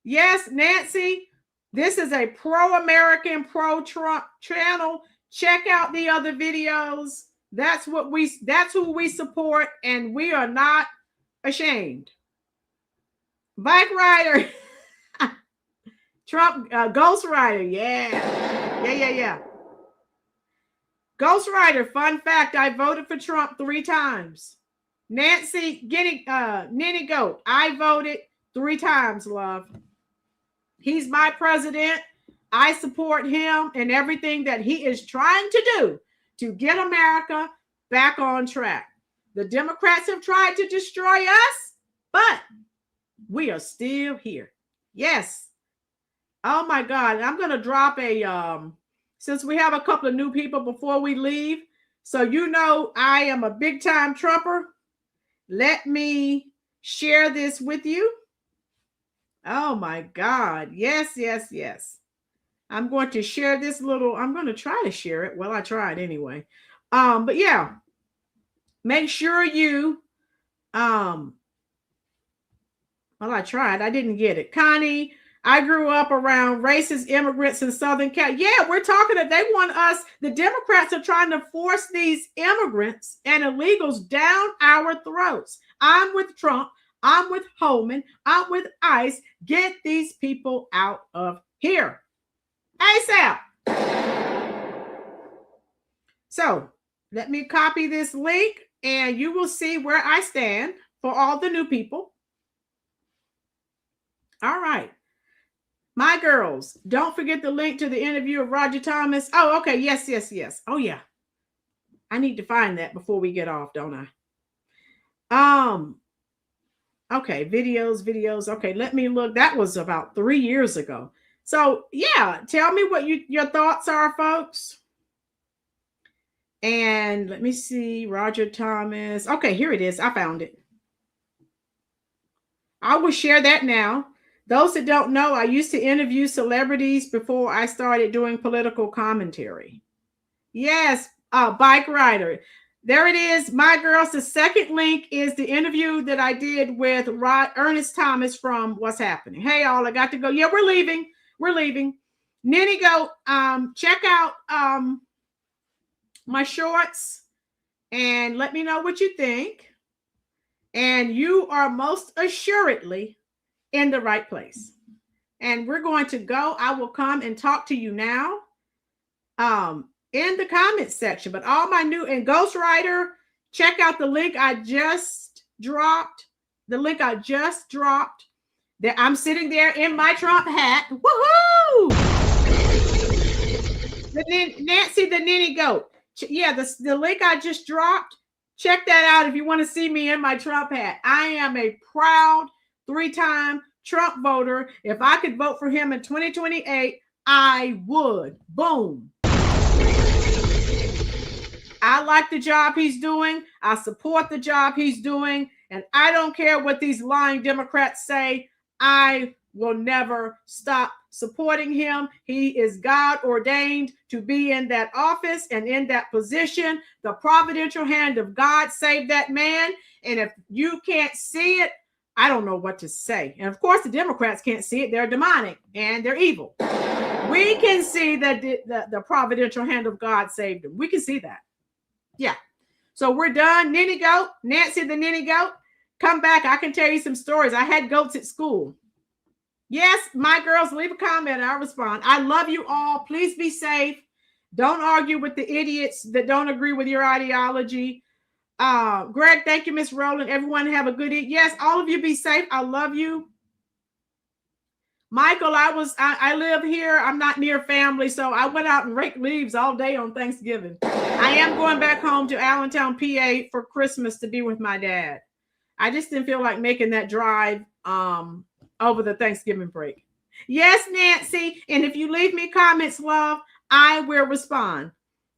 Yes, Nancy, this is a pro-American, pro-Trump channel. Check out the other videos. That's who we support, and we are not ashamed. Bike Rider. Trump, Ghost Rider. Yeah. Ghost Rider, fun fact, I voted for Trump 3 times. Nancy, Ninny Goat, I voted 3 times, love. He's my president. I support him and everything that he is trying to do to get America back on track. The Democrats have tried to destroy us, but we are still here. Yes. Oh my God. I'm going to drop since we have a couple of new people before we leave, so you know I am a big time Trumper. Let me share this with you. Oh my God. Yes. I'm going to share this I'm going to try to share it. Well, I tried anyway. But yeah, make sure you, well, I tried. I didn't get it. Connie, I grew up around racist immigrants in Southern California. Yeah, we're talking that they want us. The Democrats are trying to force these immigrants and illegals down our throats. I'm with Trump. I'm with Holman. I'm with ICE. Get these people out of here. ASAP. So let me copy this link and you will see where I stand for all the new people. All right. My girls, don't forget the link to the interview of Roger Thomas. Oh, okay. Yes. Oh, yeah. I need to find that before we get off, don't I? Okay. Videos. Okay. Let me look. That was about 3 years ago. So, yeah. Tell me what your thoughts are, folks. And let me see. Roger Thomas. Okay. Here it is. I found it. I will share that now. Those that don't know, I used to interview celebrities before I started doing political commentary. Yes, Bike Rider. There it is. My girls, the second link is the interview that I did with Ernest Thomas from What's Happening. Hey, all, I got to go. Yeah, we're leaving. Ninny Goat, check out my shorts and let me know what you think. And you are most assuredly in the right place. And we're going to go. I will come and talk to you now in the comments section. But all my new and Ghostwriter, check out the link I just dropped. The link I just dropped. That I'm sitting there in my Trump hat. Woohoo! Nancy the Ninny Goat. Yeah, the link I just dropped. Check that out if you want to see me in my Trump hat. I am a proud 3-time Trump voter. If I could vote for him in 2028, I would. Boom. I like the job he's doing. I support the job he's doing. And I don't care what these lying Democrats say. I will never stop supporting him. He is God ordained to be in that office and in that position. The providential hand of God saved that man. And if you can't see it, I don't know what to say. And of course, the Democrats can't see it. They're demonic and they're evil. We can see that the providential hand of God saved him. We can see that. Yeah. So we're done. Ninny Goat, Nancy the Ninny Goat, come back. I can tell you some stories. I had goats at school. Yes, my girls, leave a comment. I'll respond. I love you all. Please be safe. Don't argue with the idiots that don't agree with your ideology. Greg, thank you, Miss Rolynn. Everyone have a good evening. Yes, all of you be safe. I love you. Michael, I live here. I'm not near family, so I went out and raked leaves all day on Thanksgiving. I am going back home to Allentown, PA for Christmas to be with my dad. I just didn't feel like making that drive over the Thanksgiving break. Yes, Nancy. And if you leave me comments, love, I will respond.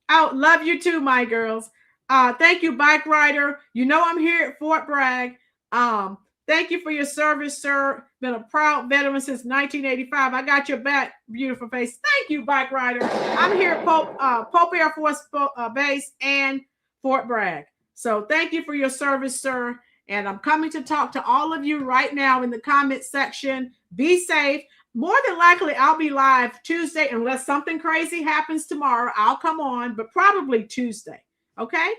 Oh, love you too, my girls. Thank you, Bike Rider. You know I'm here at Fort Bragg. Thank you for your service, sir. Been a proud veteran since 1985. I got your back, beautiful face. Thank you, Bike Rider. I'm here at Pope Air Force Base and Fort Bragg. So thank you for your service, sir. And I'm coming to talk to all of you right now in the comment section. Be safe. More than likely, I'll be live Tuesday unless something crazy happens tomorrow. I'll come on, but probably Tuesday. Okay?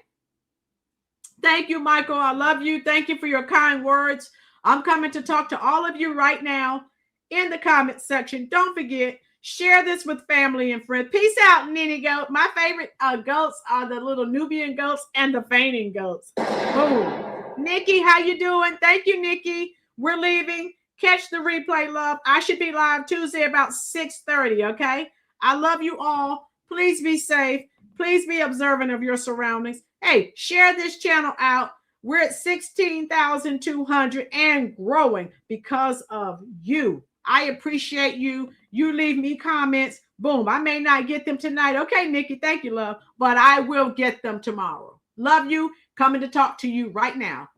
Thank you, Michael. I love you. Thank you for your kind words. I'm coming to talk to all of you right now in the comment section. Don't forget, share this with family and friends. Peace out, Ninny Goat. My favorite goats are the little Nubian goats and the fainting goats. Boom. Nikki, how you doing? Thank you, Nikki. We're leaving. Catch the replay, love. I should be live Tuesday about 6:30, okay? I love you all. Please be safe. Please be observant of your surroundings. Hey, share this channel out. We're at 16,200 and growing because of you. I appreciate you. You leave me comments. Boom. I may not get them tonight. Okay, Nikki, thank you, love. But I will get them tomorrow. Love you. Coming to talk to you right now.